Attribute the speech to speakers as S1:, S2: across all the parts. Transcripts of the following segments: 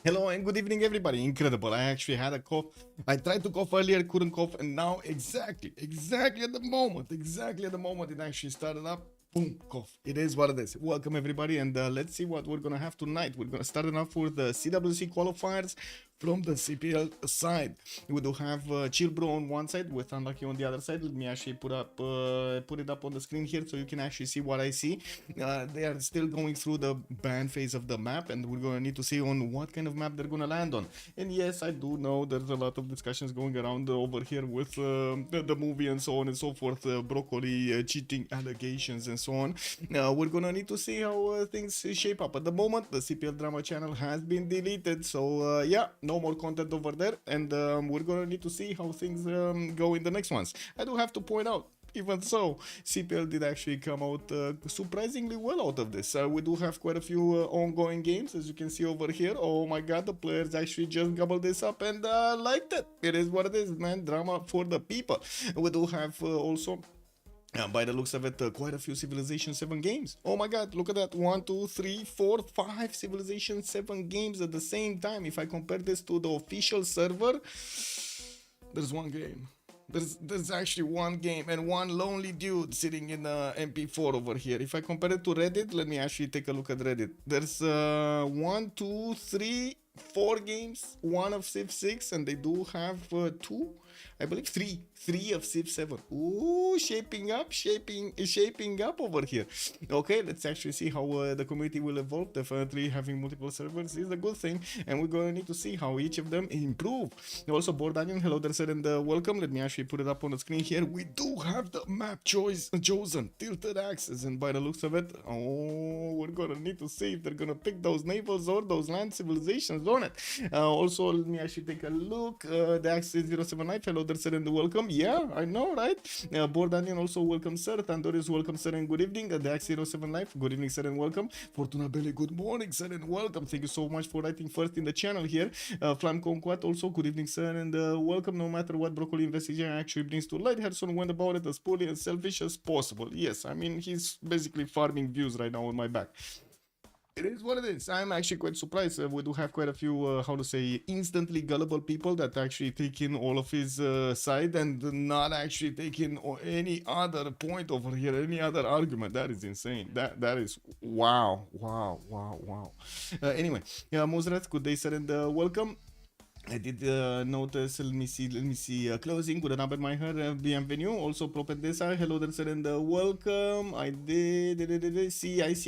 S1: Hello and good evening, everybody. Incredible. I actually had a cough. I tried to cough earlier, couldn't cough, and now exactly at the moment it actually started up. Boom, cough. It is what it is. Welcome, everybody, and let's see what we're gonna have tonight. We're gonna start it off with the CWC qualifiers from the CPL side. We do have Chillbro on one side with Unlucky on the other side. Let me actually put it up on the screen here so you can actually see what I see. They are still going through the ban phase of the map, and we're gonna need to see on what kind of map they're gonna land on. And yes, I do know there's a lot of discussions going around over here with the movie and so on and so forth, broccoli cheating allegations and so on. We're gonna need to see how things shape up. At the moment, the CPL drama channel has been deleted, so yeah, no more content over there, and we're gonna need to see how things go in the next ones. I do have to point out, even so, CPL did actually come out surprisingly well out of this. We do have quite a few ongoing games, as you can see over here. Oh my god, the players actually just gobbled this up and liked it. It is what it is, man. Drama for the people. We do have also by the looks of it, quite a few Civilization 7 games. Oh my god, look at that. 1, 2, 3, 4, 5 Civilization 7 games at the same time. If I compare this to the official server, there's one game. There's actually one game and one lonely dude sitting in MP4 over here. If I compare it to Reddit, let me actually take a look at Reddit. There's 1, 2, 3, 4 games, one of Civ6, and they do have two, I believe three of Civ7. Ooh, shaping up over here. Okay, let's actually see how the community will evolve. Definitely having multiple servers is a good thing, and we're gonna need to see how each of them improve. Also, Board Onion, hello there, sir, and welcome. Let me actually put it up on the screen here. We do have the map chosen, Tilted Axes, and by the looks of it, oh, we're gonna need to see if they're gonna pick those navals or those land civilizations on it. Also, let me actually take a look. The Axis 079, hello there, sir, and welcome. Yeah, I know, right? Board Onion also welcome, sir. Tandorius, welcome, sir, and good evening. The X07 Life, good evening, sir, and welcome. Fortuna Belly, good morning, sir, and welcome. Thank you so much for writing first in the channel here. Flam Conquat, also good evening, sir, and welcome. No matter what Broccoli investigation actually brings to light, Harrison went about it as poorly and selfish as possible. Yes, I mean, he's basically farming views right now on my back. It is what it is. I'm actually quite surprised. We do have quite a few, how to say, instantly gullible people that actually take in all of his side and not actually take in any other point over here, any other argument. That is insane. That is wow. Anyway, yeah, Mozrat, good day, sir, and welcome. I did notice, let me see, closing, good number my hair, bienvenue, also Propendesa, hello there, sir, and welcome. I did, CICQQKAEY,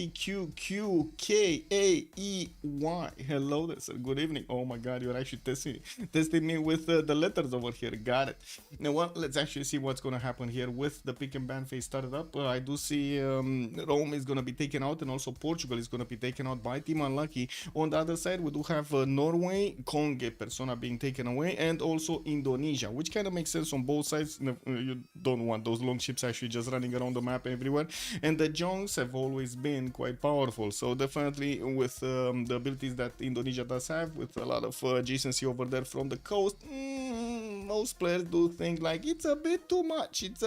S1: hello there, sir, good evening. Oh my god, you're actually testing me with the letters over here, got it. Now, well, let's actually see what's gonna happen here with the pick and ban phase started up. I do see Rome is gonna be taken out, and also Portugal is gonna be taken out by Team Unlucky. On the other side, we do have Norway, Conge, Persona being taken away, and also Indonesia, which kind of makes sense on both sides. You don't want those long ships actually just running around the map everywhere, and the Jongs have always been quite powerful, so definitely with the abilities that Indonesia does have, with a lot of adjacency over there from the coast, most players do think like it's a bit too much, and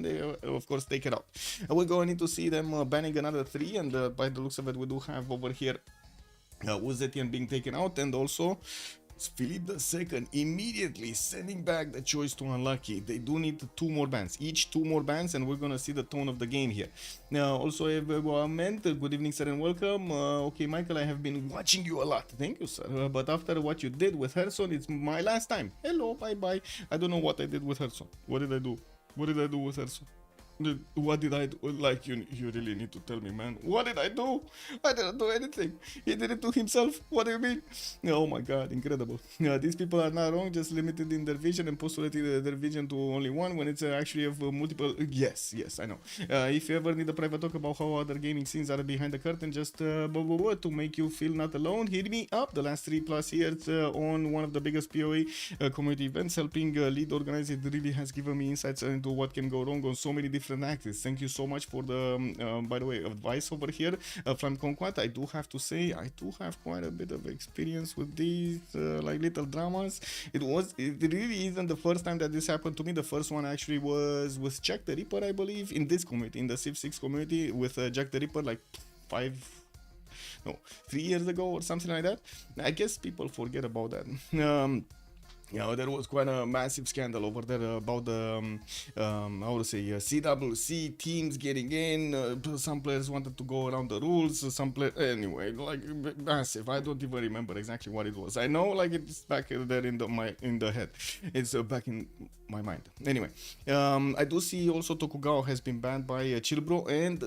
S1: they of course take it out. We're going to see them banning another 3, and by the looks of it, we do have over here Uzetian being taken out, and also Philip II immediately sending back the choice to Unlucky. They do need 2 more bans, each 2 more bans, and we're gonna see the tone of the game here. Now, also, good evening, sir, and welcome. Okay, Michael, I have been watching you a lot. Thank you, sir. But after what you did with Herson, it's my last time. Hello, bye. I don't know what I did with Herson. What did I do? What did I do with Herson? What did I do? Like, you really need to tell me, man. What did I do? I didn't do anything. He did it to himself. What do you mean? Oh my god, incredible. These people are not wrong, just limited in their vision and postulated their vision to only one when it's actually of multiple. Yes, I know. If you ever need a private talk about how other gaming scenes are behind the curtain, just to make you feel not alone, hit me up. The last 3+ years on one of the biggest PoE community events, helping lead organize it really has given me insights into what can go wrong on so many different axes. Thank you so much for the, by the way, advice over here from Conquat. I do have to say, I do have quite a bit of experience with these like little dramas. It really isn't the first time that this happened to me. The first one actually was with Jack the Ripper, I believe, in this community, in the Civ6 community with Jack the Ripper, like no, 3 years ago or something like that. I guess people forget about that. There was quite a massive scandal over there about the how to say CWC teams getting in. Some players wanted to go around the rules. Some play anyway, like massive. I don't even remember exactly what it was. I know like it's back there in the head. It's back in my mind. Anyway, I do see also Tokugawa has been banned by Chilbro and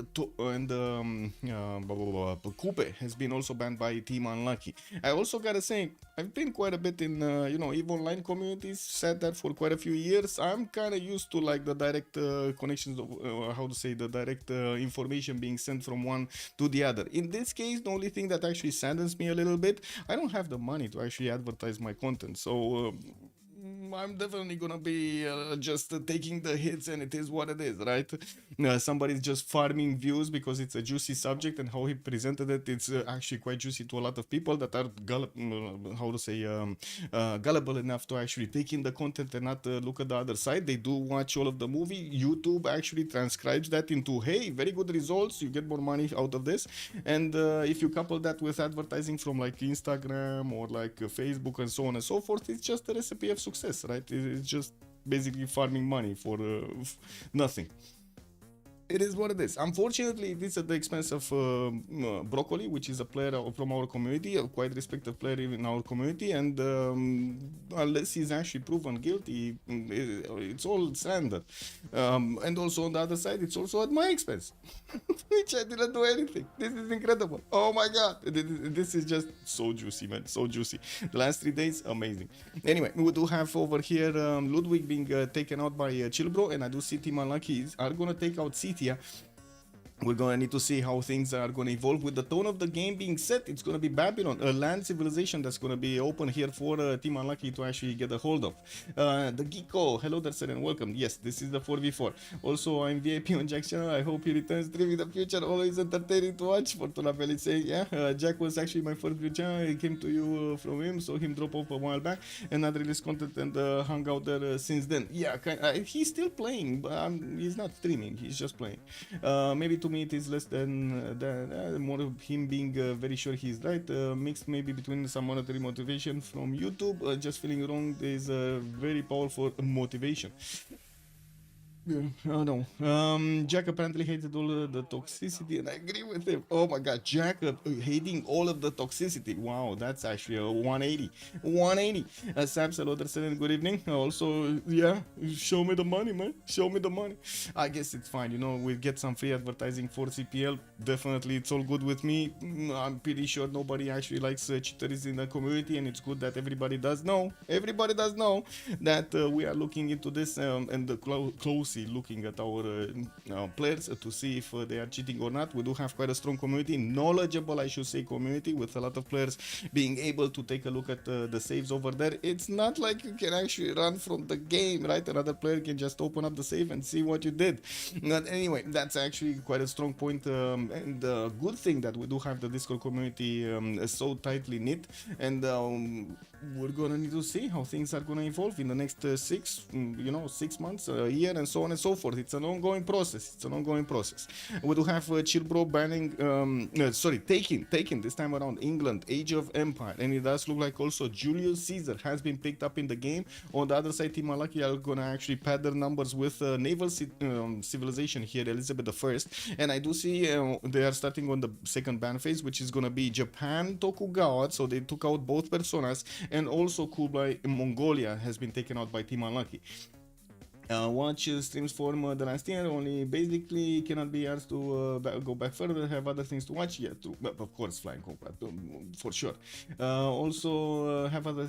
S1: Coupe has been also banned by Team Unlucky. I also gotta say I've been quite a bit in EVE Online communities, said that for quite a few years. I'm kind of used to like the direct connections of how to say the direct information being sent from one to the other. In this case, the only thing that actually saddens me a little bit, I don't have the money to actually advertise my content, so I'm definitely gonna be just taking the hits, and it is what it is, right? Somebody's just farming views because it's a juicy subject, and how he presented it, it's actually quite juicy to a lot of people that are gullible enough to actually take in the content and not look at the other side. They do watch all of the movie. YouTube actually transcribes that into, hey, very good results, you get more money out of this. And if you couple that with advertising from like Instagram or like Facebook and so on and so forth, it's just a recipe of success, right? It's just basically farming money for nothing. It is what it is. Unfortunately, it is at the expense of Broccoli, which is a player from our community, a quite respected player in our community, and unless he's actually proven guilty, it's all standard. And also on the other side, it's also at my expense, which I didn't do anything. This is incredible. Oh my god, this is just so juicy, man, so juicy. The last 3 days, amazing. Anyway, we do have over here Ludwig being taken out by Chilbro, and I do see Team Unlucky are gonna take out City. We're gonna need to see how things are gonna evolve. With the tone of the game being set, it's gonna be Babylon, a land civilization that's gonna be open here for Team Unlucky to actually get a hold of. The Geeko, hello there, sir, and welcome. Yes, this is the 4v4. Also, I'm VIP on Jack's channel. I hope he returns stream in the future. Always entertaining to watch. Fortuna Belli saying, yeah, Jack was actually my first view channel. I came to you from him, saw him drop off a while back, and not released content and hung out there since then. Yeah, he's still playing, but he's not streaming. He's just playing. Maybe to me it is less than more of him being very sure he's right, mixed maybe between some monetary motivation from YouTube. Just feeling wrong is very powerful motivation. Yeah, I know. Jack apparently hated all the toxicity, and I agree with him. Oh my god, Jack hating all of the toxicity. Wow, that's actually a 180. 180. Sam Salodar said, good evening. Also, yeah, show me the money, man. Show me the money. I guess it's fine. You know, we get some free advertising for CPL. Definitely, it's all good with me. I'm pretty sure nobody actually likes cheaters in the community, and it's good that everybody does know. Everybody does know that we are looking into this and close looking at our players to see if they are cheating or not. We do have quite a strong community, knowledgeable, I should say, community, with a lot of players being able to take a look at the saves over there. It's not like you can actually run from the game, right? Another player can just open up the save and see what you did. But anyway, that's actually quite a strong point, and the good thing that we do have the Discord community so tightly knit, and we're gonna need to see how things are gonna evolve in the next 6 months, a year, and so on and so forth. It's an ongoing process. We do have Chilbro banning, taking this time around England, Age of Empire, and it does look like also Julius Caesar has been picked up in the game. On the other side, Team Unlucky are gonna actually pad their numbers with naval civilization here, Elizabeth I, and I do see they are starting on the second ban phase, which is gonna be Japan Tokugawa, so they took out both personas, and also Kublai Mongolia has been taken out by Team Unlucky. Watch streams from the last year, only basically cannot be asked to go back further, have other things to watch. Yeah, of course, Flying Combat, for sure. Also, have other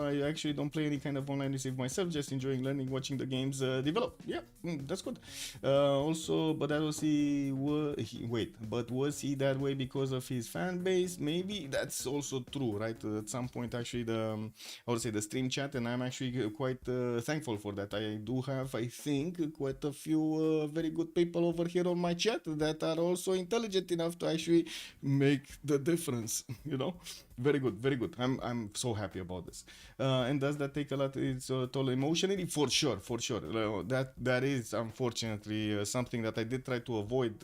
S1: I actually don't play any kind of online receive myself, just enjoying learning, watching the games develop. Yeah, that's good. Also, but I don't see, but was he that way because of his fan base? Maybe that's also true, right? At some point, actually, the stream chat, and I'm actually quite thankful for that. I do have, I think, quite a few very good people over here on my chat that are also intelligent enough to actually make the difference, you know. very good, very good. I'm so happy about this. And does that take a lot? It's toll emotionally, for sure, for sure. That is unfortunately something that I did try to avoid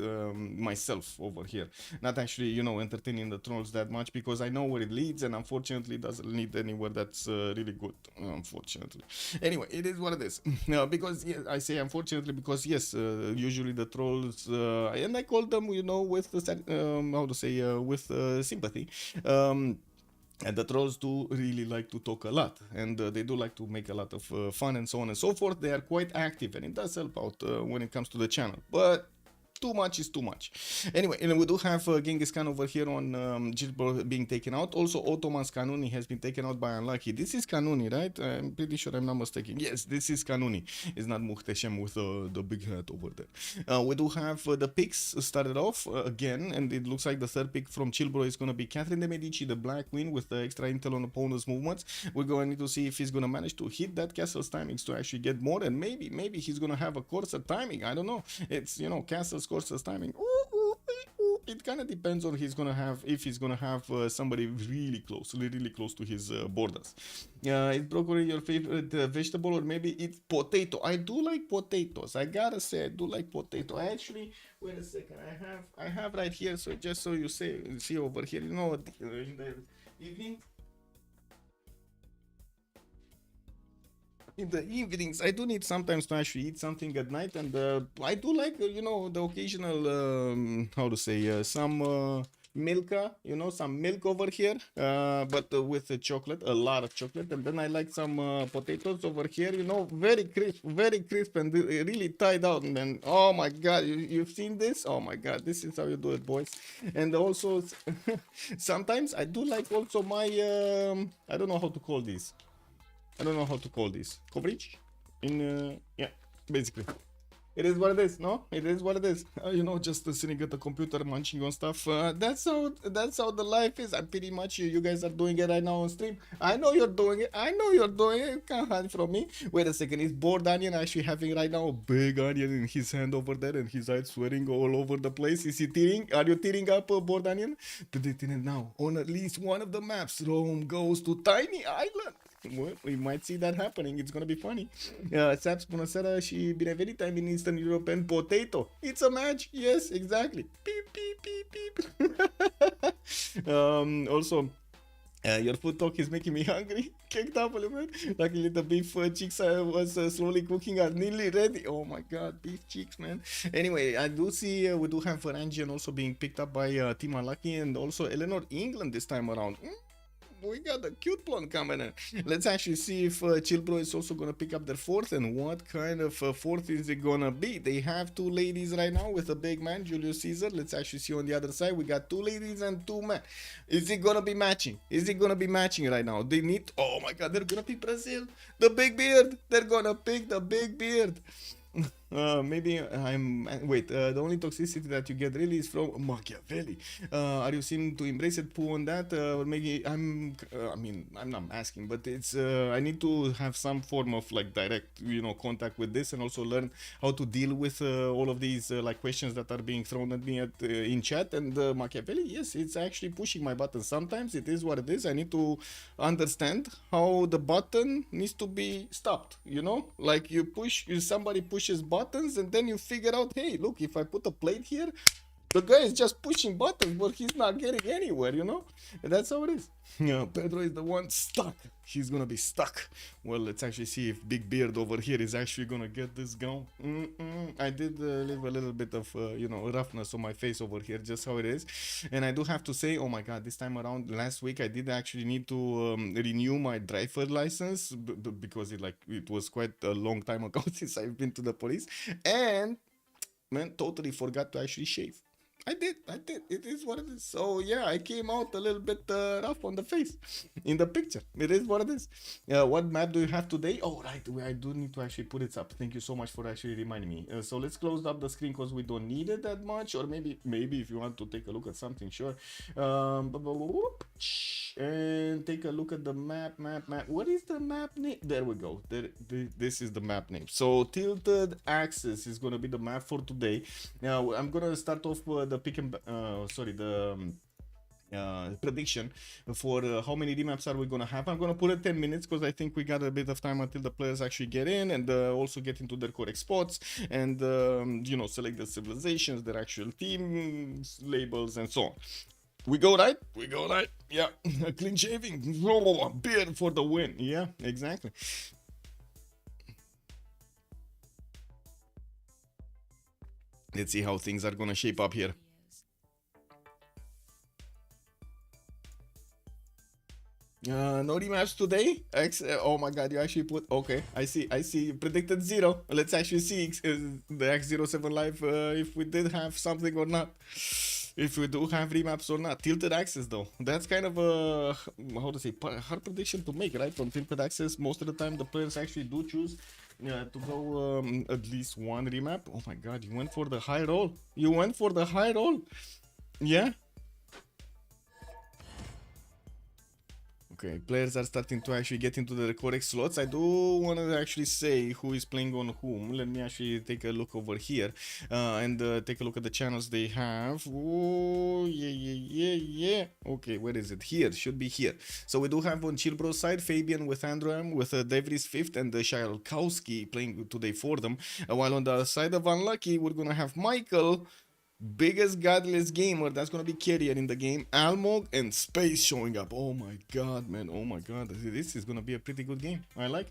S1: myself over here. Not actually, entertaining the trolls that much because I know where it leads, and unfortunately, it doesn't lead anywhere that's really good. Unfortunately, anyway, it is what it is. Because yes, I say unfortunately because yes, usually the trolls, and I call them, with how to say, with sympathy. And the trolls do really like to talk a lot, and they do like to make a lot of fun and so on and so forth. They are quite active, and it does help out when it comes to the channel. But too much is too much. Anyway, and we do have Genghis Khan over here on Gilbert being taken out. Also, Ottoman's Kanuni has been taken out by Unlucky. This is Kanuni, right? I'm pretty sure I'm not mistaken. Yes, this is Kanuni. It's not Muhteshem with the big hat over there. We do have the picks started off again, and it looks like the third pick from Chilbro is going to be Catherine de Medici, the Black Queen, with the extra intel on opponent's movements. We're going to need to see if he's going to manage to hit that castle's timings to actually get more, and maybe he's going to have a courser timing. I don't know. It's, castle's courser's timing. It kind of depends on if he's gonna have somebody really close to his borders. Is broccoli your favorite vegetable, or maybe it's potato? I do like potatoes. I gotta say, I do like potato. I actually, wait a second. I have right here. So just so you see over here, in the evening. In the evenings, I do need sometimes to actually eat something at night, and I do like the occasional how to say some milka, some milk over here, but with chocolate, a lot of chocolate, and then I like some potatoes over here, very crisp and really tied out. And then, oh my god, you've seen this? Oh my god, this is how you do it, boys. And also sometimes I do like also my I don't know how to call these. Coverage in yeah, basically it is what it is. No, it is what it is. Just sitting at the computer munching on stuff. That's how the life is. I'm pretty much you guys are doing it right now on stream. I know you're doing it. You can't hide from me. Wait a second, is Bored Onion actually having right now a big onion in his hand over there, and his eyes sweating all over the place? Is he tearing? Are you tearing up, Bored Onion? Predicting it now. On at least one of the maps, Rome goes to Tiny Island. Well, we might see that happening. It's gonna be funny. Saps, bună seara și binevenit. I'm in Eastern Europe and potato. It's a match. Yes, exactly. Beep, beep, beep, beep. Also, your food talk is making me hungry. Cake double, man. Luckily, the beef cheeks I was slowly cooking are nearly ready. Oh my god, beef cheeks, man. Anyway, I do see we do have Varangian also being picked up by Team Unlucky, and also Eleanor England this time around. We got a cute blonde coming in. Let's actually see if Chilbro is also gonna pick up their fourth, and what kind of fourth is it gonna be. They have two ladies right now with a big man, Julius Caesar. Let's actually see on the other side. We got two ladies and two men. Is it gonna be matching? Right now? They need, oh my god, they're gonna pick Brazil. The big beard. They're gonna pick the big beard. Maybe wait, the only toxicity that you get really is from Machiavelli. Are you seeming to embrace it, poo on that? Or maybe I'm not asking, but it's I need to have some form of like direct contact with this, and also learn how to deal with all of these like questions that are being thrown at me in chat. And Machiavelli, yes, it's actually pushing my button. Sometimes it is what it is. I need to understand how the button needs to be stopped, like somebody pushes buttons, and then you figure out, hey, look, if I put a plate here, the guy is just pushing buttons, but he's not getting anywhere, And that's how it is. Pedro is the one stuck. He's gonna be stuck. Well, let's actually see if Big Beard over here is actually gonna get this going. I did leave a little bit of roughness on my face over here, just how it is. And I do have to say, oh my god, this time around, last week I did actually need to renew my driver license because it was quite a long time ago since I've been to the police, and man, totally forgot to actually shave. I did. It is what it is. So yeah, I came out a little bit rough on the face in the picture. It is what it is. What map do you have today? Oh right, I do need to actually put it up. Thank you so much for actually reminding me. So let's close up the screen because we don't need it that much. Or maybe if you want to take a look at something, sure. And take a look at the map. What is the map name? There we go. This is the map name. So Tilted Axis is gonna be the map for today. Now I'm gonna start off with the prediction for how many remaps are we gonna have. I'm gonna put it 10 minutes because I think we got a bit of time until the players actually get in and also get into their correct spots and you know, select the civilizations, their actual teams, labels, and so on. We go right? We go right. Yeah. Clean shaving. Beard for the win. Yeah, exactly. Let's see how things are gonna shape up here. No remaps today. Oh my god, you actually put. Okay, I see. You predicted 0. Let's actually see the X07 live if we did have something or not. If we do have remaps or not. Tilted access though. That's kind of a, how to say, hard prediction to make, right? On tilted access, most of the time the players actually do choose to go at least one remap. Oh my god, you went for the high roll. You went for the high roll. Yeah. Okay, players are starting to actually get into the correct slots. I do want to actually say who is playing on whom. Let me actually take a look over here and take a look at the channels they have. Oh, yeah. Okay, where is it? Here, should be here. So we do have on Chillbro's side, Fabian with Andrew, with Devries 5th and Shalkowski playing today for them. While on the side of Unlucky, we're going to have Michael, biggest godless gamer, that's gonna be carrier in the game, Almog and Space showing up. Oh my god, man. Oh my god, this is gonna be a pretty good game. I like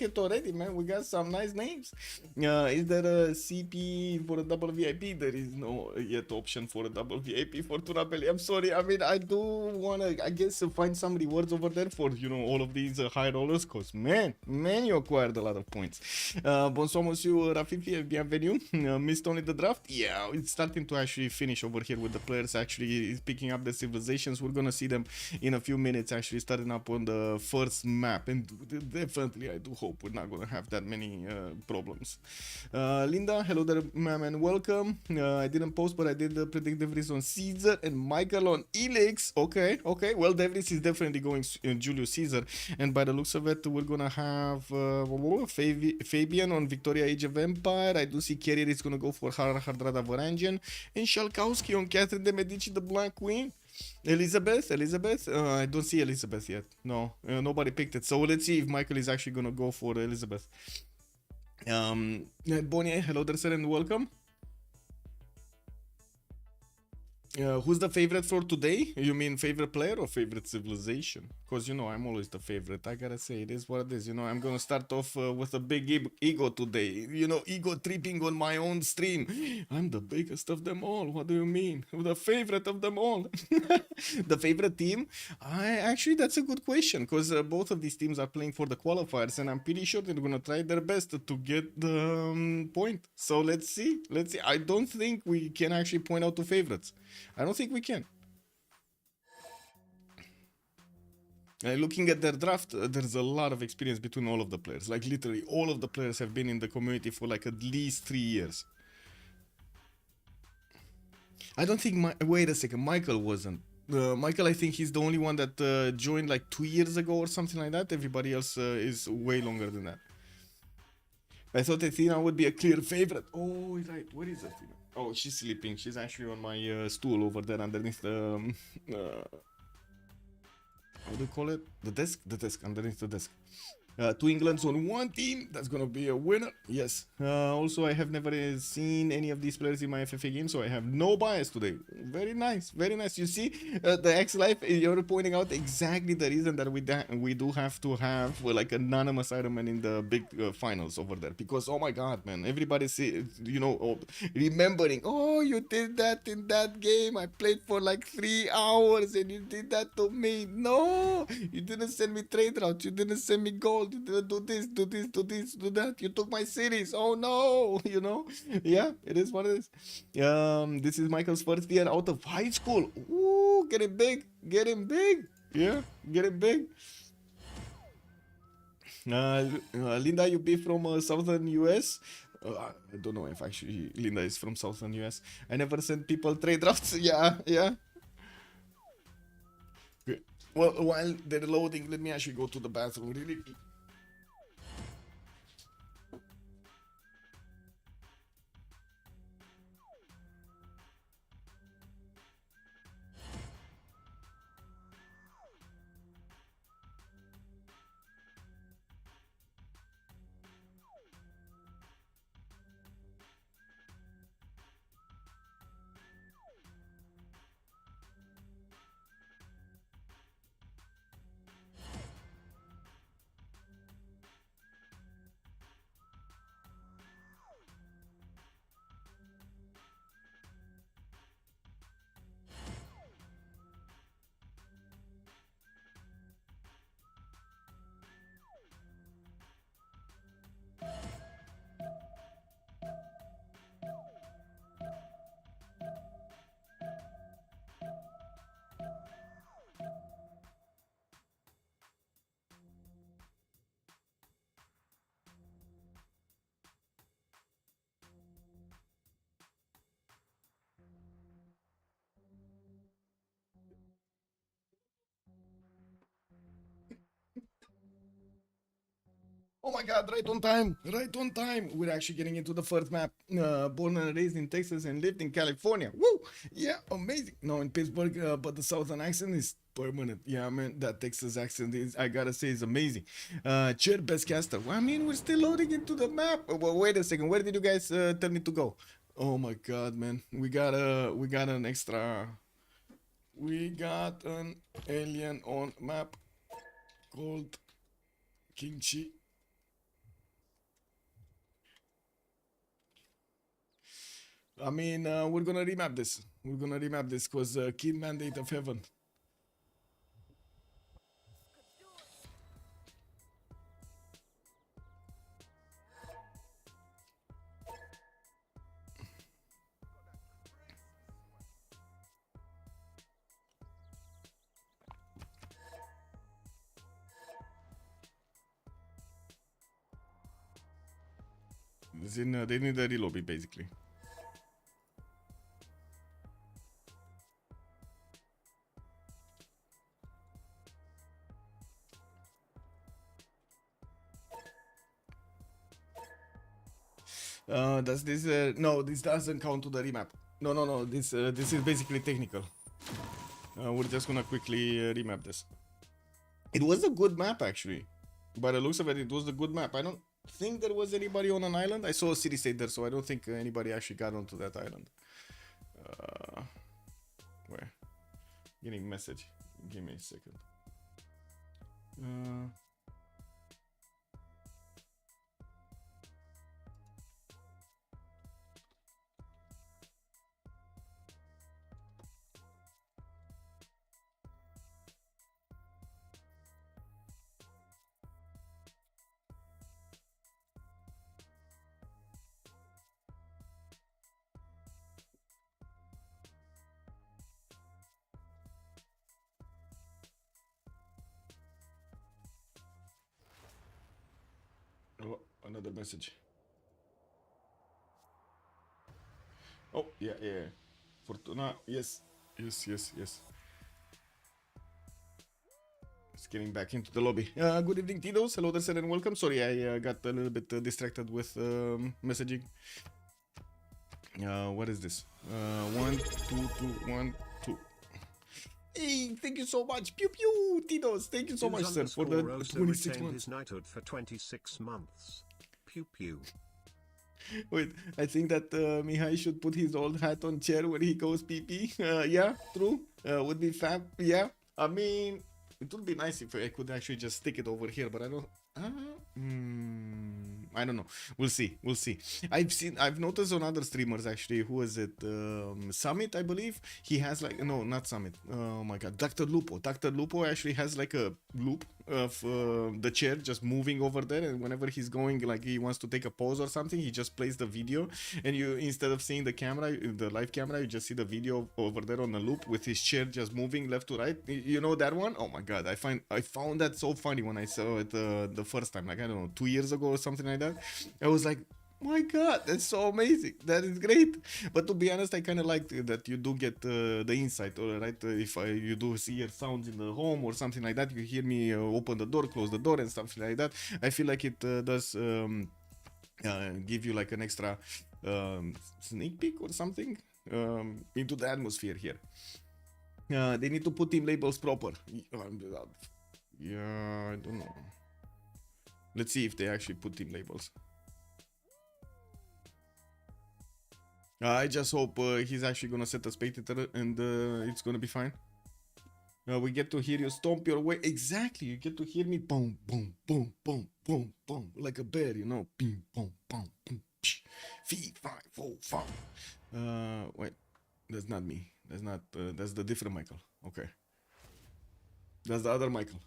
S1: it already, man. We got some nice names. Is there a CP for a double VIP? There is no yet option for a double VIP for Turabelli. I'm sorry. I mean, I do wanna, I guess, find some rewards over there for, you know, all of these high rollers, cause man, you acquired a lot of points. Bonsoir monsieur Rafifi, bienvenue. Missed only the draft. Yeah, it's starting to actually finish over here with the players actually picking up the civilizations. We're gonna see them in a few minutes actually starting up on the first map, and definitely I do hope we're not gonna have that many problems. Linda, hello there, ma'am, and welcome. I didn't post, but I did predict Devries on Caesar and Michael on Elix. Okay, well, Devries is definitely going Julius Caesar, and by the looks of it, we're gonna have Fabian on Victoria Age of Empire. I do see Carrier is gonna go for Hardrada Varangian, and Shalkowski on Catherine de Medici, the Black Queen. Elizabeth, I don't see Elizabeth yet. No, nobody picked it. So let's see if Michael is actually gonna go for Elizabeth. Bonnie, hello there, sir, and welcome. Who's the favorite for today? You mean favorite player or favorite civilization? Because, you know, I'm always the favorite. I gotta say, it is what it is. You know, I'm gonna start off with a big ego today. You know, ego tripping on my own stream. I'm the biggest of them all. What do you mean? The favorite of them all. The favorite team? Actually, that's a good question. Because both of these teams are playing for the qualifiers. And I'm pretty sure they're gonna try their best to get the point. So let's see. I don't think we can actually point out two favorites. I don't think we can. Looking at their draft, there's a lot of experience between all of the players. Like literally all of the players have been in the community for like at least 3 years. I don't think, wait a second, Michael wasn't. Michael, I think he's the only one that joined like 2 years ago or something like that. Everybody else is way longer than that. I thought Athena would be a clear favorite. Oh, right. Where is Athena? Oh, she's sleeping. She's actually on my stool over there underneath the... how do you call it? The desk? The desk, underneath the desk. Two Englands on one team. That's gonna be a winner. Yes. Also, I have never seen any of these players in my FFA game, so I have no bias today. Very nice. Very nice. You see, the X Life, you're pointing out exactly the reason that we do have to have like anonymous Ironman in the big finals over there. Because, oh my god, man, everybody see, you know, remembering, oh, you did that in that game. I played for like 3 hours and you did that to me. No, you didn't send me trade routes. You didn't send me gold. You didn't do this, do that. You took my cities. Oh no, you know. Yeah, it is what it is. This is Michael's first year out of high school. Ooh, getting big. Yeah, getting big. Linda, you be from southern US? I don't know if actually Linda is from southern US. I never send people trade drafts. Yeah. Okay. Well, while they're loading, let me actually go to the bathroom really quick. Oh my god, right on time, right on time. We're actually getting into the first map. Born and raised in Texas and lived in California. Woo! Yeah, amazing. No, in Pittsburgh, but the southern accent is permanent. Yeah, man, that Texas accent is, I gotta say, is amazing. Cheer best caster. Well, I mean, we're still loading into the map. Well, wait a second. Where did you guys tell me to go? Oh my god, man. We got an extra. We got an alien on map called Kimchi. I mean, we're gonna remap this. We're gonna remap this because Kid Mandate of Heaven. They need a relobby basically. Does this? No, this doesn't count to the remap. No, no, no. This is basically technical. We're just gonna quickly remap this. It was a good map actually. By the looks of it, it was a good map. I don't think there was anybody on an island. I saw a city state there, so I don't think anybody actually got onto that island. Where? Getting message. Give me a second. Oh, another message. Oh, yeah, yeah. Fortuna, yes. Yes, yes, yes. Just getting back into the lobby. Good evening, Tidos. Hello there, sir, and welcome. Sorry, I got a little bit distracted with messaging. What is this? 1, 2, 2, 1, 2. Hey, thank you so much. Pew pew, Tidos. Thank you so much, sir, for the 26 months.
S2: His knighthood for 26 months. Pew pew.
S1: Wait, I think that Mihai should put his old hat on chair when he goes pee. Yeah, true. Would be fab. Yeah, I mean, it would be nice if I could actually just stick it over here, but I don't. I don't know. We'll see. We'll see. I've noticed on other streamers actually. Who is it? Summit, I believe. He has like no, not Summit. Oh my god, Dr. Lupo. Dr. Lupo actually has like a loop of the chair just moving over there, and whenever he's going, like he wants to take a pose or something, he just plays the video, and you instead of seeing the camera, the live camera, you just see the video over there on the loop with his chair just moving left to right. You know that one? Oh my god, I found that so funny when I saw it the first time, like I don't know, 2 years ago or something like that. I was like, my god, that's so amazing. That is great. But to be honest, I kind of like that you do get the insight, right? If you do hear sounds in the home or something like that, you hear me open the door, close the door, and stuff like that. I feel like it does give you like an extra sneak peek or something into the atmosphere here. They need to put team labels proper. Yeah, I don't know. Let's see if they actually put team labels. I just hope he's actually gonna set a spectator and it's gonna be fine. We get to hear you stomp your way. Exactly, you get to hear me boom, boom, boom, boom, boom, boom, like a bear, you know. Boom, boom, boom, boom, 5, 4, 5. Wait, that's not me. That's not. That's the different Michael. Okay, that's the other Michael.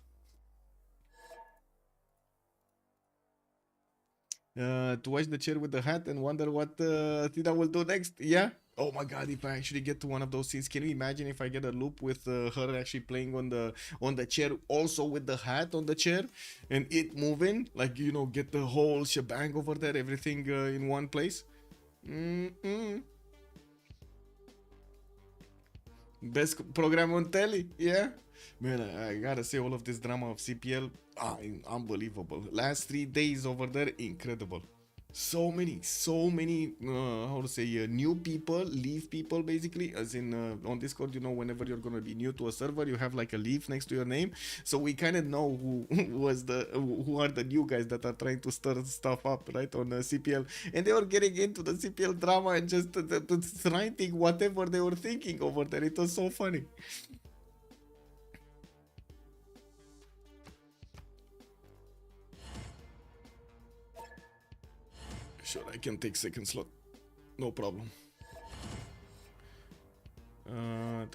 S1: To watch the chair with the hat and wonder what Tina will do next. Yeah. Oh my god, if I actually get to one of those scenes, can you imagine if I get a loop with her actually playing on the chair, also with the hat on the chair, and it moving, like, you know, get the whole shebang over there, everything in one place. Best program on telly, yeah. Man, I gotta say, all of this drama of CPL, unbelievable. Last 3 days over there, incredible. So many, how to say, new people, leave people basically, as in on Discord, you know, whenever you're gonna be new to a server, you have like a leaf next to your name. So we kind of know who who are the new guys that are trying to stir stuff up, right, on CPL. And they were getting into the CPL drama and just writing whatever they were thinking over there. It was so funny. Sure, I can take second slot. No problem. Okay,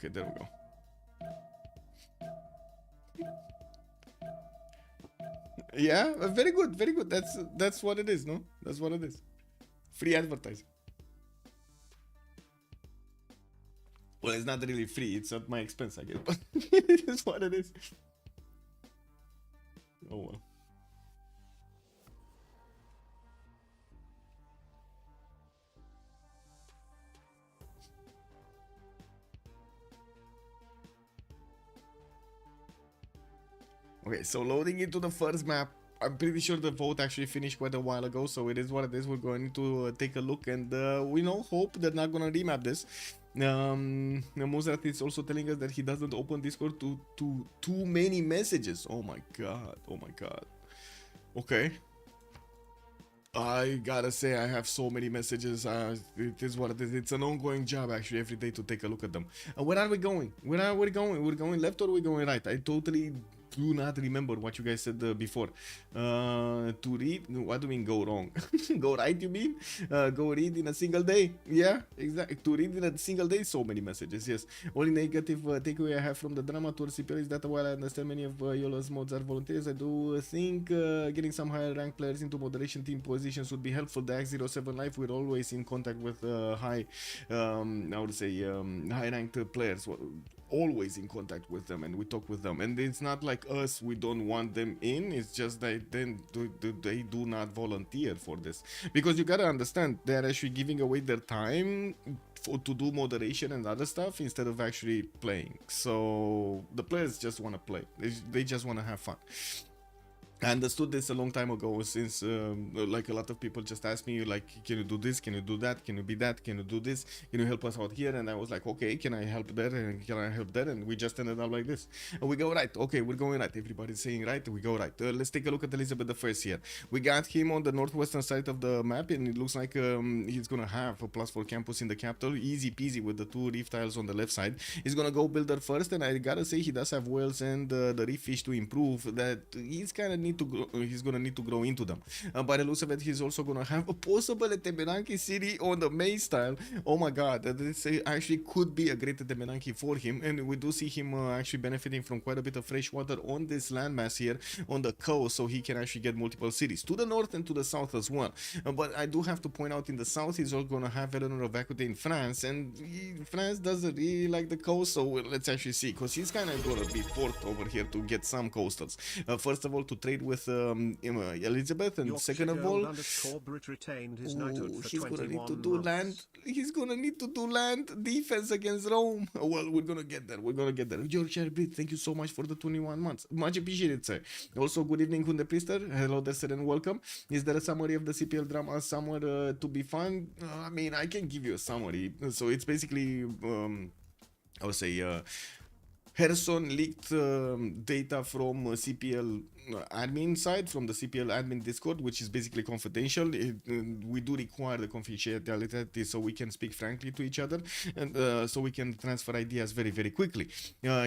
S1: there we go. Yeah, very good, very good. That's what it is, no? That's what it is. Free advertising. Well, it's not really free. It's at my expense, I guess. But it is what it is. Oh well. Okay, so loading into the first map. I'm pretty sure the vote actually finished quite a while ago, so it is what it is. We're going to take a look and we hope they're not gonna remap this. Mozart is also telling us that he doesn't open Discord to too many messages. Oh my god, oh my god. Okay. I gotta say, I have so many messages. It is what it is. It's an ongoing job actually every day to take a look at them. Where are we going? Where are we going? We're going left or we're going right? I totally do not remember what you guys said before. To read, what do you mean go wrong? Go right, you mean? Go read in a single day? Yeah, exactly. To read in a single day, so many messages. Yes. Only negative takeaway I have from the drama towards CPL is that while I understand many of YOLO's mods are volunteers, I do think getting some higher ranked players into moderation team positions would be helpful. The X07 Life, we're always in contact with high, I would say, high ranked players. Always in contact with them, and we talk with them, and it's not like us, we don't want them in. It's just that then they do not volunteer for this, because you gotta understand, they're actually giving away their time to do moderation and other stuff instead of actually playing. So the players just want to play, they just want to have fun. I understood this a long time ago, since like a lot of people just asked me, like, can you do this, can you do that, can you be that, can you do this, can you help us out here? And I was like, okay, can I help there, and can I help there? And we just ended up like this. And we go right. Okay, we're going right. Everybody's saying right, we go right. Let's take a look at Elizabeth the First here. We got him on the northwestern side of the map, and it looks like he's gonna have a +4 campus in the capital, easy peasy with the 2 reef tiles on the left side. He's gonna go builder first, and I gotta say he does have whales and the reef fish to improve. That he's kind of need to grow, he's gonna need to grow into them. By the looks of it, he's also gonna have a possible Temenanki city on the maze tile. Oh my god, this actually could be a great Temenanki for him, and we do see him actually benefiting from quite a bit of fresh water on this landmass here on the coast, so he can actually get multiple cities to the north and to the south as well. But I do have to point out, in the south he's also gonna have Eleanor of Aquitaine in France, and France doesn't really like the coast, so let's actually see, because he's kind of gonna be forced over here to get some coastals. First of all, to trade with Elizabeth, and second of all, he's gonna need to do land. He's gonna need to do land defense against Rome. Well, we're gonna get there. We're gonna get there. George Herbert, thank you so much for the 21 months. Much appreciated, sir. Also, good evening, Hunde Priester. Hello there, sir, and welcome. Is there a summary of the CPL drama somewhere to be found? I mean, I can give you a summary. So it's basically, I would say, Harrison leaked data from CPL admin side, from the CPL admin Discord, which is basically confidential. We do require the confidentiality so we can speak frankly to each other, and so we can transfer ideas very, very quickly.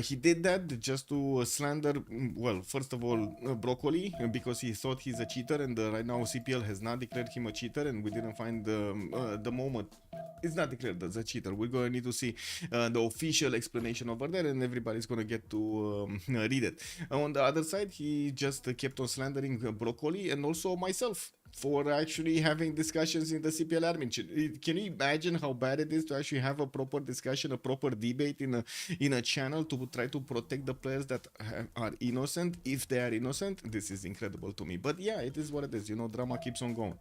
S1: He did that just to slander, well, first of all, Broccoli, because he thought he's a cheater, and right now CPL has not declared him a cheater, and we didn't find the moment. It's not declared as a cheater. We're going to need to see the official explanation over there, and everybody's going to get to read it. On the other side, he just kept on slandering Broccoli and also myself. for actually having discussions in the CPL admin. Can you imagine how bad it is to actually have a proper discussion, a proper debate in a channel to try to protect the players that are innocent, if they are innocent? This is incredible to me. But yeah, it is what it is. You know, drama keeps on going.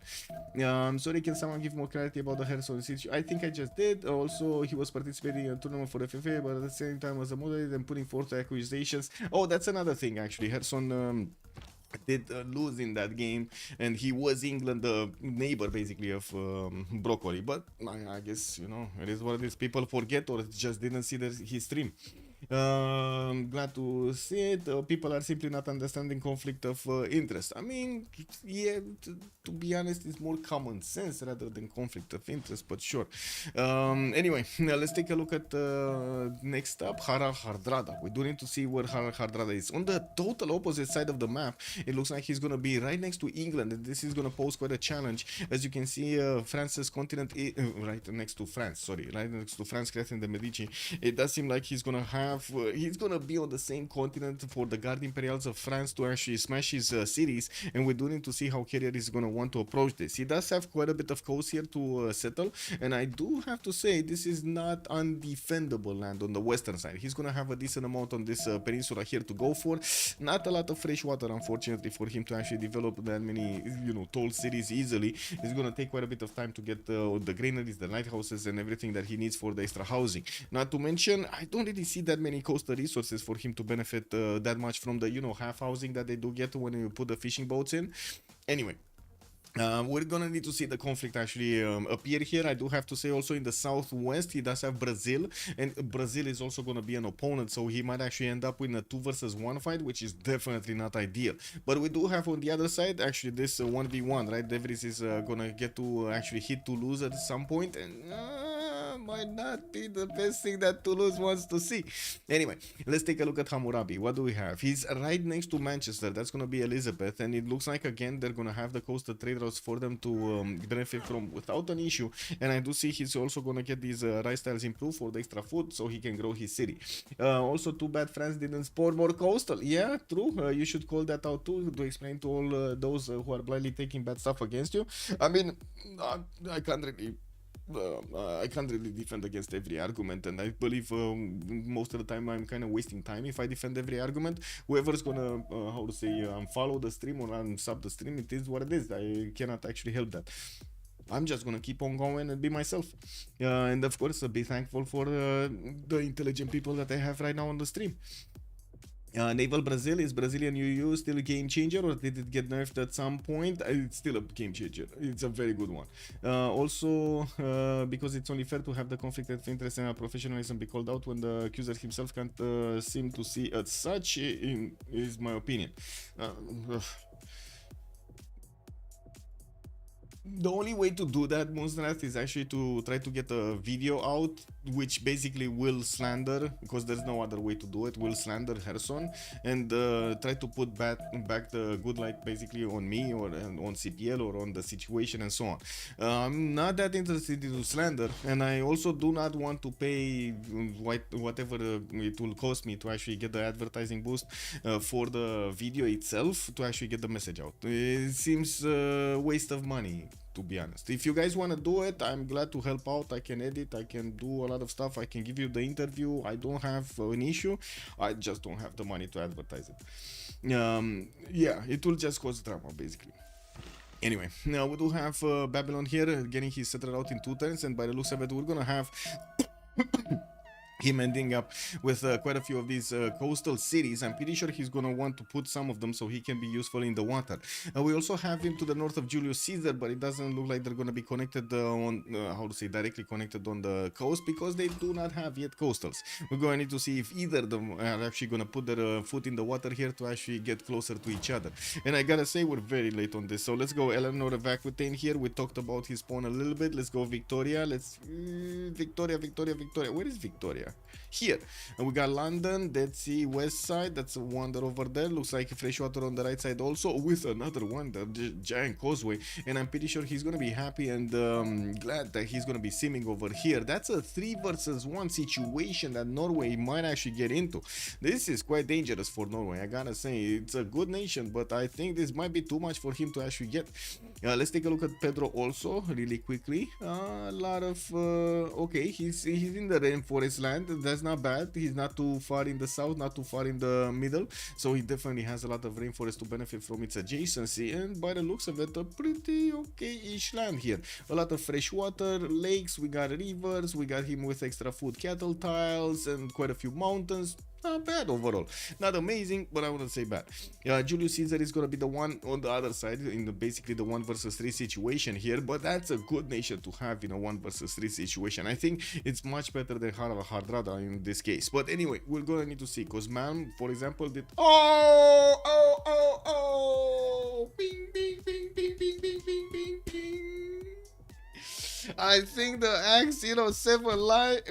S1: Sorry, can someone give more clarity about the Herson situation? I think I just did. Also, he was participating in a tournament for FFA, but at the same time was a moderator and putting forth accusations. Oh, that's another thing actually. Herson did lose in that game, and he was England, the neighbor basically of Broccoli. But I guess, you know, it is what it is. People forget or just didn't see his stream. Glad to see it. People are simply not understanding conflict of interest. I mean, yeah, to be honest, it's more common sense rather than conflict of interest, but sure. Anyway, let's take a look at next up, Harald Hardrada. We do need to see where Harald Hardrada is. On the total opposite side of the map, it looks like he's gonna be right next to England, and this is gonna pose quite a challenge. As you can see, France's continent, right next to France, sorry, right next to France, Crete and the Medici. It does seem like he's gonna have he's gonna be on the same continent for the Guard Imperials of France to actually smash his cities, and we do need to see how Carrier is gonna want to approach this. He does have quite a bit of coast here to settle, and I do have to say this is not undefendable land on the western side. He's gonna have a decent amount on this peninsula here to go for. Not a lot of fresh water, unfortunately, for him to actually develop that many, you know, tall cities easily. It's gonna take quite a bit of time to get the granaries, the lighthouses, and everything that he needs for the extra housing. Not to mention, I don't really see that many coastal resources for him to benefit that much from the, you know, half housing that they do get when you put the fishing boats in. Anyway, we're gonna need to see the conflict actually appear here. I do have to say also in the southwest he does have Brazil, and Brazil is also gonna be an opponent, so he might actually end up in a 2 versus 1 fight, which is definitely not ideal. But we do have on the other side actually this 1v1, right? De Vries is gonna get to actually hit Toulouse at some point, and might not be the best thing that Toulouse wants to see. Anyway, let's take a look at Hammurabi. What do we have? He's right next to Manchester. That's gonna be Elizabeth, and it looks like again they're gonna have the coastal trade routes for them to benefit from without an issue. And I do see he's also gonna get these rice tiles improved for the extra food so he can grow his city. Also, too bad France didn't spawn more coastal. Yeah, true. You should call that out too, to explain to all those who are blindly taking bad stuff against you. I mean, I can't really defend against every argument, and I believe most of the time I'm kind of wasting time if I defend every argument. Whoever's gonna unfollow the stream or unsub the stream, it is what it is. I cannot actually help that. I'm just gonna keep on going and be myself, and of course be thankful for the intelligent people that I have right now on the stream. Naval Brazil, is Brazilian UU still a game changer, or did it get nerfed at some point? It's still a game changer. It's a very good one. Also, because it's only fair to have the conflict of interest and professionalism be called out when the accuser himself can't seem to see as such, is my opinion. The only way to do that, Moonstrath, is actually to try to get a video out, which basically will slander, because there's no other way to do it, will slander Herson, and try to put back the good light basically on me or on CPL or on the situation and so on. I'm not that interested in slander, and I also do not want to pay whatever it will cost me to actually get the advertising boost for the video itself to actually get the message out. It seems a waste of money, to be honest. If you guys want to do it, I'm glad to help out. I can edit, I can do a lot of stuff, I can give you the interview. I don't have an issue, I just don't have the money to advertise it. Yeah, it will just cause drama basically. Anyway, now we do have Babylon here getting his settled out in 2 turns, and by the looks of it we're gonna have him ending up with quite a few of these coastal cities. I'm pretty sure he's gonna want to put some of them so he can be useful in the water. We also have him to the north of Julius Caesar, but it doesn't look like they're gonna be connected directly connected on the coast, because they do not have yet coastals. We're going to need to see if either of them are actually gonna put their foot in the water here to actually get closer to each other. And I gotta say, we're very late on this, so let's go Eleanor of Aquitaine here. We talked about his spawn a little bit. Let's go Victoria. Let's Victoria. Where is Victoria? area here. And we got London, Dead Sea, West Side. That's a wonder over there. Looks like freshwater on the right side also, with another wonder, the giant causeway. And I'm pretty sure he's gonna be happy and glad that he's gonna be simming over here. That's a 3 versus 1 situation that Norway might actually get into. This is quite dangerous for Norway, I gotta say. It's a good nation, but I think this might be too much for him to actually get. Let's take a look at Pedro also really quickly. A lot of okay, he's in the rainforest land. That's not bad. He's not too far in the south, not too far in the middle, so he definitely has a lot of rainforest to benefit from its adjacency. And by the looks of it, a pretty okay-ish land here. A lot of fresh water, lakes, we got rivers, we got him with extra food cattle tiles and quite a few mountains. Not bad overall, not amazing, but I wouldn't say bad. Julius Caesar is gonna be the one on the other side in the basically the 1 versus 3 situation here, but that's a good nation to have in a 1 versus 3 situation. I think it's much better than Hardrada in this case. But anyway, we're gonna need to see, because man, for example, did bing bing bing bing bing bing bing bing bing. I think the X07 Live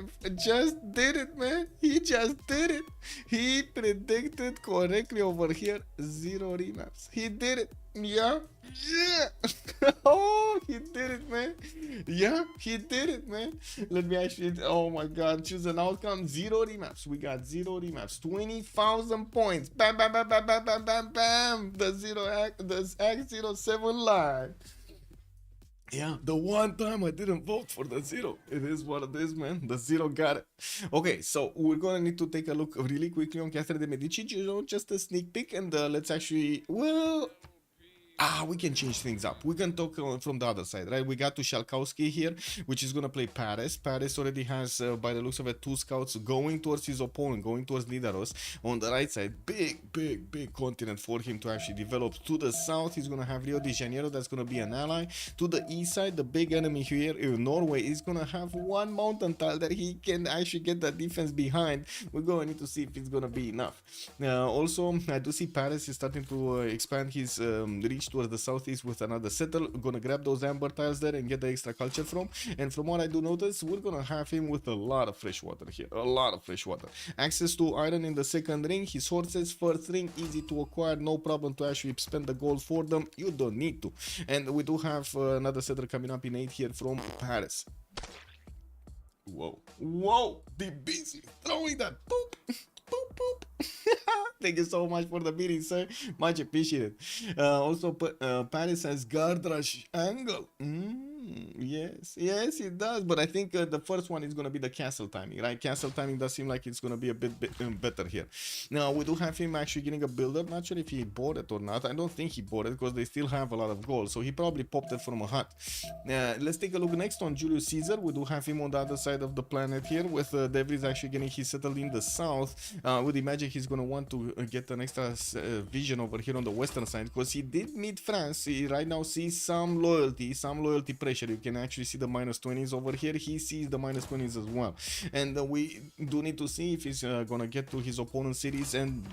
S1: just did it, man. He just did it. He predicted correctly over here 0 remaps. He did it. Yeah. Oh, he did it, man. Yeah, he did it, man. Let me actually, oh my god, choose an outcome. 0 remaps. We got 0 remaps. 20,000 points. Bam, bam, bam, bam, bam, bam, bam, bam. The X07 Live. Yeah, the one time I didn't vote for the 0. It is what it is, man. The 0 got it. Okay, so we're gonna need to take a look really quickly on Catherine de Medici, just a sneak peek, and let's actually, well, we can change things up. We can talk from the other side, right? We got Tushalkowski here, which is gonna play Paris. Paris already has, by the looks of it, 2 scouts going towards his opponent, going towards Nidaros. On the right side, big continent for him to actually develop. To the south, he's gonna have Rio de Janeiro, that's gonna be an ally. To the east side, the big enemy here, Norway, is gonna have 1 mountain tile that he can actually get the defense behind. We're gonna need to see if it's gonna be enough. Also, I do see Paris is starting to expand his reach towards the southeast with another settle. Gonna grab those amber tiles there and get the extra culture from. And from what I do notice, we're gonna have him with a lot of fresh water here. A lot of fresh water. Access to iron in the second ring. His horses, first ring, easy to acquire. No problem to actually spend the gold for them. You don't need to. And we do have another settler coming up in 8 here from Paris. Whoa, the busy throwing that poop. Thank you so much for the meeting, sir. Much appreciated. Also, Paris has guard rush angle. Yes, it does. But I think the first one is going to be the castle timing, right? Castle timing does seem like it's going to be a bit better here. Now, we do have him actually getting a builder. Not sure if he bought it or not. I don't think he bought it because they still have a lot of gold. So he probably popped it from a hut. Let's take a look next on Julius Caesar. We do have him on the other side of the planet here with De Vries actually getting his settled in the south. Would imagine he's going to want to get an extra vision over here on the western side because he did meet France. He right now sees some loyalty pressure. You can actually see the -20s over here. He sees the -20s as well. And we do need to see if he's gonna get to his opponent's cities and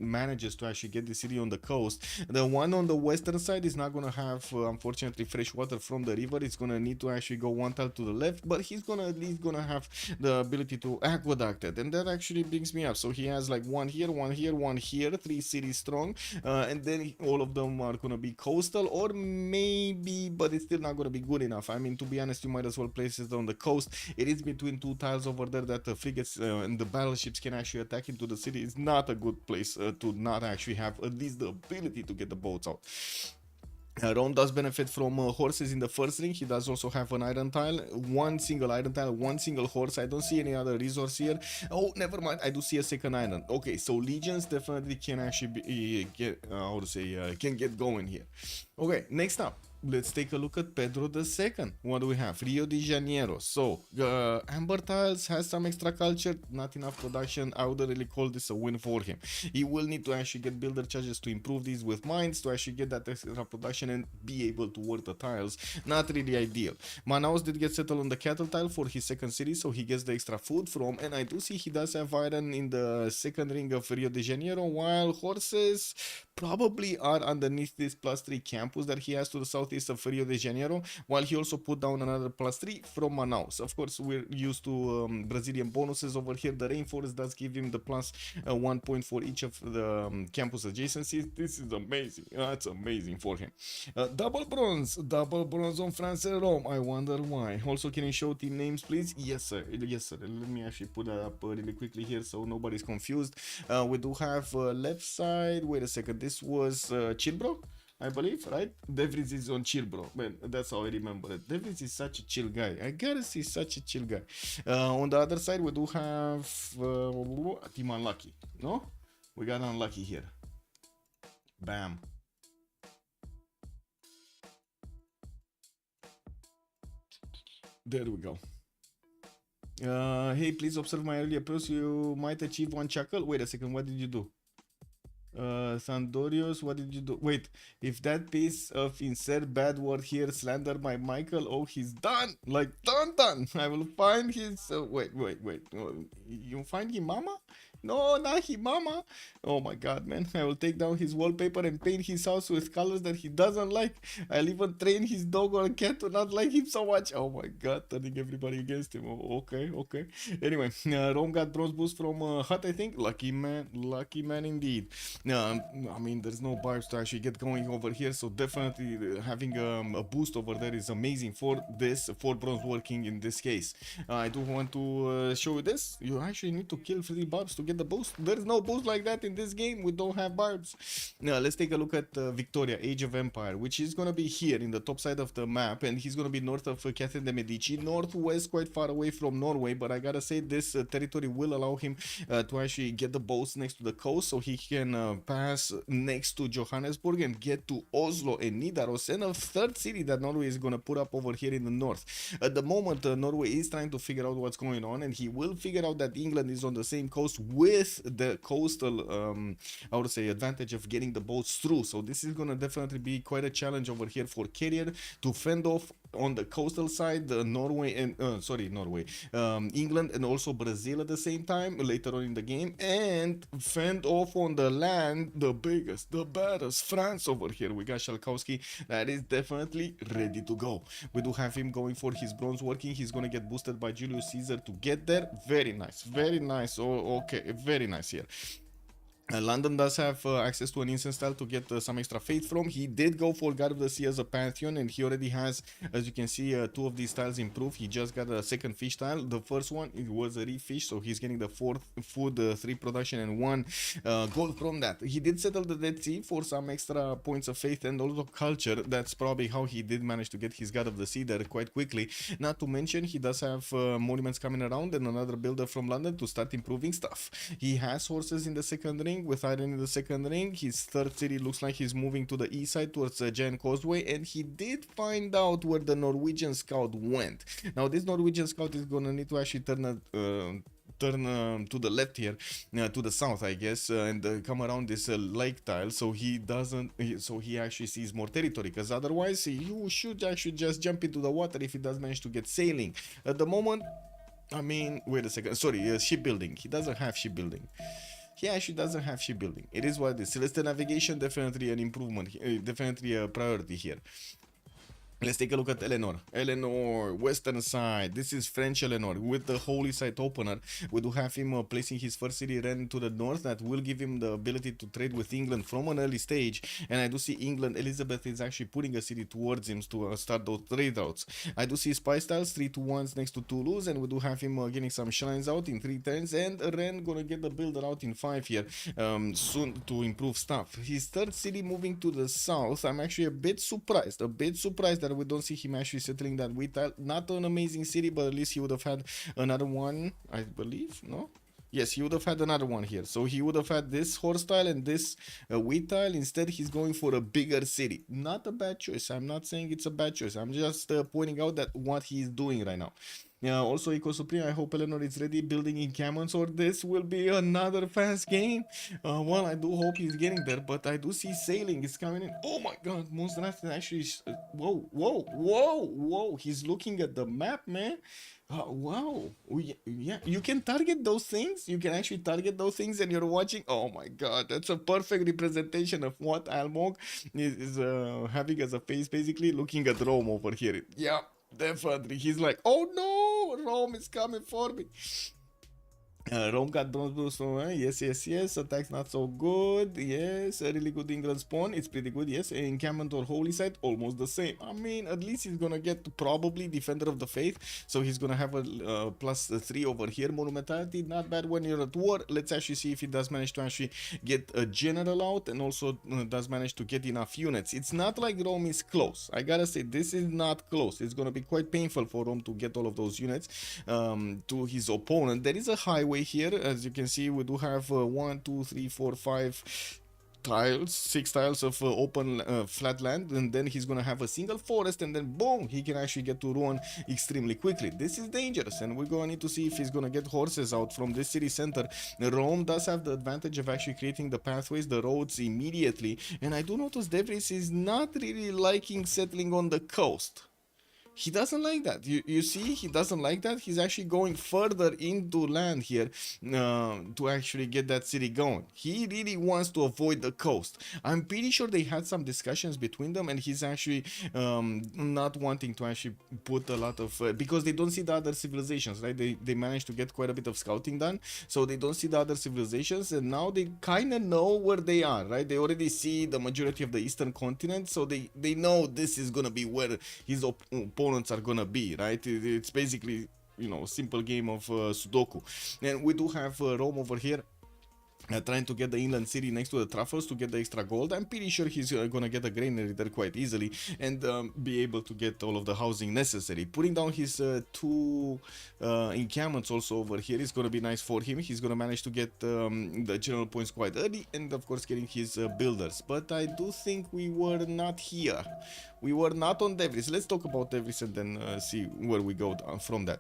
S1: manages to actually get the city on the coast. The one on the western side is not gonna have unfortunately fresh water from the river. It's gonna need to actually go 1 tile to the left, but he's gonna at least gonna have the ability to aqueduct it, and that actually brings me up. So he has like 1 here, 1 here, 1 here, 3 cities strong, and then all of them are gonna be coastal, or maybe, but it's still not gonna be good enough. I mean, to be honest, you might as well place it on the coast. It is between 2 tiles over there that the frigates and the battleships can actually attack into the city. It's not a good place to not actually have at least the ability to get the boats out. Ron does benefit from horses in the first ring. He does also have an iron tile, 1 single iron tile, 1 single horse. I don't see any other resource here. Oh, never mind, I do see a second iron. Okay, so legions definitely can actually can get going here. Okay, next up, let's take a look at Pedro II. What do we have? Rio de Janeiro. So, Amber Tiles has some extra culture, not enough production. I wouldn't really call this a win for him. He will need to actually get builder charges to improve these with mines to actually get that extra production and be able to work the tiles. Not really ideal. Manaus did get settled on the cattle tile for his second city, so he gets the extra food from, and I do see he does have iron in the second ring of Rio de Janeiro, while horses probably are underneath this +3 campus that he has to the south southeast of Rio de Janeiro, while he also put down another +3 from Manaus. Of course, we're used to Brazilian bonuses over here. The rainforest does give him the +1 point for each of the campus adjacencies. This is amazing. That's amazing for him. Double bronze on France and Rome. I wonder why. Also, can you show team names, please? Yes, sir. Yes, sir. Let me actually put that up really quickly here so nobody's confused. We do have left side. Wait a second. This was Chilbro, I believe, right? Devries is on chill, bro. Man, that's how I remember it. Devries is such a chill guy. I gotta say, such a chill guy. On the other side, we do have Team Unlucky. No? We got Unlucky here. Bam. There we go. Hey, please observe my earlier post. You might achieve 1 chuckle. Wait a second. What did you do? Sandorios, what did you do? Wait, if that piece of insert bad word here slander my Michael, oh, he's done. Like, done. I will find his. Wait. You find him, mama? No, not him, mama. Oh my god, man. I will take down his wallpaper and paint his house with colors that he doesn't like. I'll even train his dog or cat to not like him so much. Oh my god, turning everybody against him. Oh, okay. Anyway, Rome got bronze boost from Hut, I think. Lucky man indeed. I mean, there's no barbs to actually get going over here, so definitely having a boost over there is amazing for bronze working in this case. I do want to show you this. You actually need to kill 3 barbs to get the boost. There's no boost like that in this game. We don't have barbs. Now let's take a look at Victoria, Age of Empire, which is gonna be here in the top side of the map, and he's gonna be north of Catherine de Medici, northwest, quite far away from Norway. But I gotta say, this territory will allow him to actually get the boats next to the coast, so he can pass next to Johannesburg and get to Oslo and Nidaros, and a third city that Norway is gonna put up over here in the north. At the moment, Norway is trying to figure out what's going on, and he will figure out that England is on the same coast with the coastal, I would say, advantage of getting the boats through. So this is gonna definitely be quite a challenge over here for Carrier to fend off on the coastal side, Norway and England and also Brazil at the same time later on in the game, and fend off on the land the biggest, the baddest France over here. We got Shalkowski that is definitely ready to go. We do have him going for his bronze working. He's gonna get boosted by Julius Caesar to get there. Very nice. Oh, okay, very nice here. London does have access to an instant style to get some extra faith from. He did go for God of the Sea as a Pantheon, and he already has, as you can see, 2 of these styles improved. He just got a second fish style. The first one, it was a refish, so he's getting the 4th food, 3 production, and 1 gold from that. He did settle the Dead Sea for some extra points of faith and also culture. That's probably how he did manage to get his God of the Sea there quite quickly. Not to mention, he does have monuments coming around and another builder from London to start improving stuff. He has horses in the second ring, with iron in the second ring. His third city looks like he's moving to the east side towards Giant Causeway, and he did find out where the Norwegian scout went. Now this Norwegian scout is gonna need to actually turn to the left here, to the south, I guess, and come around this lake tile, so he actually sees more territory, because otherwise you should actually just jump into the water if he does manage to get sailing. At the moment, I mean, wait a second, sorry, shipbuilding. He doesn't have shipbuilding. He actually doesn't have shipbuilding. It is what it is. Celestial navigation, definitely an improvement, definitely a priority here. Let's take a look at Eleanor. Eleanor, western side. This is French Eleanor with the holy site opener. We do have him placing his first city Rennes to the north. That will give him the ability to trade with England from an early stage. And I do see England, Elizabeth is actually putting a city towards him to start those trade routes. I do see spy styles, 3-2-1s next to Toulouse. And we do have him getting some shrines out in 3 turns. And Rennes gonna get the builder out in 5 here soon to improve stuff. His third city moving to the south. I'm actually a bit surprised that we don't see him actually settling that wheat tile. Not an amazing city, but at least he would have had another one, I believe. No? Yes, he would have had another one here. So he would have had this horse tile and this wheat tile. Instead, he's going for a bigger city. Not a bad choice. I'm not saying it's a bad choice. I'm just pointing out that what he's doing right now. Also, Eco Supreme, I hope Eleanor is ready building encampments, or this will be another fast game. Well, I do hope he's getting there, but I do see sailing is coming in. Oh my god, Monster actually. Whoa, whoa, whoa, whoa. He's looking at the map, man. Wow. Yeah, you can target those things. You can actually target those things, and you're watching. Oh my god, that's a perfect representation of what Almog is having as a face, basically looking at Rome over here. Yeah, definitely. He's like, oh no, Rome is coming for me. Rome got bronze boost from yes. Attacks not so good. Yes, a really good England spawn. It's pretty good. Yes, encampment or holy site almost the same. I mean, at least he's gonna get probably defender of the faith, so he's gonna have a +3 over here. Monumentality not bad when you're at war. Let's actually see if he does manage to actually get a general out and also does manage to get enough units. It's not like Rome is close. I gotta say, this is not close. It's gonna be quite painful for Rome to get all of those units to his opponent. There is a highway here, as you can see. We do have 1 2 3 4 5 tiles, 6 tiles of open flat land, and then he's gonna have a single forest, and then boom, he can actually get to ruin extremely quickly. This is dangerous, and we're gonna need to see if he's gonna get horses out from this city center. Rome does have the advantage of actually creating the pathways, the roads immediately, and I do notice Devries is not really liking settling on the coast. He doesn't like that. You see, he doesn't like that. He's actually going further into land here to actually get that city going. He really wants to avoid the coast. I'm pretty sure they had some discussions between them, and he's actually not wanting to actually put a lot of because they don't see the other civilizations, right? They managed to get quite a bit of scouting done, so they don't see the other civilizations, and now they kind of know where they are, right? They already see the majority of the eastern continent, so they know this is gonna be where his opponents are gonna be, right? It's basically, you know, simple game of Sudoku. And we do have Rome over here trying to get the inland city next to the truffles to get the extra gold. I'm pretty sure he's gonna get a granary there quite easily and be able to get all of the housing necessary. Putting down his 2 encampments also over here is gonna be nice for him. He's gonna manage to get the general points quite early, and of course getting his builders. But I do think we were not here. We were not on Devries. Let's talk about Devries and then see where we go from that.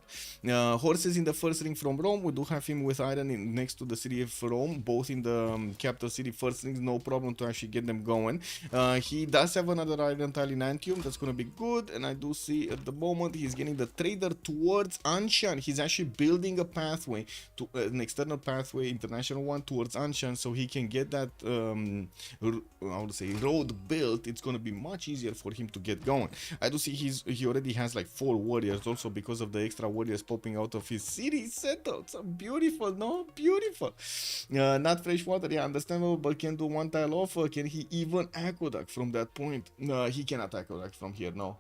S1: Horses in the first ring from Rome. We do have him with iron next to the city of Rome, both in the capital city first rings. No problem to actually get them going. He does have another iron tile in Antium. That's going to be good. And I do see at the moment he's getting the trader towards Anshan. He's actually building a pathway, to an external pathway, international one, towards Anshan, so he can get that how to say, road built. It's going to be much easier for him to get going. I do see he already has like 4 warriors also because of the extra warriors popping out of his city settled. So beautiful, no? Beautiful. Not fresh water, yeah, understandable, but can do 1 tile off. Can he even aqueduct from that point? He cannot aqueduct from here, no.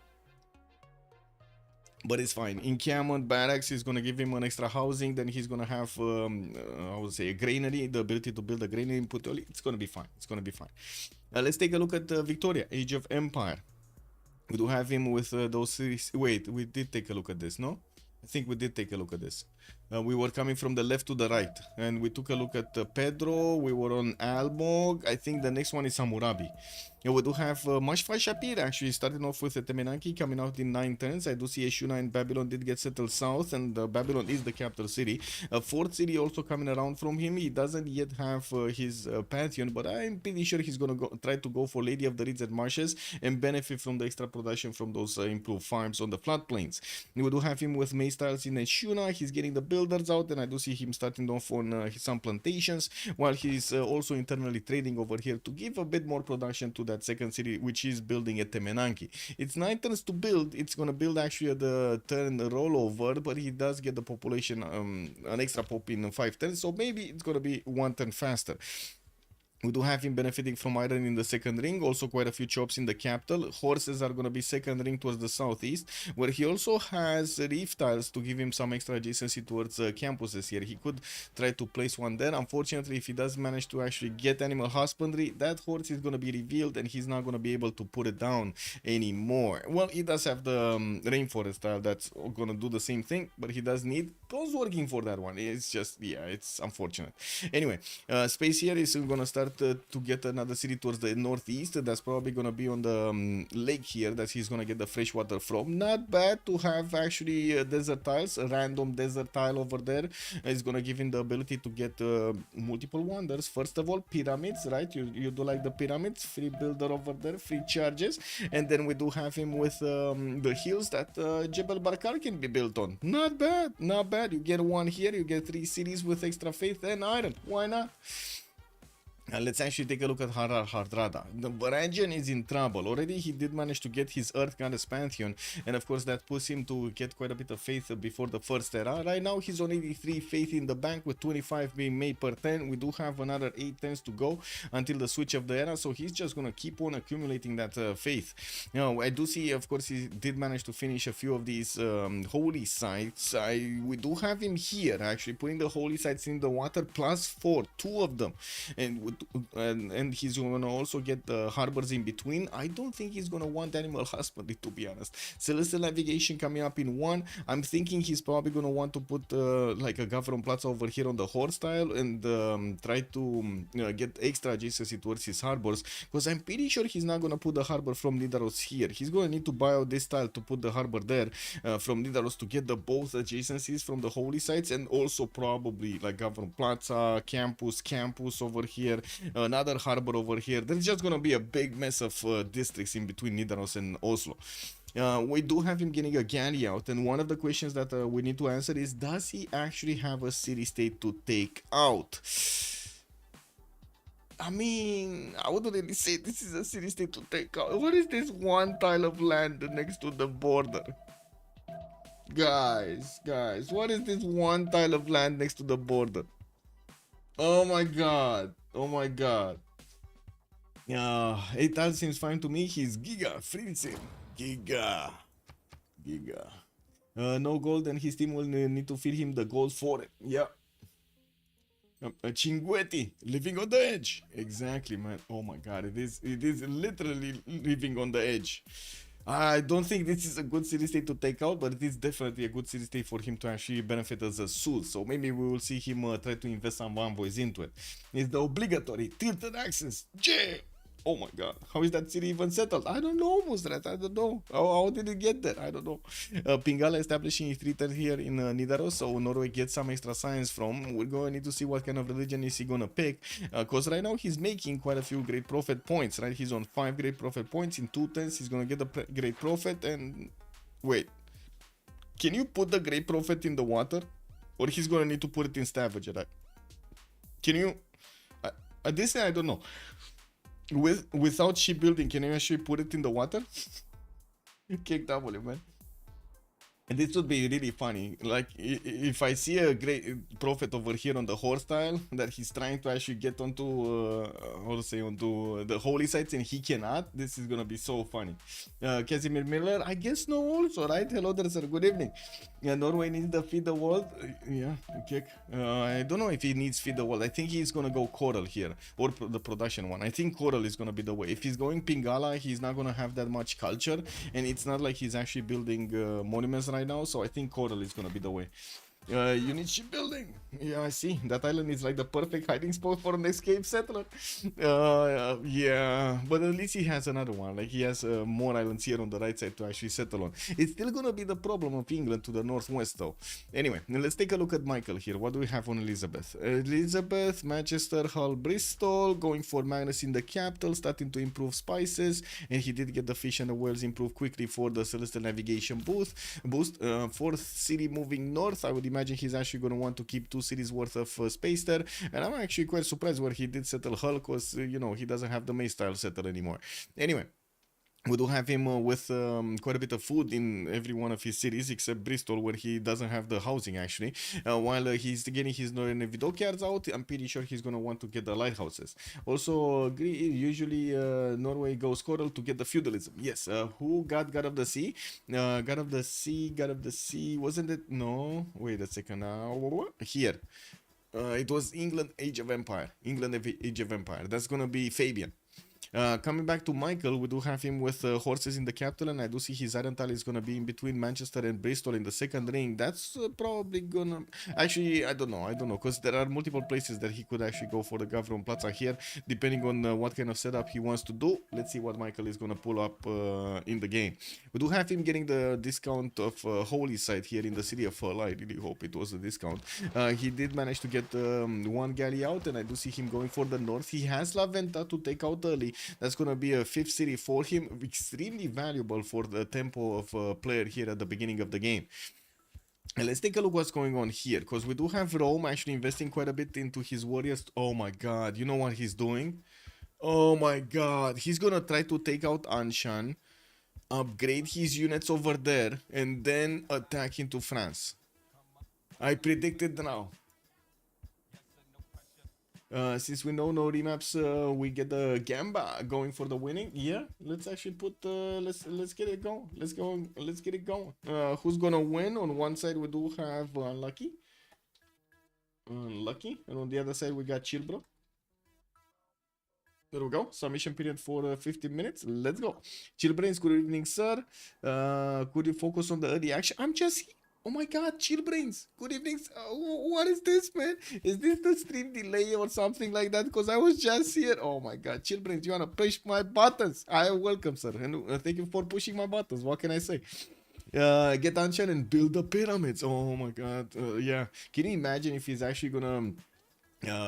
S1: But it's fine. Encampment, barracks is gonna give him an extra housing. Then he's gonna have, I would say, a granary, the ability to build a granary in Puteoli. It's gonna be fine. It's gonna be fine. Let's take a look at Victoria, Age of Empire. We do have him with those series. Wait, we did take a look at this, no? I think we did take a look at this. We were coming from the left to the right, and we took a look at Pedro. We were on Almog. I think the next one is Hammurabi. Yeah, we do have Mashfa Shapir actually starting off with Temenanki coming out in 9 turns. I do see Eshuna and Babylon did get settled south, and Babylon is the capital city. Fourth city also coming around from him. He doesn't yet have his Pantheon, but I'm pretty sure he's gonna try to go for Lady of the Reeds and Marshes and benefit from the extra production from those improved farms on the floodplains. We do have him with Maystyles in Eshuna. He's getting the builders out, and I do see him starting off on some plantations, while he's also internally trading over here to give a bit more production to that second city, which is building at Temenanki. It's 9 turns to build. It's gonna build actually at the turn rollover, but he does get the population an extra pop in 5 turns, so maybe it's gonna be 1 turn faster. We do have him benefiting from iron in the second ring, also quite a few chops in the capital. Horses are going to be second ring towards the southeast, where he also has reef tiles to give him some extra adjacency towards campuses here. He could try to place one there. Unfortunately, if he does manage to actually get animal husbandry, that horse is going to be revealed and he's not going to be able to put it down anymore. Well, he does have the rainforest tile that's going to do the same thing, but he does need those working for that one. It's just, yeah, it's unfortunate. Anyway, space here is going to start to get another city towards the northeast. That's probably gonna be on the lake here that he's gonna get the fresh water from. Not bad to have actually desert tiles, a random desert tile over there. It's gonna give him the ability to get multiple wonders. First of all, pyramids, right? You do like the pyramids, free builder over there, free charges, and then we do have him with the hills that Jebel Barkar can be built on. Not bad, not bad. You get one here, you get 3 cities with extra faith and iron. Why not? Let's actually take a look at Harar Hardrada. The Varangian is in trouble. Already he did manage to get his Earth Goddess Pantheon, and of course that puts him to get quite a bit of faith before the first era. Right now he's on 83 faith in the bank with 25 being made per 10. We do have another 8 turns to go until the switch of the era, so he's just gonna keep on accumulating that faith. Now I do see, of course, he did manage to finish a few of these holy sites. We do have him here actually putting the holy sites in the water +4, 2 of them, and he's gonna also get the harbors in between. I don't think he's gonna want animal husbandry, to be honest. Celestial navigation coming up in 1. I'm thinking he's probably gonna want to put like a government plaza over here on the horse tile and try to get extra adjacency towards his harbors, because I'm pretty sure he's not gonna put the harbor from Nidaros here. He's gonna need to buy out this tile to put the harbor there from Nidaros to get the both adjacencies from the holy sites, and also probably like government plaza, campus over here, another harbor over here. There's just gonna be a big mess of districts in between Nidaros and Oslo. We do have him getting a galley out, and one of the questions that we need to answer is, does he actually have a city-state to take out? I mean, I wouldn't really say this is a city-state to take out. What is this one tile of land next to the border? Guys, what is this one tile of land next to the border? Oh my god. Oh my god. 8 tiles seems fine to me. He's Giga. Freezing. Giga. No gold, and his team will need to feed him the gold for it. Yeah. Cinguetti, living on the edge. Exactly, man. Oh my god, it is literally living on the edge. I don't think this is a good city state to take out, but it is definitely a good city state for him to actually benefit as a soul. So maybe we will see him try to invest some envoys into it. It's the obligatory tilted access. J. Oh my god, how is that city even settled? I don't know, Musrat, I don't know. How did it get there? I don't know. Pingala establishing his 3 turn here in Nidaros, so Norway gets some extra science from. We're going to need to see what kind of religion is he going to pick, because right now he's making quite a few great prophet points, right? He's on 5 great prophet points. In 2 turns, he's going to get the great prophet, and... Wait. Can you put the great prophet in the water? Or he's going to need to put it in Stavager, right? Can you... this I don't know. Without shipbuilding, can you actually put it in the water? Kick W, man. And this would be really funny. Like, if I see a great prophet over here on the horse tile that he's trying to actually get onto, onto the holy sites and he cannot, this is gonna be so funny. Casimir Miller, I guess no also, right? Hello there, sir. Good evening. Yeah, Norway needs to feed the world. Yeah, kick. I don't know if he needs feed the world. I think he's gonna go coral here, or the production one. I think coral is gonna be the way. If he's going Pingala, he's not gonna have that much culture, and it's not like he's actually building monuments right now, so I think coral is gonna be the way. You need shipbuilding. Yeah, I see. That island is like the perfect hiding spot for an escaped settler. Yeah, but at least he has another one. Like, he has more islands here on the right side to actually settle on. It's still gonna be the problem of England to the northwest, though. Anyway, let's take a look at Michael here. What do we have on Elizabeth? Elizabeth, Manchester, Hull, Bristol, going for Magnus in the capital, starting to improve spices, and he did get the fish and the whales improved quickly for the celestial navigation boost. Fourth city moving north. I would imagine he's actually going to want to keep 2 cities worth of space there, and I'm actually quite surprised where he did settle Hull, because you know, he doesn't have the May style settle anymore. Anyway, we do have him with quite a bit of food in every one of his cities except Bristol, where he doesn't have the housing actually. While he's getting his Northern dockyards out, I'm pretty sure he's going to want to get the lighthouses. Also, usually Norway goes coral to get the feudalism. Yes, who got God of the Sea? God of the Sea, wasn't it? No, wait a second. Here. It was England Age of Empire. That's going to be Fabian. Coming back to Michael, we do have him with horses in the capital, and I do see his Arental is gonna be in between Manchester and Bristol in the second ring. That's probably gonna actually I don't know because there are multiple places that he could actually go for the Gavron Plaza here, depending on what kind of setup he wants to do. Let's see what Michael is gonna pull up in the game. We do have him getting the discount of Holy Site here in the city of Hull. I really hope it was a discount. He did manage to get one galley out, and I do see him going for the north. He has La Venta to take out early. That's gonna be a 5th city for him. Extremely valuable for the tempo of player here at the beginning of the game. And let's take a look what's going on here, because we do have Rome actually investing quite a bit into his warriors. Oh my god, you know what he's doing? Oh my god, he's gonna try to take out Anshan, upgrade his units over there, and then attack into France. I predicted now. Since we know no remaps, we get the Gamba going for the winning. Yeah, let's actually put let's get it going. Let's get it going. Who's gonna win? On one side we do have Unlucky, and on the other side we got Chill Bro. There we go. Submission period for 15 minutes. Let's go. Chillbrains, good evening, sir. Could you focus on the early action? I'm just... Oh my god, Chillbrains. Good evening. What is this, man? Is this the stream delay or something like that? Because I was just here. Oh my god, Chillbrains, you want to push my buttons? I am welcome, sir. And thank you for pushing my buttons. What can I say? Get Anshan and build the pyramids. Oh my god. Yeah. Can you imagine if he's actually gonna...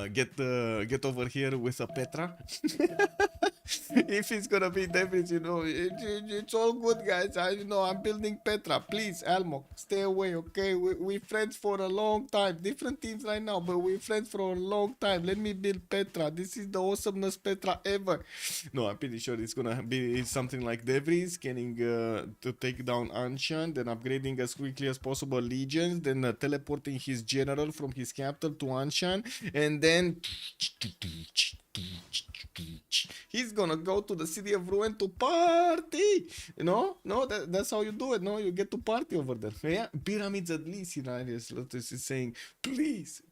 S1: get over here with a Petra. If it's gonna be David, you know, it's all good, guys. I'm building Petra. Please, Elmo, stay away, okay? We friends for a long time. Different teams right now, but we friends for a long time. Let me build Petra. This is the awesomest Petra ever. No, I'm pretty sure it's gonna be something like Devries getting to take down Anshan, then upgrading as quickly as possible legions, then teleporting his general from his capital to Anshan, and then he's gonna go to the city of Ruin to party. You know, no, that's how you do it. No, you get to party over there. Yeah, pyramids at least. Hilarious Lotus is saying, please,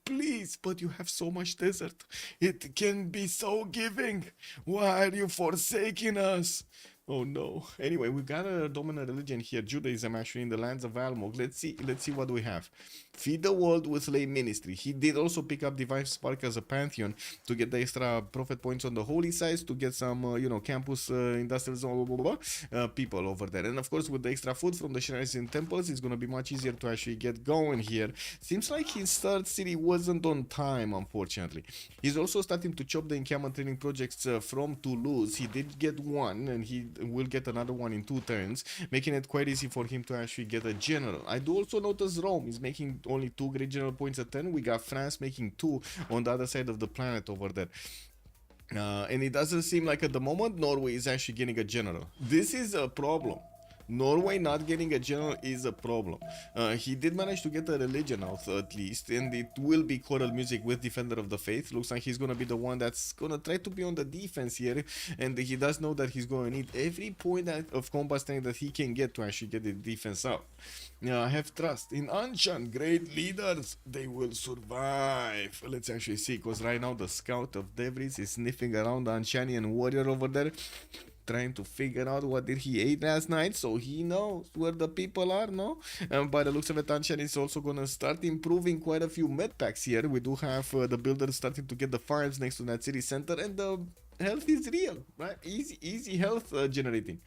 S1: but you have so much desert. It can be so giving. Why are you forsaking us? Oh no. Anyway, we got a dominant religion here, Judaism, actually in the lands of Almog. Let's see what we have. Feed the world with lay ministry. He did also pick up Divine Spark as a pantheon to get the extra prophet points on the holy sites, to get some campus industrial zone people over there. And of course, with the extra food from the shrines and temples, it's gonna be much easier to actually get going here. Seems like his third city wasn't on time, unfortunately. He's also starting to chop the encampment training projects from Toulouse. He did get one, and he will get another one in 2 turns, making it quite easy for him to actually get a general. I do also notice Rome is making only 2 great general points a turn. We got France making 2 on the other side of the planet over there. And it doesn't seem like at the moment Norway is actually getting a general. This is a problem. Norway not getting a general is a problem. He did manage to get a religion out at least, and it will be choral music with Defender of the Faith. Looks like he's gonna be the one that's gonna try to be on the defense here, and he does know that he's gonna need every point of combat strength that he can get to actually get the defense out. I have trust in Anshan, great leaders. They will survive. Let's actually see, because right now the scout of Devries is sniffing around the Anshanian warrior over there, trying to figure out what did he ate last night, so he knows where the people are, no? And by the looks of it, Anshan is also gonna start improving quite a few med packs here. We do have the builders starting to get the farms next to that city center, and the health is real, right? Easy health generating.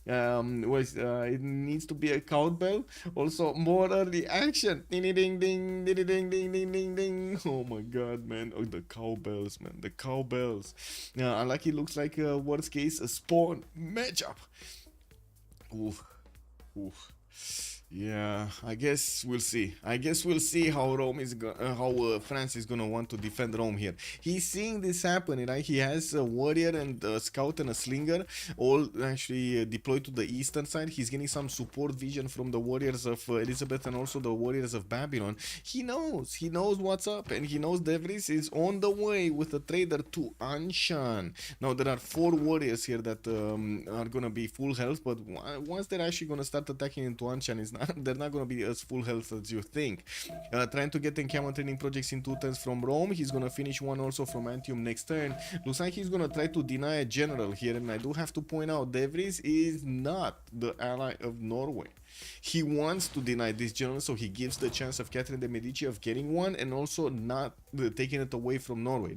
S1: It needs to be a cowbell. Also, more early action. Ding ding ding ding ding ding ding ding ding ding. Oh my god, man! Oh, the cowbells, man! The cowbells. Unlucky looks like a worst case a spawn matchup. Oof, oof. Yeah, I guess we'll see. How Rome is how France is gonna want to defend Rome here. He's seeing this happening, right? He has a warrior and a scout and a slinger all actually deployed to the eastern side. He's getting some support vision from the warriors of Elizabeth and also the warriors of Babylon. He knows what's up, and he knows Devries is on the way with a trader to Anshan. Now there are 4 warriors here that are gonna be full health, but once they're actually gonna start attacking into Anshan, they're not gonna be as full health as you think. Trying to get encampment training projects in 2 turns from Rome. He's gonna finish one also from Antium next turn. Looks like he's gonna try to deny a general here, and I do have to point out De Vries is not the ally of Norway. He wants to deny this general, so he gives the chance of Catherine de Medici of getting one, and also not taking it away from Norway.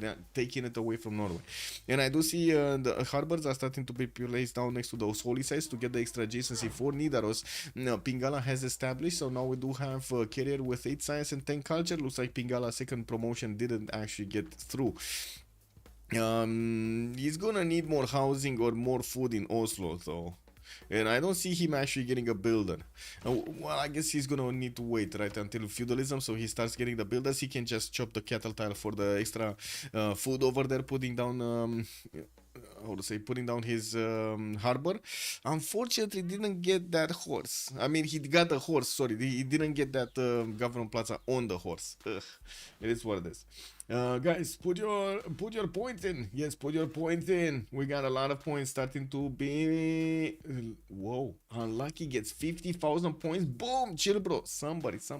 S1: And I do see the harbors are starting to be placed down next to those holy sites to get the extra adjacency for Nidaros. Now, Pingala has established, so now we do have a carrier with 8 science and 10 culture. Looks like Pingala's second promotion didn't actually get through. He's gonna need more housing or more food in Oslo though, and I don't see him actually getting a builder. Well, I guess he's gonna need to wait right until feudalism, so he starts getting the builders. He can just chop the cattle tile for the extra food over there, putting down putting down his harbor. Unfortunately, didn't get that horse. I mean, he got a horse, sorry, he didn't get that government plaza on the horse. Ugh. It is what it is. Guys, put your points in. Yes, put your points in. We got a lot of points starting to be. Whoa, Unlucky gets 50,000 points. Boom, chill bro.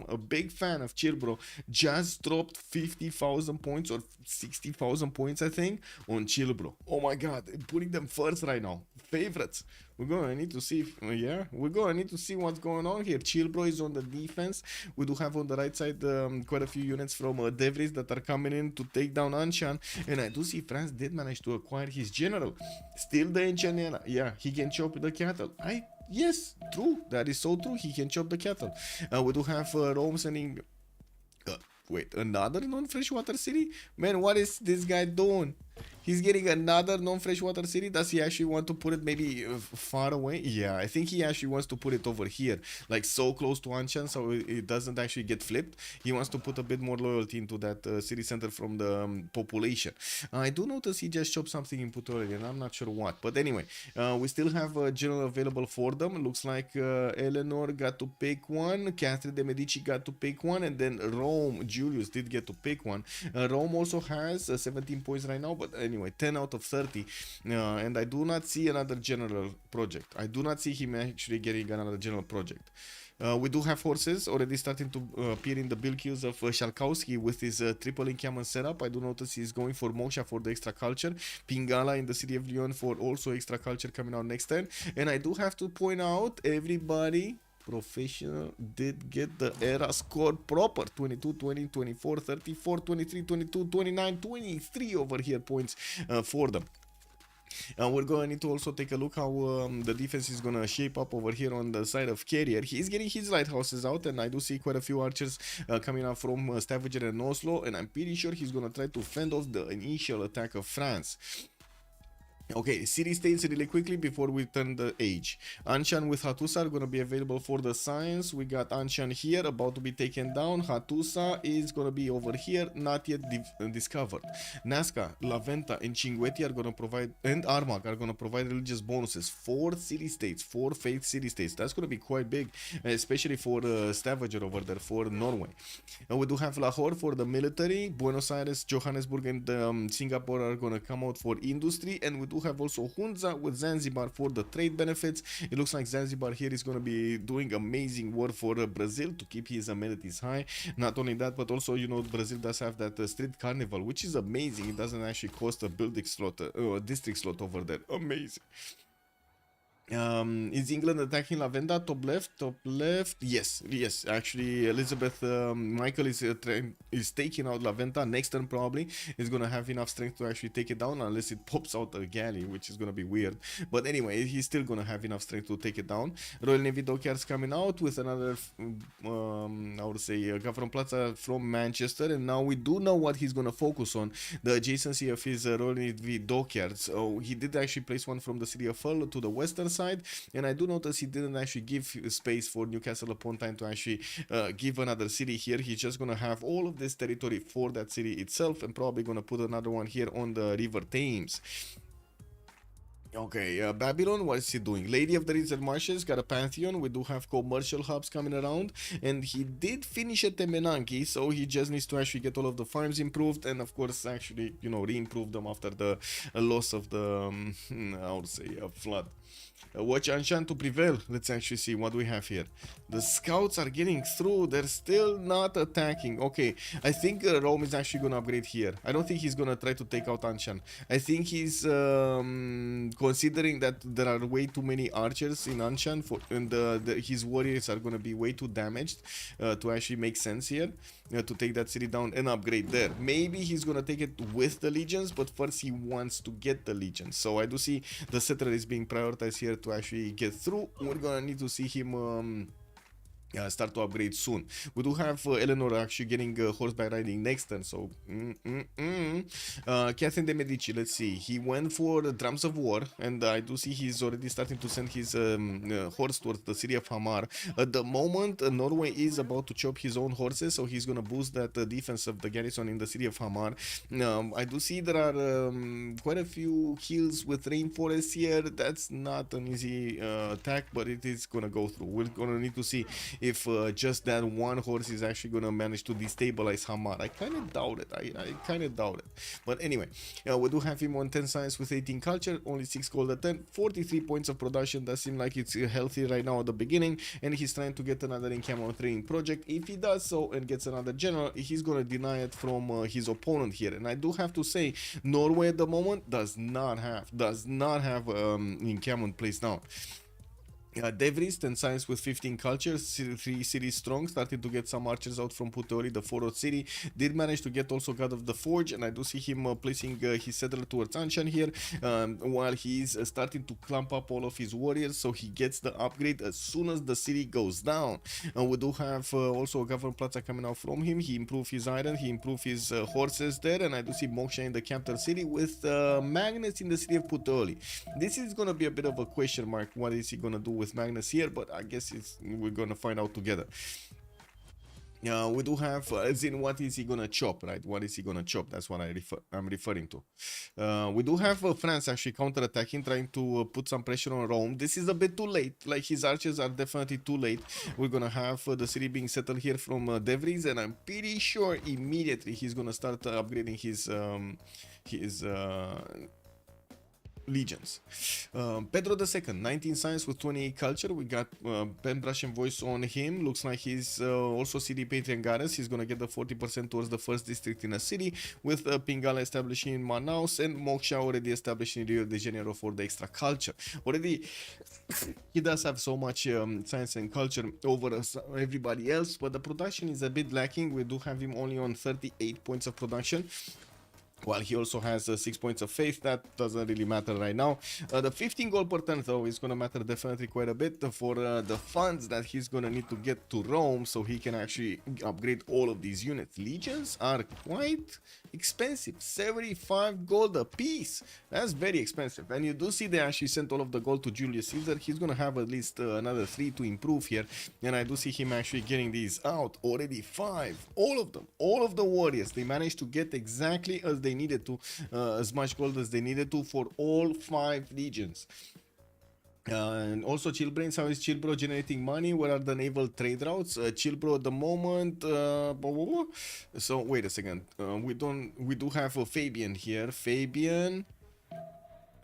S1: A big fan of chill bro just dropped 50,000 points or 60,000 points, I think, on chill bro. Oh my god, putting them first right now. Favorites. We're gonna need to see we're gonna need to see what's going on here. Chill bro is on the defense. We do have on the right side quite a few units from De Vries that are coming in to take down Anshan, and I do see France did manage to acquire his general. Still the Enchanela. Yeah, he can chop the cattle. Yes, true. That is so true. He can chop the cattle. We do have Rome sending. Wait, another non-freshwater city? Man, what is this guy doing? He's getting another non-freshwater city. Does he actually want to put it maybe far away? Yeah, I think he actually wants to put it over here, like so close to Anshan, so it doesn't actually get flipped. He wants to put a bit more loyalty into that city center from the population. I do notice he just chopped something in Putoril, and I'm not sure what. But anyway, we still have a general available for them. Looks like Eleanor got to pick one, Catherine de Medici got to pick one, and then Rome, Julius did get to pick one. Rome also has 17 points right now, but anyway, 10 out of 30, and I do not see another general project. I do not see him actually getting another general project. We do have horses already starting to appear in the build queues of Shalkowski with his triple encampment setup. I do notice he's going for Moksha for the extra culture, Pingala in the city of Lyon for also extra culture coming out next turn, and I do have to point out everybody professional did get the era score proper. 22, 20, 24, 34, 23, 22, 29, 23 over here points for them. We're going to need to also take a look how the defense is going to shape up over here on the side of Carrier. He's getting his lighthouses out, and I do see quite a few archers coming out from Stavanger and Oslo, and I'm pretty sure he's going to try to fend off the initial attack of France. Okay, city states really quickly before we turn the age. Anshan with Hattusa are going to be available for the science. We got Anshan here about to be taken down. Hattusa is going to be over here, not yet discovered. Nazca, Laventa, and Cinguetti are going to provide, and Armagh are going to provide religious bonuses. 4 city states, 4 faith city states. That's going to be quite big, especially for Stavanger over there for Norway. And we do have Lahore for the military. Buenos Aires, Johannesburg, and Singapore are going to come out for industry, and we do have also Hunza with Zanzibar for the trade benefits. It looks like Zanzibar here is going to be doing amazing work for Brazil to keep his amenities high. Not only that, but also, you know, Brazil does have that street carnival, which is amazing. It doesn't actually cost a building slot, a district slot over there. Amazing. Is England attacking Lavenda? Top left. Yes, actually Elizabeth Michael is taking out Laventa. Next turn probably is gonna have enough strength to actually take it down, unless it pops out a galley, which is gonna be weird. But anyway, he's still gonna have enough strength to take it down. Royal Navy dockyards coming out with another I would say Gavron Plaza from Manchester, and now we do know what he's gonna focus on, the adjacency of his Royal Navy dockyards. So he did actually place one from the city of Hull to the western side, and I do notice he didn't actually give space for Newcastle upon Tyne to actually give another city here. He's just gonna have all of this territory for that city itself, and probably gonna put another one here on the River Thames. Okay, Babylon, what is he doing? Lady of the Reeds and Marshes, got a Pantheon. We do have commercial hubs coming around, and he did finish at Temenanki, so he just needs to actually get all of the farms improved, and of course actually, you know, re-improve them after the loss of the, I would say, flood. Watch Anshan to prevail. Let's actually see what we have here. The scouts are getting through. They're still not attacking. Okay, I think Rome is actually gonna upgrade here. I don't think he's gonna try to take out Anshan. I think he's considering that there are way too many archers in Anshan and his warriors are gonna be way too damaged to actually make sense here. To take that city down and upgrade there. Maybe he's gonna take it with the legions, but first he wants to get the legions. So I do see the settler is being prioritized here to actually get through. We're gonna need to see him start to upgrade soon. We do have Eleanor actually getting horseback riding next turn, so Catherine de Medici, let's see, he went for the drums of war, and I do see he's already starting to send his horse towards the city of Hamar. At the moment, Norway is about to chop his own horses, so he's gonna boost that defense of the garrison in the city of Hamar. I do see there are quite a few hills with rainforests here. That's not an easy attack, but it is gonna go through. We're gonna need to see if just that one horse is actually gonna manage to destabilize Hamar. I kind of doubt it. I kind of doubt it. But anyway, we do have him on 10 science with 18 culture, only 6 gold at 10, 43 points of production. That seems like it's healthy right now at the beginning, and he's trying to get another encampment training project. If he does so and gets another general, he's gonna deny it from his opponent here. And I do have to say, Norway at the moment does not have encampment placed down. Devries, 10 science with 15 culture, 3 cities strong, started to get some archers out from Puteoli, the 4th city. Did manage to get also God of the Forge, and I do see him placing his settler towards Anshan here, while he's starting to clump up all of his warriors, so he gets the upgrade as soon as the city goes down. We do have also a Governor Plaza coming out from him. He improved his iron, he improved his horses there, and I do see Moksha in the capital city with Magnus in the city of Puteoli. This is gonna be a bit of a question mark. What is he gonna do with Magnus here? But I guess we're gonna find out together. We do have, as in, what is he gonna chop, right? What is he gonna chop? That's what I'm referring to. We do have France actually counter-attacking, trying to put some pressure on Rome. This is a bit too late. Like, his archers are definitely too late. We're gonna have the city being settled here from Devries, and I'm pretty sure immediately he's gonna start upgrading his legions. Pedro II, 19 science with 28 culture. We got pen brush and voice on him. Looks like he's also city Patrian Gares. He's gonna get the 40% towards the first district in a city, with Pingala establishing in Manaus and Moksha already established in Rio de Janeiro for the extra culture. Already he does have so much science and culture over everybody else, but the production is a bit lacking. We do have him only on 38 points of production, while he also has 6 points of faith. That doesn't really matter right now. The 15 gold per turn, though, is going to matter definitely quite a bit for the funds that he's going to need to get to Rome, so he can actually upgrade all of these units. Legions are quite expensive, 75 gold a piece. That's very expensive. And you do see they actually sent all of the gold to Julius Caesar. He's going to have at least another 3 to improve here, and I do see him actually getting these out. Already 5, all of them, all of the warriors, they managed to get exactly as they needed to, as much gold as they needed to for all 5 legions. And also Chillbrains, how is Chillbro generating money? What are the naval trade routes? Chillbro at the moment, so wait a second, we do have Fabian here. Fabian,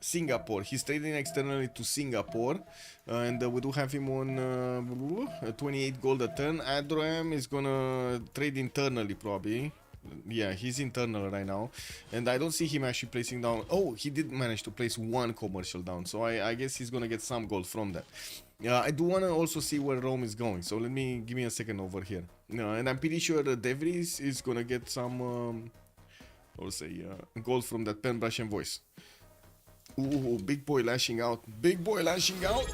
S1: Singapore, he's trading externally to Singapore, and we do have him on 28 gold a turn. Adram is gonna trade internally probably. Yeah, he's internal right now, and I don't see him actually placing down. Oh, he did manage to place 1 commercial down, so I guess he's gonna get some gold from that. I do want to also see where Rome is going, so give me a second over here. And I'm pretty sure Devries is gonna get some I'll say gold from that pen brush and voice. Ooh, big boy lashing out, big boy lashing out.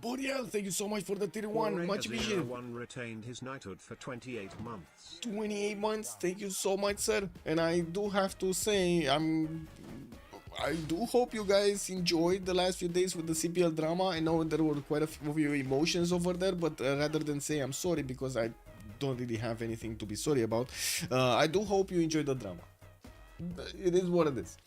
S1: Boreal, thank you so much for the tier 1. Much appreciated.
S2: One retained his knighthood for 28 months.
S1: 28 months. Thank you so much, sir. And I do have to say, I do hope you guys enjoyed the last few days with the CPL drama. I know there were quite a few emotions over there, but rather than say I'm sorry, because I don't really have anything to be sorry about, I do hope you enjoyed the drama. It is what it is.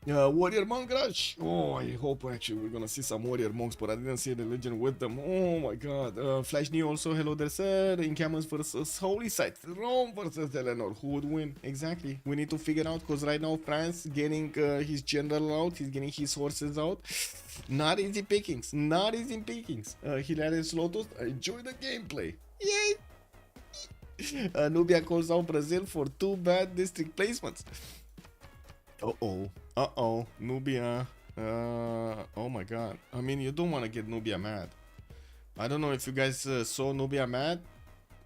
S1: Warrior Monk Rush. Oh, I hope actually we're gonna see some Warrior Monks, but I didn't see the legend with them. Oh my god. Flash New also, hello there, sir. Encampments versus Holy Site. Rome versus Eleanor. Who would win? Exactly. We need to figure out, because right now France getting his general out, he's getting his horses out. Not easy pickings. Not easy pickings. Hilarious Lotus, enjoy the gameplay. Yay! Nubia calls out Brazil for 2 bad district placements. Uh-oh. Uh-oh. Nubia. Oh my god. I mean, you don't want to get Nubia mad. I don't know if you guys saw Nubia mad.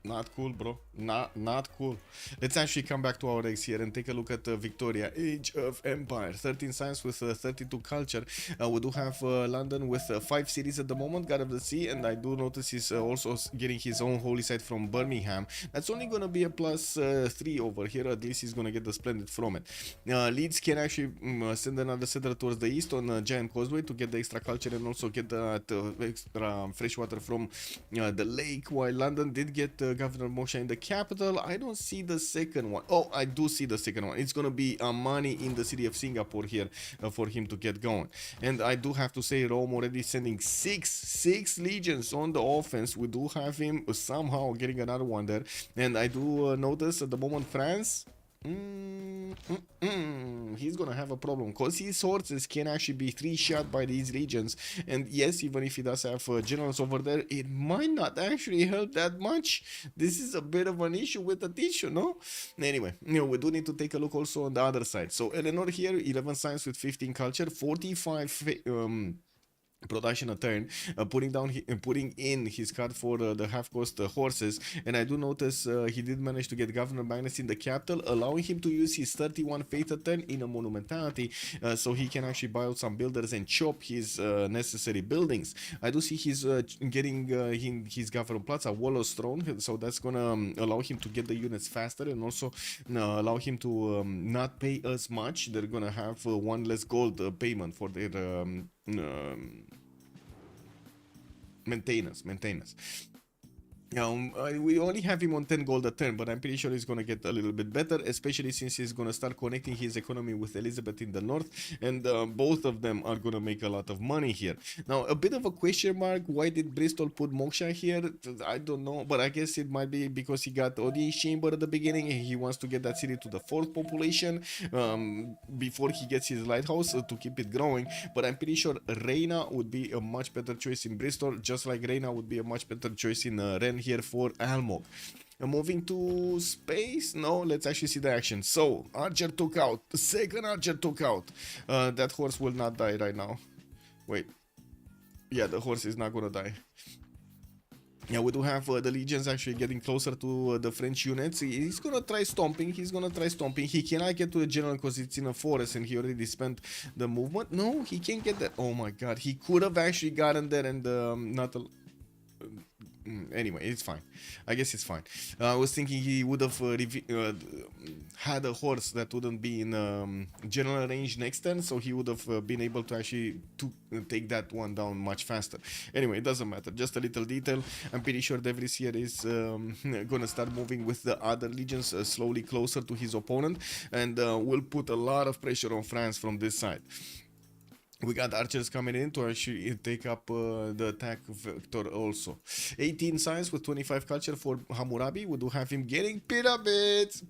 S1: Not cool, bro. Not cool. Let's actually come back to our eggs here and take a look at Victoria, Age of Empire. 13 science with 32 culture. We do have London with 5 cities at the moment, God of the Sea, and I do notice he's also getting his own holy site from Birmingham. That's only gonna be a plus 3 over here. At least he's gonna get the splendid from it. Leeds can actually send another settler towards the east on Giant Causeway to get the extra culture and also get that extra fresh water from the lake, while London did get Governor Moshe in the capital. I don't see the second one. Oh, I do see the second one. It's gonna be money in the city of Singapore here for him to get going. And I do have to say, Rome already sending six legions on the offense. We do have him somehow getting another one there. And I do notice at the moment France, he's gonna have a problem because his horses can actually be 3-shot by these legions, and yes, even if he does have generals over there, it might not actually help that much. This is a bit of an issue with the tissue, no? Anyway, we do need to take a look also on the other side. So Eleanor here, 11 science with 15 culture, 45 production a turn, putting in his card for the half-cost horses. And I do notice he did manage to get Governor Magnus in the capital, allowing him to use his 31 faith a turn in a monumentality, so he can actually buy out some builders and chop his necessary buildings. I do see he's getting his Governor Plaza Wallows throne, so that's gonna allow him to get the units faster and also allow him to not pay as much. They're gonna have one less gold payment for their maintenance. We only have him on 10 gold a turn, but I'm pretty sure he's gonna get a little bit better, especially since he's gonna start connecting his economy with Elizabeth in the north, and both of them are gonna make a lot of money here. Now, a bit of a question mark, why did Bristol put Moksha here? I don't know, but I guess it might be because he got Odi's chamber at the beginning, and he wants to get that city to the 4th population before he gets his lighthouse to keep it growing. But I'm pretty sure Reina would be a much better choice in Bristol, just like Reina would be a much better choice in Rennes here for Almog. Moving to space. No, let's actually see the action. So Archer took out the second Archer took out that horse will not die right now. Wait, yeah, the horse is not gonna die. Yeah, we do have the legions actually getting closer to the French units. He's gonna try stomping. He cannot get to the general because it's in a forest and he already spent the movement. No, he can't get that. Oh my god, he could have actually gotten there and not anyway, it's fine. I guess it's fine. I was thinking he would have had a horse that wouldn't be in general range next turn, so he would have been able to actually take that one down much faster. Anyway, it doesn't matter. Just a little detail. I'm pretty sure De Vries here is gonna start moving with the other legions slowly closer to his opponent, and will put a lot of pressure on France from this side. We got archers coming in to actually take up the attack vector also. 18 science with 25 culture for Hammurabi. We do have him getting pyramids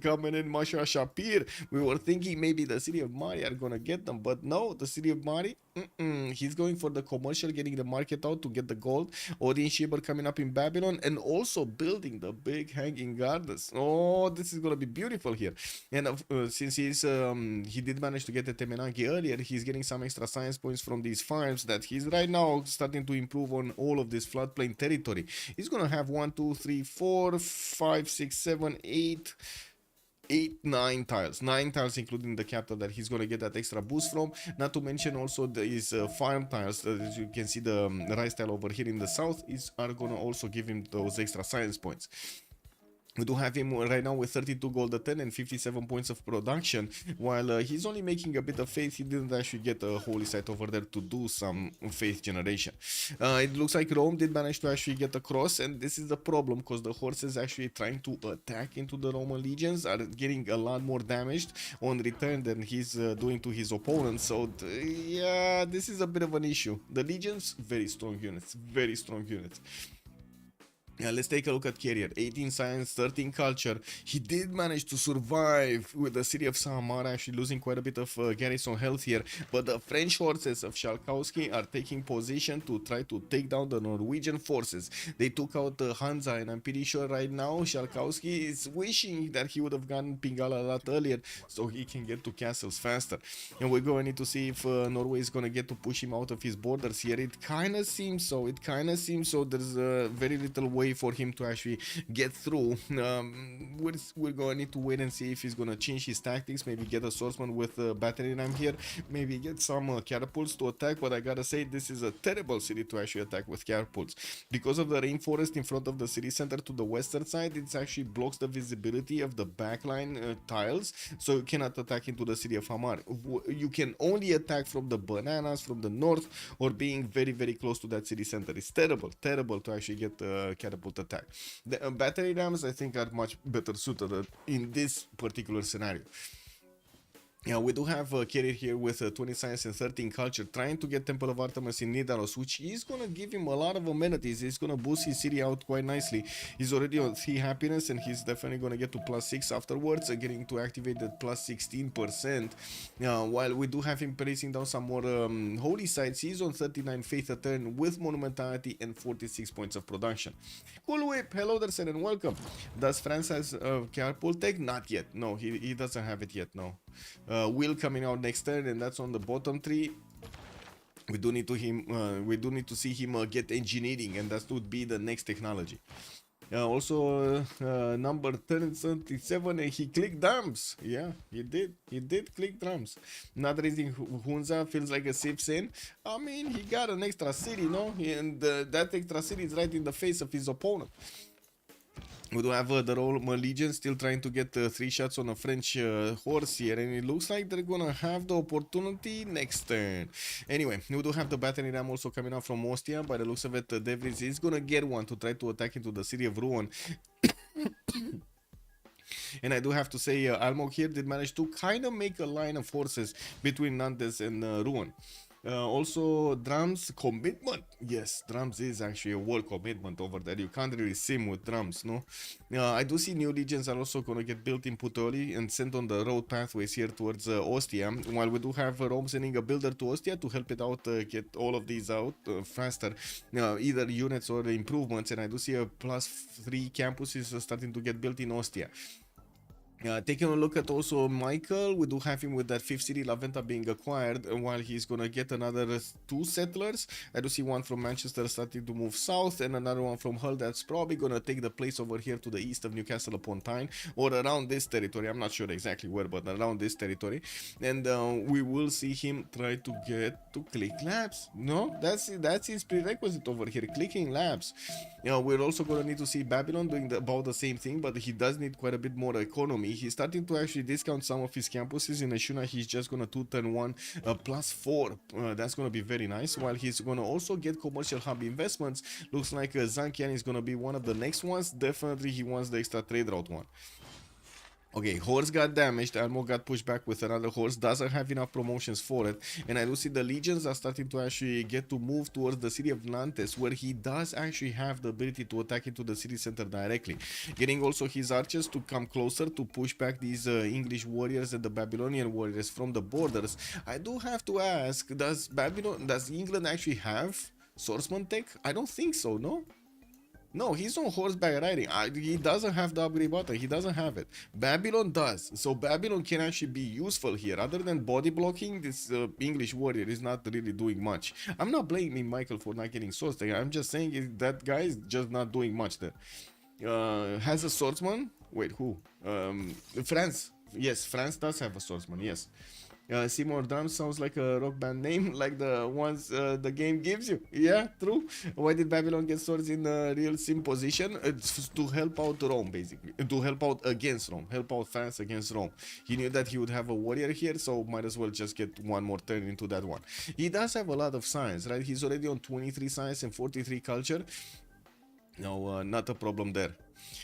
S1: coming in. Masha Shapir. We were thinking maybe the city of Mari are gonna get them, but no, the city of Mari, he's going for the commercial, getting the market out to get the gold. Odin Shiber coming up in Babylon and also building the big hanging gardens. Oh, this is gonna be beautiful here. And since he did manage to get the Temenanki earlier, he's getting some extra science points from these farms that he's right now starting to improve on all of this floodplain territory. He's gonna have 1, 2, 3, 4, 5, 6, 7, 8, 9 tiles. 9 tiles including the capital that he's gonna get that extra boost from. Not to mention also these farm tiles. As you can see, the rice tile over here in the south are gonna also give him those extra science points. We do have him right now with 32 gold a turn and 57 points of production. While he's only making a bit of faith, he didn't actually get a holy site over there to do some faith generation. It looks like Rome did manage to actually get across, and this is the problem because the horses actually trying to attack into the Roman legions are getting a lot more damaged on return than he's doing to his opponents. So yeah, this is a bit of an issue. The legions, very strong units, very strong units. Yeah, let's take a look at Carrier. 18 science, 13 culture. He did manage to survive with the city of Samara, actually losing quite a bit of garrison health here. But the French horses of Shalkowski are taking position to try to take down the Norwegian forces. They took out Hansa, and I'm pretty sure right now Shalkowski is wishing that he would have gotten Pingala a lot earlier so he can get to castles faster. And we're going to need to see if Norway is going to get to push him out of his borders here. It kind of seems so. It kind of seems so. There's very little way for him to actually get through. We're going to need to wait and see if he's going to change his tactics, maybe get a swordsman with battery ram here, maybe get some catapults to attack. But I gotta say, this is a terrible city to actually attack with catapults because of the rainforest in front of the city center to the western side. It actually blocks the visibility of the backline tiles, so you cannot attack into the city of Hamar. You can only attack from the bananas from the north or being very, very close to that city center. It's terrible to actually get catapult attack. The battery rams, I think, are much better suited in this particular scenario. Yeah, we do have a carrier here with 20 science and 13 culture trying to get Temple of Artemis in Nidaros, which is going to give him a lot of amenities. It's going to boost his city out quite nicely. He's already on 3 happiness, and he's definitely going to get to +6 afterwards, getting to activate that +16%. While we do have him placing down some more holy sites, he's on 39 faith a turn with monumentality and 46 points of production. Cool whip, hello there, sir, and welcome. Does France has catapult tech? Not yet. No, he doesn't have it yet, no. Will coming out next turn, and that's on the bottom 3. We do need to see him get engineering, and that would be the next technology. Also, number 37, and he clicked drums. Yeah, he did click drums. Not raising Hunza feels like a Civ6. I mean, he got an extra city, no? And that extra city is right in the face of his opponent. We do have the Roman Legion still trying to get 3 shots on a French horse here, and it looks like they're gonna have the opportunity next turn. Anyway, we do have the battery ram also coming out from Ostia. By the looks of it, De Vries is gonna get one to try to attack into the city of Rouen. And I do have to say, Almog here did manage to kind of make a line of horses between Nantes and Rouen. Also, drums commitment. Yes, drums is actually a word commitment over there. You can't really sim with drums, no? I do see new legions are also gonna get built in Puteoli and sent on the road pathways here towards Ostia. While we do have Rome sending a builder to Ostia to help it out, get all of these out faster, either units or improvements. And I do see a +3 campuses starting to get built in Ostia. Taking a look at also Michael, we do have him with that 5th city, La Venta, being acquired, while he's gonna get another 2 settlers. I do see one from Manchester starting to move south, and another one from Hull that's probably gonna take the place over here to the east of Newcastle upon Tyne, or around this territory. I'm not sure exactly where, but around this territory. And we will see him try to get to click labs. No, that's his prerequisite over here, clicking labs. We're also gonna need to see Babylon doing about the same thing, but he does need quite a bit more economy. He's starting to actually discount some of his campuses. In Ashuna, he's just gonna 2 turn 1 +4. That's gonna be very nice. While he's gonna also get commercial hub investments. Looks like Zankian is gonna be one of the next ones. Definitely he wants the extra trade route one. Okay, horse got damaged, Almo got pushed back with another horse, doesn't have enough promotions for it, and I do see the legions are starting to actually get to move towards the city of Nantes, where he does actually have the ability to attack into the city center directly. Getting also his archers to come closer to push back these English warriors and the Babylonian warriors from the borders. I do have to ask, does England actually have swordsman tech? I don't think so, no? No, he's on horseback riding. He doesn't have the upgrade button. He doesn't have it. Babylon does. So Babylon can actually be useful here. Other than body blocking, this English warrior is not really doing much. I'm not blaming Michael for not getting swords. I'm just saying that guy is just not doing much there. Has a swordsman? Wait, who? France. Yes, France does have a swordsman, yes. Seymour Drums sounds like a rock band name, like the ones the game gives you. Yeah, true. Why did Babylon get swords in a real sim position? It's to help out Rome, basically. To help out against Rome. Help out France against Rome. He knew that he would have a warrior here, so might as well just get one more turn into that one. He does have a lot of science, right? He's already on 23 science and 43 culture. No, not a problem there.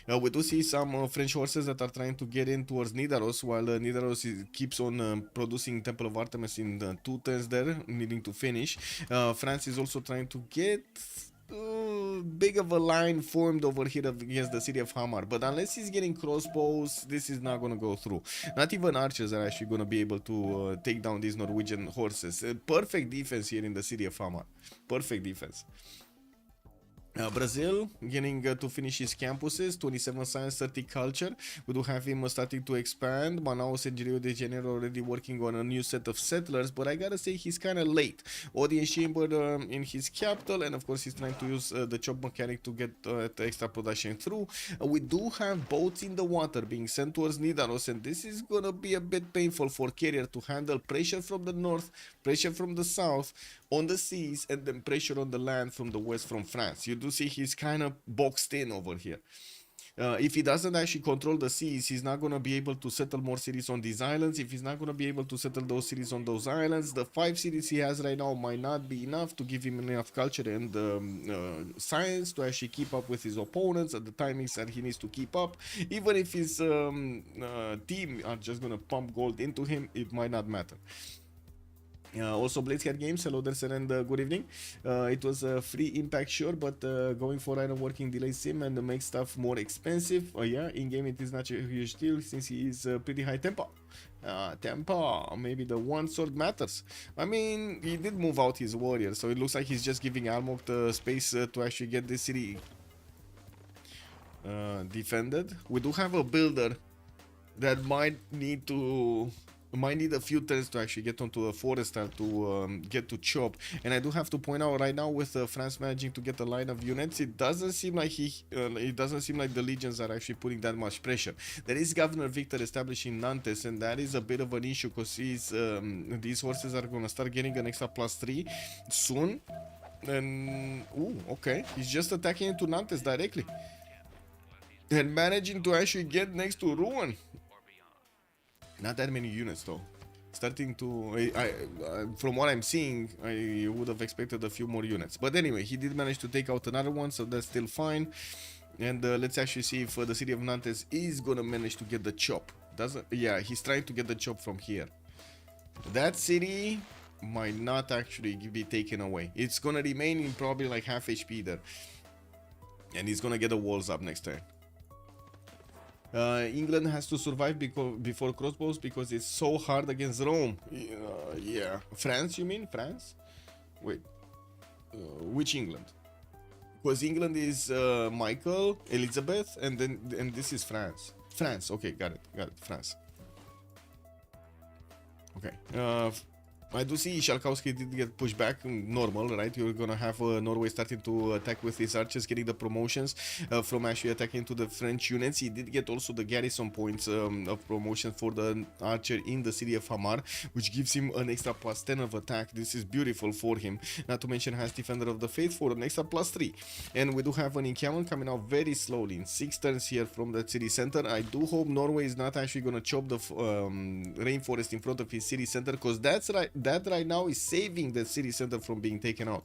S1: We do see some French horses that are trying to get in towards Nidaros, while Nidaros keeps on producing Temple of Artemis in 2 turns there, needing to finish. France is also trying to get big of a line formed over here against the city of Hamar, but unless he's getting crossbows, this is not gonna go through. Not even archers are actually gonna be able to take down these Norwegian horses. Perfect defense here in the city of Hamar. Perfect defense. Brazil getting to finish his campuses, 27 science, 30 culture. We do have him starting to expand. Manaus and Rio de Janeiro already working on a new set of settlers, but I gotta say he's kind of late. Audience chamber in his capital, and of course he's trying to use the chop mechanic to get the extra production through. We do have boats in the water being sent towards Nidaros, and this is gonna be a bit painful for Carrier to handle pressure from the north, pressure from the south, on the seas, and then pressure on the land from the west from France. You do see he's kind of boxed in over here. If he doesn't actually control the seas, he's not going to be able to settle more cities on these islands. If he's not going to be able to settle those cities on those islands, the 5 cities he has right now might not be enough to give him enough culture and science to actually keep up with his opponents at the timings that he needs to keep up. Even if his team are just going to pump gold into him, it might not matter. Also, Blazehead Games, hello there, sir, and good evening. It was a free impact, sure, but going for item working delay sim and make stuff more expensive. Yeah, in game it is not a huge deal since he is pretty high tempo. Tempo, maybe the one sword matters. I mean, he did move out his warrior, so it looks like he's just giving Almok the space to actually get this city defended. We do have a builder that might need a few turns to actually get onto a forester to get to chop. And I do have to point out right now, with France managing to get a line of units, it doesn't seem like the legions are actually putting that much pressure. There is Governor Victor establishing Nantes, and that is a bit of an issue because these horses are gonna start getting an extra +3 soon. And okay, he's just attacking into Nantes directly and managing to actually get next to Rouen. Not that many units though. Starting to, from what I'm seeing, I would have expected a few more units. But anyway, he did manage to take out another one, so that's still fine. And let's actually see if the city of Nantes is gonna manage to get the chop. Yeah, he's trying to get the chop from here. That city might not actually be taken away. It's gonna remain in probably like half HP there. And he's gonna get the walls up next turn. England has to survive before crossbows because it's so hard against Rome. Yeah. France, you mean? France? Wait. Which England? Because England is Michael, Elizabeth, and this is France. France. Okay, got it. France. Okay. I do see Shalkowski did get pushed back, normal, right? You're gonna have Norway starting to attack with his archers, getting the promotions from actually attacking to the French units. He did get also the garrison points of promotion for the archer in the city of Hamar, which gives him an extra +10 of attack. This is beautiful for him. Not to mention has Defender of the Faith for an extra +3. And we do have an encampment coming out very slowly in 6 turns here from the city center. I do hope Norway is not actually gonna chop the rainforest in front of his city center, because that right now is saving the city center from being taken out.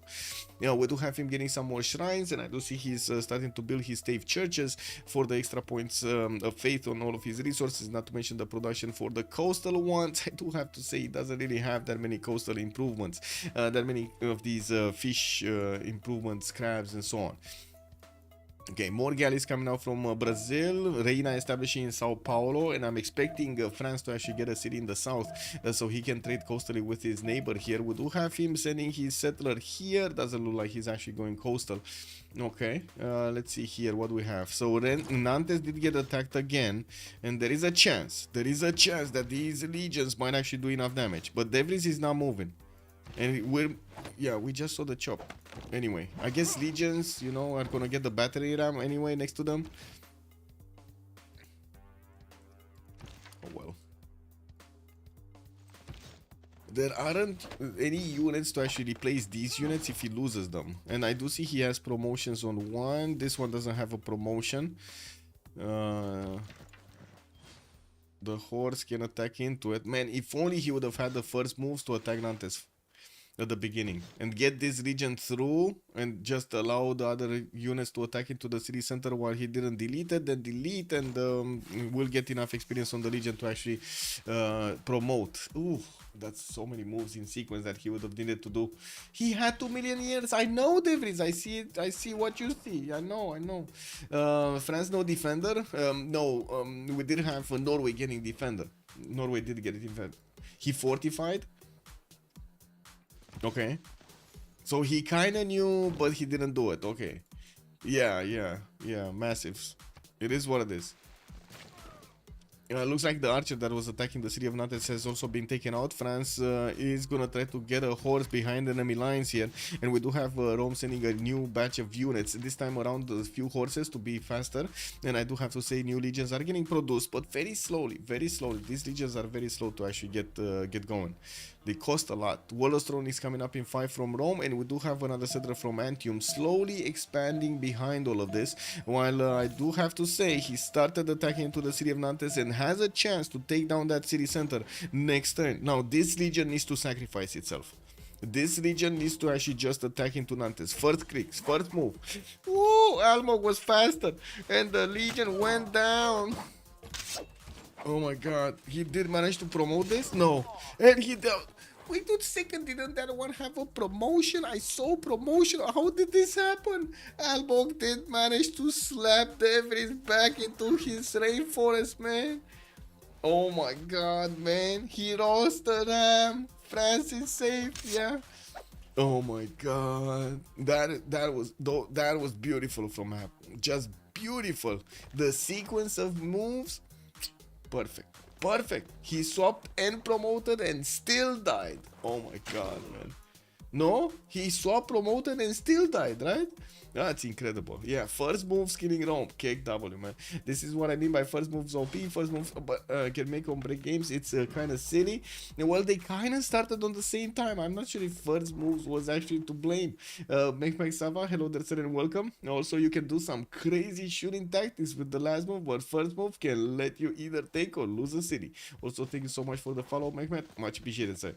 S1: Yeah, we do have him getting some more shrines, and I do see he's starting to build his stave churches for the extra points of faith on all of his resources, not to mention the production for the coastal ones. I do have to say he doesn't really have that many coastal improvements, that many of these fish improvements, crabs and so on. Okay, more galleys coming out from Brazil. Reina establishing in Sao Paulo, and I'm expecting France to actually get a city in the south so he can trade coastally with his neighbor here. We do have him sending his settler here. Doesn't look like he's actually going coastal. Okay, let's see here what we have. So Nantes did get attacked again, and there is a chance that these legions might actually do enough damage, but De Vries is not moving. And we just saw the chop. Anyway, I guess legions, you know, are gonna get the battery ram anyway next to them. Oh well. there aren't any units to actually replace these units if he loses them. And I do see he has promotions on one. This one doesn't have a promotion. The horse can attack into it. Man, if only he would have had the first moves to attack Nantes at the beginning and get this region through and just allow the other units to attack into the city center while he didn't delete it, then delete, and we'll get enough experience on the region to actually promote. Ooh, that's so many moves in sequence that he would have needed to do. He had 2 million years. I know, Devries. I see it. I see what you see. I know. France no defender. No, we did have Norway getting defender. Norway did get a defender. He fortified. Okay. So he kind of knew, but he didn't do it. Okay. Yeah. Massives. It is what it is. Looks like the archer that was attacking the city of Nantes has also been taken out. France is gonna try to get a horse behind enemy lines here, and we do have Rome sending a new batch of units. This time around, a few horses to be faster, and I do have to say new legions are getting produced, but very slowly, very slowly. These legions are very slow to actually get going. They cost a lot. Waller's Throne is coming up in 5 from Rome, and we do have another settler from Antium slowly expanding behind all of this. While I do have to say, he started attacking into the city of Nantes and has a chance to take down that city center next turn. Now, this legion needs to sacrifice itself. This legion needs to actually just attack into Nantes. First clicks, first move. Woo! Almog was faster, and the legion went down. Oh my god, he did manage to promote this? No. And he did. Wait a second, didn't that one have a promotion? I saw promotion. How did this happen? Almog did manage to slap Devries back into his rainforest, man. Oh my god, man. He roasted him. France is safe, yeah. Oh my god. That was beautiful from him. Just beautiful. The sequence of moves. Perfect. He swapped and promoted and still died. Oh my god, man. No, he swapped, promoted and still died, right? That's incredible. Yeah, first moves killing Rome. KW, man. This is what I mean by first moves OP. First moves can make or break games. It's kind of silly. And well, they kind of started on the same time. I'm not sure if first moves was actually to blame. Make Sava, hello there, sir, and welcome. Also, you can do some crazy shooting tactics with the last move, but first move can let you either take or lose a city. Also, thank you so much for the follow, Mehmet. Much appreciated, sir.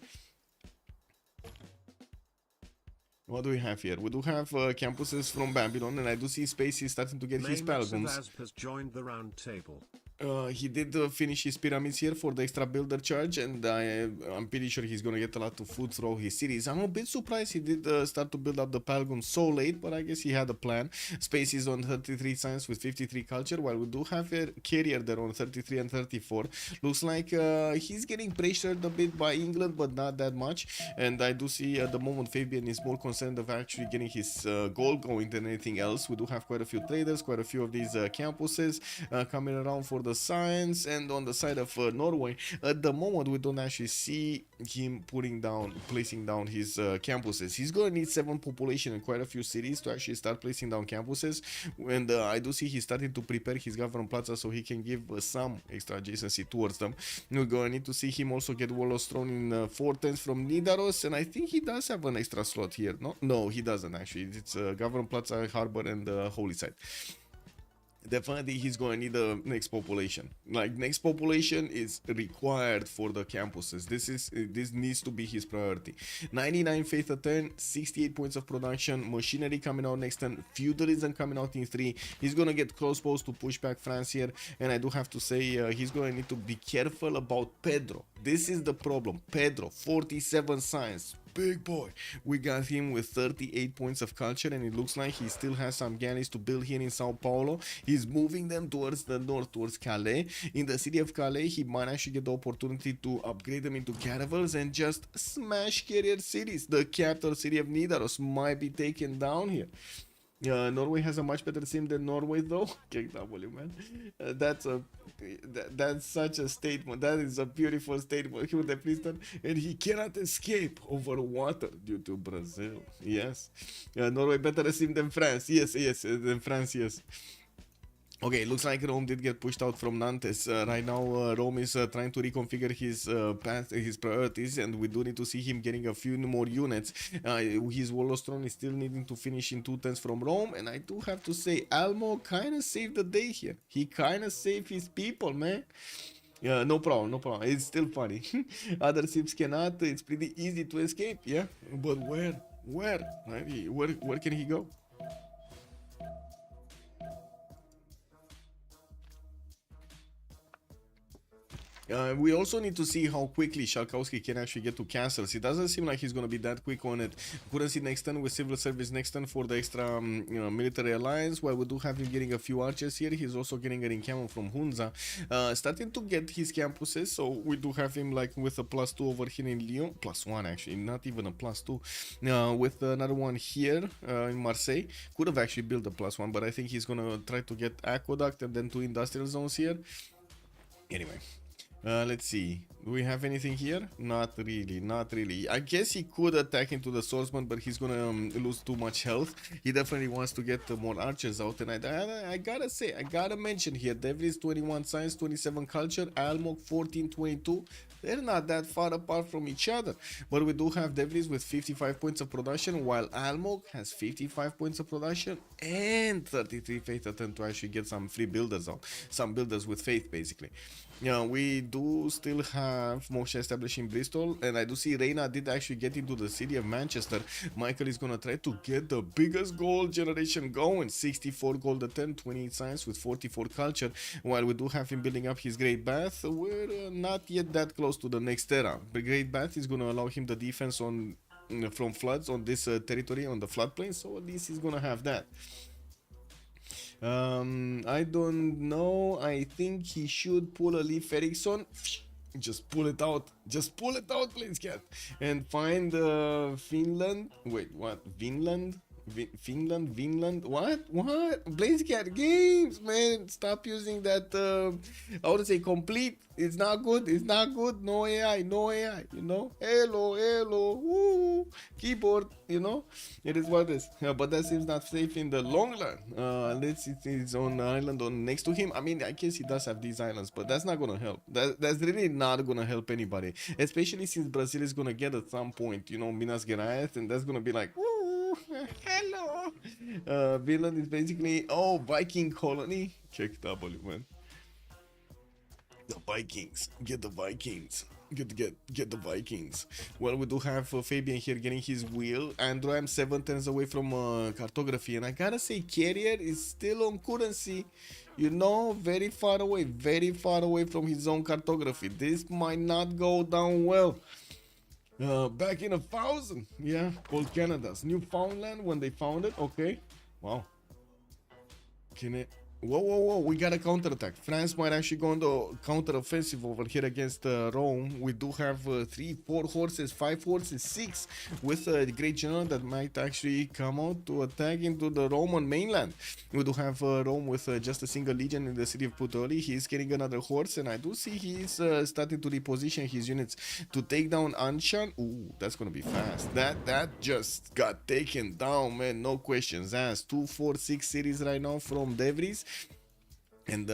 S1: What do we have here? We do have campuses from Babylon, and I do see Spacey starting to get his Pelgrims.
S2: Has joined the round table.
S1: He did finish his pyramids here for the extra builder charge, and I'm pretty sure he's gonna get a lot of food through his cities. I'm a bit surprised he did start to build up the Pelgrim so late, but I guess he had a plan. Space is on 33 science with 53 culture, while we do have a carrier there on 33 and 34. Looks like he's getting pressured a bit by England, but not that much. And I do see at the moment Fabian is more concerned of actually getting his goal going than anything else. We do have quite a few traders, quite a few of these campuses coming around for the science. And on the side of Norway, at the moment we don't actually see him placing down his campuses. He's gonna need 7 population and quite a few cities to actually start placing down campuses, and I do see he's starting to prepare his government plaza so he can give some extra adjacency towards them. We're gonna need to see him also get Warlord's Throne in 4 turns from Nidaros, and I think he does have an extra slot here. No, he doesn't actually. It's government plaza, harbor, and holy site. Definitely he's going to need the next population. Like, next population is required for the campuses. This needs to be his priority. 99 faith a turn, 68 points of production, machinery coming out next turn, feudalism coming out in 3. He's going to get crossbows to push back France here, and I do have to say he's going to need to be careful about Pedro. This is the problem. Pedro, 47 science. Big boy. We got him with 38 points of culture, and it looks like he still has some galleys to build here in Sao Paulo. He's moving them towards the north, towards Calais. In the city of Calais, he might actually get the opportunity to upgrade them into caravels and just smash carrier cities. The capital city of Nidaros might be taken down here. Norway has a much better sim than Norway, though. KW, man. That's such a statement. That is a beautiful statement. He would have pleased done, and he cannot escape over water due to Brazil. Yes. Norway better sim than France. Yes, than France, yes. Okay, looks like Rome did get pushed out from Nantes. Right now, Rome is trying to reconfigure his path, his priorities, and we do need to see him getting a few more units. His Warlord throne is still needing to finish in 2 turns from Rome, and I do have to say, Almo kind of saved the day here. He kind of saved his people, man. Yeah, no problem, no problem. It's still funny. Other ships cannot. It's pretty easy to escape, yeah. But where? Right? Where can he go? We also need to see how quickly Shalkowski can actually get to castles. It doesn't seem like he's going to be that quick on it. Couldn't see next turn with civil service next turn for the extra military alliance. While we do have him getting a few archers here, he's also getting an encampment from Hunza. Starting to get his campuses, so we do have him like with a +2 over here in Lyon. +1 actually, not even a +2. With another one here in Marseille. Could have actually built a +1, but I think he's going to try to get aqueduct and then 2 industrial zones here. Anyway. Let's see. Do we have anything here? Not really, not really. I guess he could attack into the swordsman, but he's gonna lose too much health. He definitely wants to get more archers out, and I gotta say, I gotta mention here, Devlis 21 science, 27 culture, Almog 14, 22. They're not that far apart from each other, but we do have Devlis with 55 points of production, while Almog has 55 points of production and 33 faith attempt to actually get some free builders out, some builders with faith basically. Yeah, we do still have Moksha established in Bristol, and I do see Reina did actually get into the city of Manchester. Michael is gonna try to get the biggest gold generation going. 64 gold attempt, 28 science with 44 culture. While we do have him building up his Great Bath, we're not yet that close to the next era. The Great Bath is gonna allow him the defense on from floods on this territory, on the floodplain, so at least he's gonna have that. I don't know. I think he should pull a Leif Erikson. Just pull it out. Just pull it out, please, cat. And find Finland. Wait, what? Vinland? Vinland? What? Blaze Cat Games, man. Stop using that, I would say complete. It's not good. It's not good. No AI, you know? Hello, woo. Keyboard, you know? It is what it is. But that seems not safe in the long run. Unless it is on island on next to him. I mean, I guess he does have these islands, but that's not gonna help. That's really not gonna help anybody. Especially since Brazil is gonna get at some point, you know, Minas Gerais, and that's gonna be like, woo. Hello. Finland is basically Viking colony. Check W, man. The Vikings. Get the Vikings. Get the Vikings. Well, we do have Fabian here getting his wheel. Andrew, I'm 7 turns away from cartography, and I gotta say, Carrier is still on currency. You know, very far away from his own cartography. This might not go down well. Back in 1000, yeah, old Canada's Newfoundland when they found it. Okay, wow. Can it? Whoa, we got a counterattack. France might actually go on the counter-offensive over here against Rome. We do have 3, 4 horses, 5 horses, 6 with a great general that might actually come out to attack into the Roman mainland. We do have Rome with just a single legion in the city of Puteoli. He's getting another horse, and I do see he's starting to reposition his units to take down Anshan. Ooh, that's gonna be fast. That just got taken down, man. No questions asked. 2, 4, 6 cities right now from Devries. And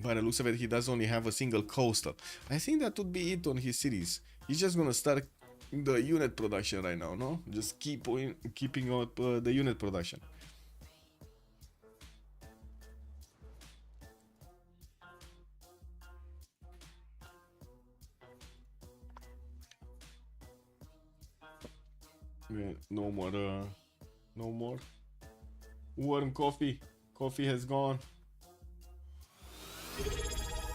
S1: by the looks of it, he does only have a single coastal. I think that would be it on his cities. He's just gonna start the unit production right now, no? Just keeping up the unit production. Yeah, no more. Warm coffee. Coffee has gone.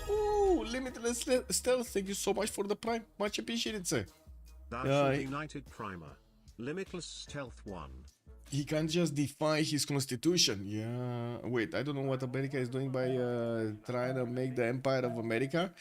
S1: Ooh, limitless stealth. Thank you so much for the prime. Much appreciated, sir.
S2: United Primer. Limitless Stealth 1.
S1: He can't just defy his constitution. Yeah. Wait, I don't know what America is doing by trying to make the Empire of America.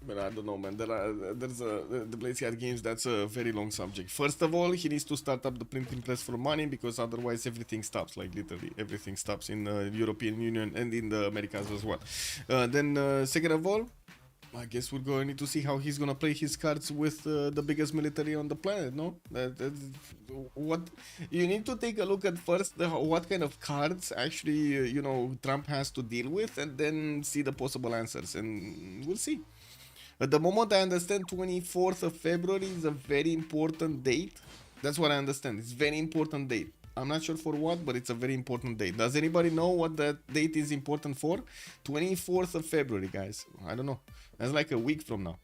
S1: But I don't know, man. There's the Blazehead games. That's a very long subject. First of all, he needs to start up the printing press for money, because otherwise everything stops. Like literally everything stops in the European Union and in the Americas as well. Then second of all, I guess we're going to need to see how he's gonna play his cards with the biggest military on the planet. No, that's what you need to take a look at first. What kind of cards actually Trump has to deal with, and then see the possible answers, and we'll see. At the moment, I understand 24th of February is a very important date. That's what I understand. It's a very important date. I'm not sure for what, but it's a very important date. Does anybody know what that date is important for? 24th of February, guys. I don't know. That's like a week from now.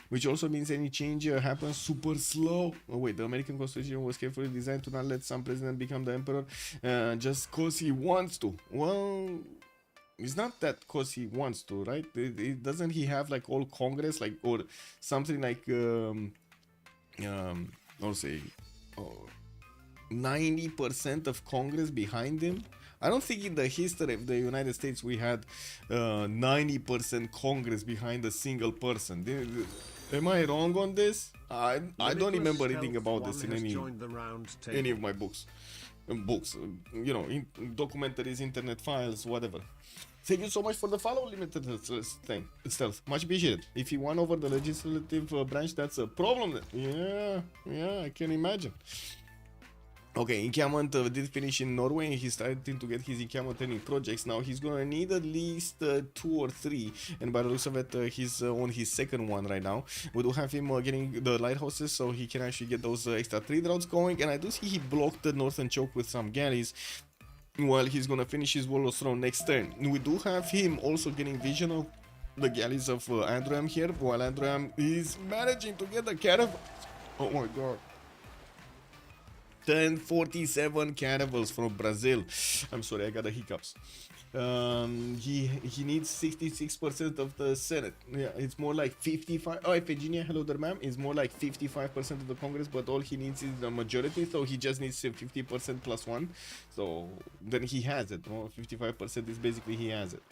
S1: Which also means any change happens super slow. Oh wait, the American Constitution was carefully designed to not let some president become the emperor just cause he wants to. Well, it's not that cause he wants to, right? Doesn't he have like all Congress, like, or something like I'll say 90% of Congress behind him? I don't think in the history of the United States we had 90% Congress behind a single person. Am I wrong on this? I don't remember reading about this in any of my books. In documentaries, internet files, whatever. Thank you so much for the follow, Limited Stealth. Much appreciated. If he won over the legislative branch, that's a problem. Yeah, I can imagine. Okay, encampment did finish in Norway, and he's starting to get his encampment training projects. Now he's gonna need at least 2 or 3, and by the looks of it, he's on his second one right now. We do have him getting the lighthouses, so he can actually get those extra trade routes going, and I do see he blocked the northern choke with some galleys, while he's gonna finish his wall of throne next turn. We do have him also getting vision of the galleys of Andram here, while Andram is managing to get the caravan. Oh my god. 1047 caravels from Brazil. I'm sorry, I got the hiccups. He needs 66% of the Senate. Yeah, it's more like 55. Oh, Virginia, hello there, ma'am. It's more like 55% of the Congress, but all he needs is the majority. So he just needs 50% plus 1. So then he has it. 55% is basically he has it.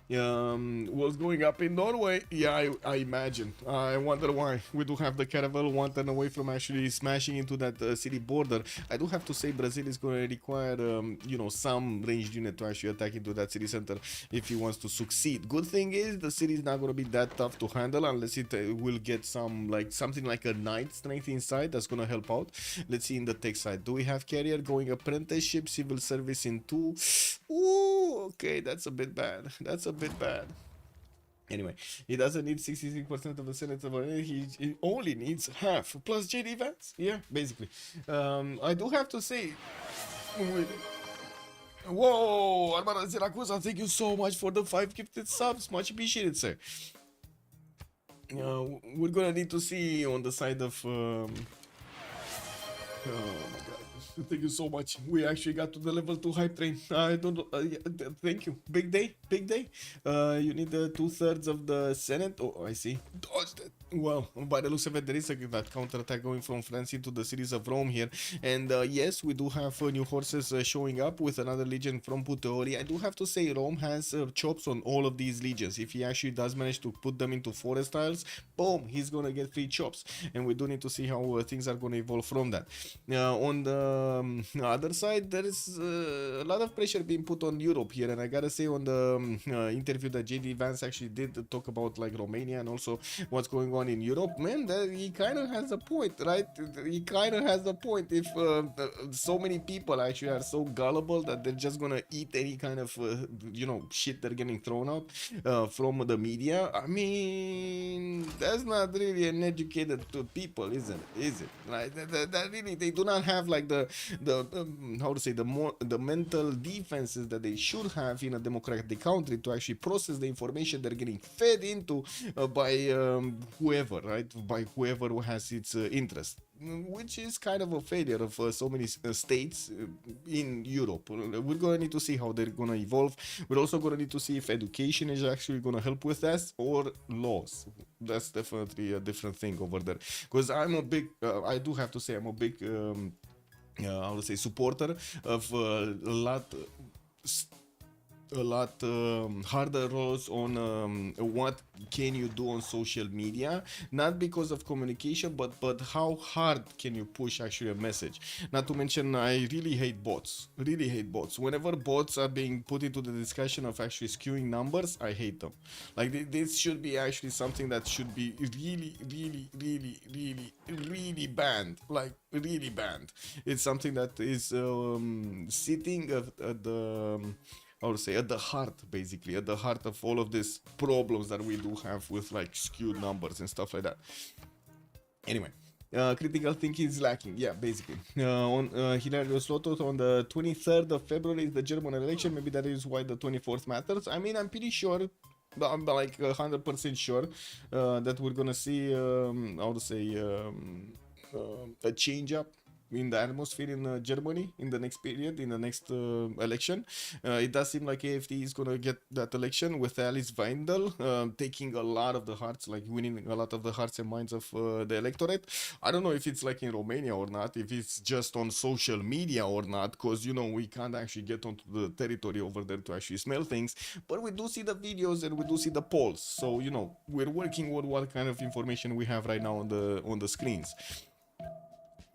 S1: What's going up in Norway? Yeah, I imagine. I wonder why. We do have the caravel 1 turn away from actually smashing into that city border. I do have to say Brazil is going to require some ranged unit to actually attack into that city center if he wants to succeed. Good thing is the city is not going to be that tough to handle unless it will get something like a knight strength inside. That's going to help out. Let's see in the tech side. Do we have carrier going apprenticeship, civil service in 2? Ooh, okay, that's a bit bad. Anyway, he doesn't need 66% of the Senate. He only needs half plus JD Vance. Yeah, basically. I do have to say, whoa, Armada Siracusa, thank you so much for the 5 gifted subs. Much appreciated, sir. We're gonna need to see on the side of oh my god. Thank you so much. We actually got to the level 2 hype train. I don't know. Thank you. Big day. You need 2/3 of the Senate. Oh, I see. Dodged it. Well, by the looks of it, there is that counterattack going from France into the cities of Rome here. And yes, we do have new horses showing up with another legion from Puteoli. I do have to say Rome has chops on all of these legions. If he actually does manage to put them into forest tiles, boom, he's gonna get free chops. And we do need to see how things are gonna evolve from that. On the other side, there is a lot of pressure being put on Europe here. And I gotta say, on the interview that JD Vance actually did talk about like Romania and also what's going on in Europe, man, he kind of has a point, right? He kind of has a point. If so many people actually are so gullible that they're just gonna eat any kind of shit they're getting thrown out from the media, I mean, that's not really an educated people, is it? Right? That really, they do not have like the how to say, the mental defenses that they should have in a democratic country to actually process the information they're getting fed into by whoever, right? By whoever who has its interest, which is kind of a failure of so many states in Europe. We're going to need to see how they're going to evolve. We're also going to need to see if education is actually going to help with that, or laws. That's definitely a different thing over there. Because I'm a big, I do have to say, I'm a big, I would say, supporter of a lot a lot harder roles on what can you do on social media, not because of communication, but how hard can you push actually a message. Not to mention, I really hate bots, whenever bots are being put into the discussion of actually skewing numbers. I hate them. Like this should be actually something that should be really banned, like really banned. It's something that is sitting at the I would say at the heart, basically at the heart of all of these problems that we do have with like skewed numbers and stuff like that. Anyway, critical thinking is lacking. Yeah, basically. On Hilarious Lotus on the 23rd of February is the German election. Maybe that is why the 24th matters. I mean, I'm pretty sure, I'm like 100% sure that we're gonna see, I would say, a change up in the atmosphere in Germany in the next period, in the next election. It does seem like AFD is gonna get that election with Alice Weindel taking a lot of the hearts, like winning a lot of the hearts and minds of the electorate. I don't know if it's like in Romania or not, if it's just on social media or not, because you know we can't actually get onto the territory over there to actually smell things, but we do see the videos and we do see the polls, so you know we're working with what kind of information we have right now on the screens.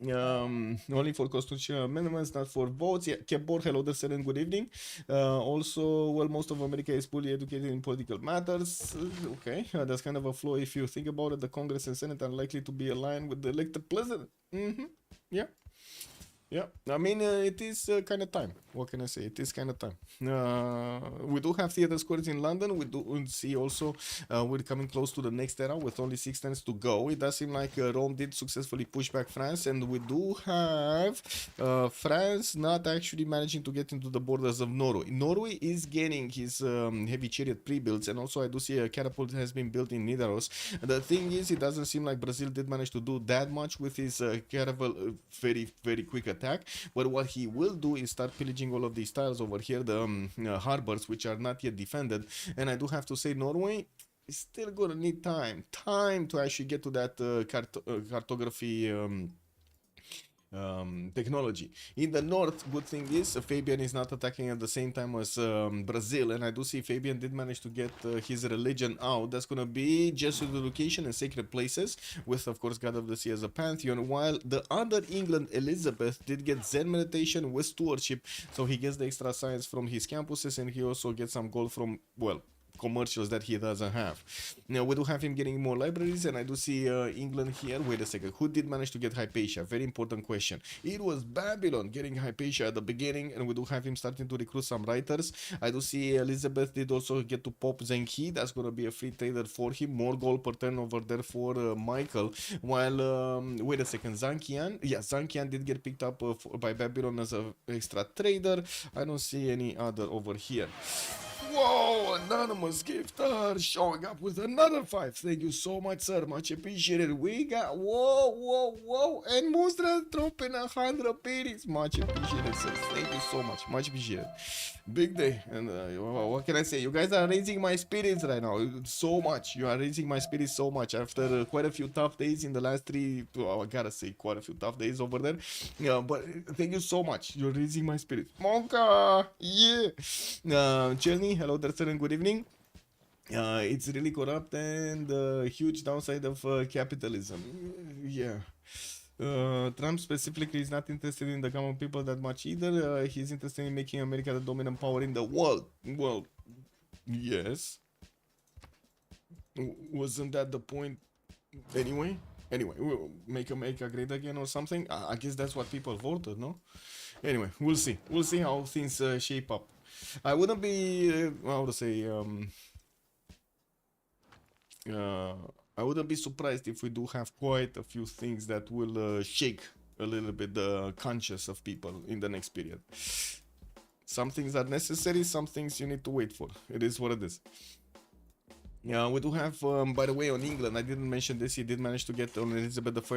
S1: Only for constitutional amendments, not for votes. Yeah, Kebor, hello there, and good evening. Also, well, most of America is fully educated in political matters. Okay, that's kind of a flaw if you think about it. The Congress and Senate are likely to be aligned with the elected president. Yeah. Yeah, I mean, it is kind of time. What can I say? It is kind of time. We do have theater squares in London. We do see also we're coming close to the next era with only 6 times to go. It does seem like Rome did successfully push back France, and we do have France not actually managing to get into the borders of Norway. Norway is getting his heavy chariot pre-builds, and also I do see a catapult has been built in Nidaros. The thing is, it doesn't seem like Brazil did manage to do that much with his catapult very quick attack, but what he will do is start pillaging all of these tiles over here, the harbors which are not yet defended. And I do have to say, Norway is still gonna need time to actually get to that cartography technology. In the north, good thing is Fabian is not attacking at the same time as Brazil, and I do see Fabian did manage to get his religion out. That's gonna be Jesuit education and sacred places, with of course God of the Sea as a pantheon, while the other England Elizabeth did get Zen meditation with stewardship, so he gets the extra science from his campuses, and he also gets some gold from, well, commercials that he doesn't have. Now we do have him getting more libraries, and I do see England here. Wait a second, who did manage to get Hypatia? Very important question. It was Babylon getting Hypatia at the beginning, and we do have him starting to recruit some writers. I do see Elizabeth did also get to pop Zenki. That's gonna be a free trader for him. More gold per turn over there for Michael. While wait a second, Zankian, yeah, Zankian did get picked up by Babylon as an extra trader. I don't see any other over here. Whoa, anonymous gifter showing up with another 5. Thank you so much, sir. Much appreciated. We got whoa, and Mustra dropping 100 pennies. Much appreciated, sir. Thank you so much. Much appreciated. Big day. And what can I say? You guys are raising my spirits right now so much. You are raising my spirits so much after quite a few tough days in the last 3. I gotta say, quite a few tough days over there. Yeah, but thank you so much. You're raising my spirits. Monka, yeah. Chelny, hello there, sir, and good evening. It's really corrupt and huge downside of capitalism. Yeah. Trump specifically is not interested in the common people that much either. He's interested in making America the dominant power in the world. Well, yes. Wasn't that the point anyway? Anyway, we'll make America great again or something. I guess that's what people voted, no? Anyway, we'll see. We'll see how things shape up. I wouldn't be, how to say, I wouldn't be surprised if we do have quite a few things that will shake a little bit the conscience of people in the next period. Some things are necessary, some things you need to wait for. It is what it is. Yeah, we do have, by the way, on England, I didn't mention this, he did manage to get on Elizabeth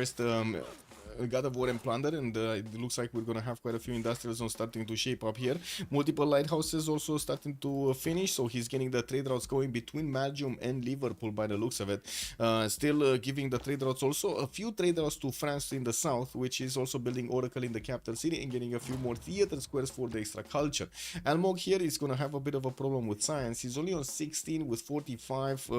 S1: I God of War and Plunder, and it looks like we're gonna have quite a few industrial zones starting to shape up here. Multiple lighthouses also starting to finish, so he's getting the trade routes going between Belgium and Liverpool by the looks of it. Still giving the trade routes also a few trade routes to France in the south, which is also building Oracle in the capital city and getting a few more theater squares for the extra culture. Almog here is gonna have a bit of a problem with science. He's only on 16 with 45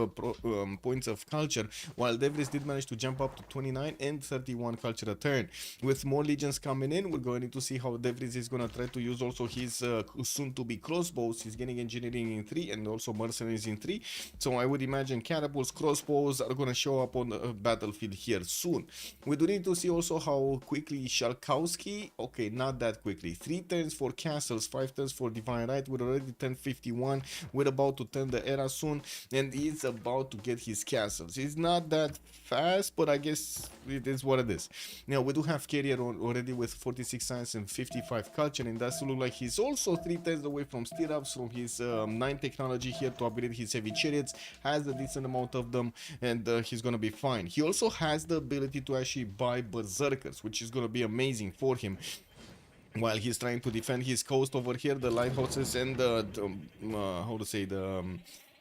S1: points of culture, while De Vries did manage to jump up to 29 and 31 culture a turn. With more legions coming in, we're going to see how De Vries is going to try to use also his soon-to-be crossbows. He's getting engineering in 3 and also mercenaries in 3. So I would imagine catapults, crossbows are going to show up on the battlefield here soon. We do need to see also how quickly Shalkowski, okay, not that quickly. 3 turns for castles, 5 turns for divine right. We're already 1051. We're about to turn the era soon, and he's about to get his castles. He's not that fast, but I guess it is what it is. Now we do have Carrier already with 46 science and 55 culture, and that's to look like he's also 3 turns away from stirrups from his 9 technology here to upgrade his heavy chariots. Has a decent amount of them, and he's gonna be fine. He also has the ability to actually buy berserkers, which is gonna be amazing for him while he's trying to defend his coast over here. The lighthouses and the how to say, the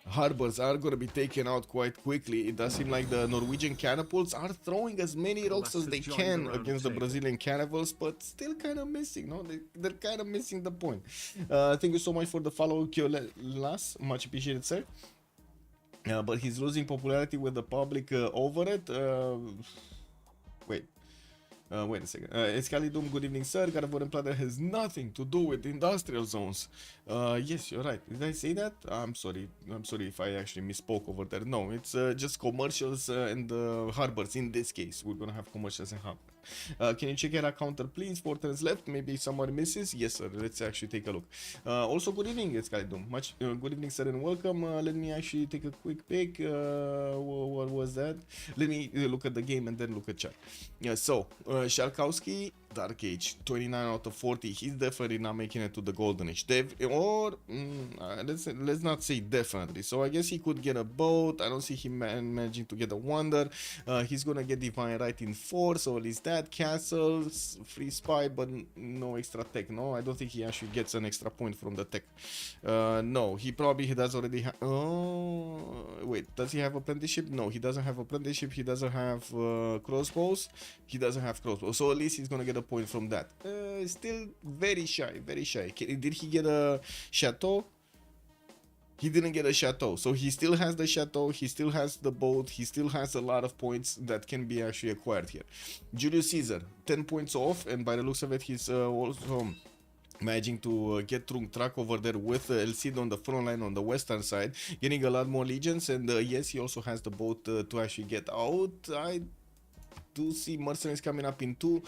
S1: harbors are going to be taken out quite quickly. It does seem like the Norwegian catapults are throwing as many rocks as they can against the Brazilian catapults, but still kind of missing, no? They're kind of missing the point. Thank you so much for the follow, Kyolas. Much appreciated, sir. But he's losing popularity with the public over it. Wait. Wait a second. Escalidum, good evening, sir. God of War and Plunder has nothing to do with industrial zones. Yes, you're right. Did I say that? I'm sorry. I'm sorry if I actually misspoke over there. No, it's just commercials and harbors. In this case, we're gonna have commercials and harbors. Can you check your counter, please? 4 turns left. Maybe someone misses. Yes, sir. Let's actually take a look. Also, good evening, Escalidum. Much good evening, sir, and welcome. Let me actually take a quick pick. What was that? Let me look at the game and then look at chat. Yeah, so Sharkowski, Dark Age, 29 out of 40. He's definitely not making it to the Golden Age. Let's not say definitely. So I guess he could get a boat. I don't see him managing to get a wonder. He's gonna get Divine Right in 4, so at least that. Castles, free spy, but no extra tech. No, I don't think he actually gets an extra point from the tech. No, he does already have. Oh, wait, does he have apprenticeship? No, he doesn't have apprenticeship. He doesn't have crossbows. He doesn't have crossbows, so at least he's gonna get a point from that. Still very shy, very shy. Did he get a chateau? He didn't get a chateau, so he still has the chateau, he still has the boat, he still has a lot of points that can be actually acquired here. Julius Caesar, 10 points off, and by the looks of it, he's also managing to get Trunk over there with El Cid on the front line on the western side, getting a lot more legions, and yes, he also has the boat to actually get out. I do see mercenaries coming up in 2.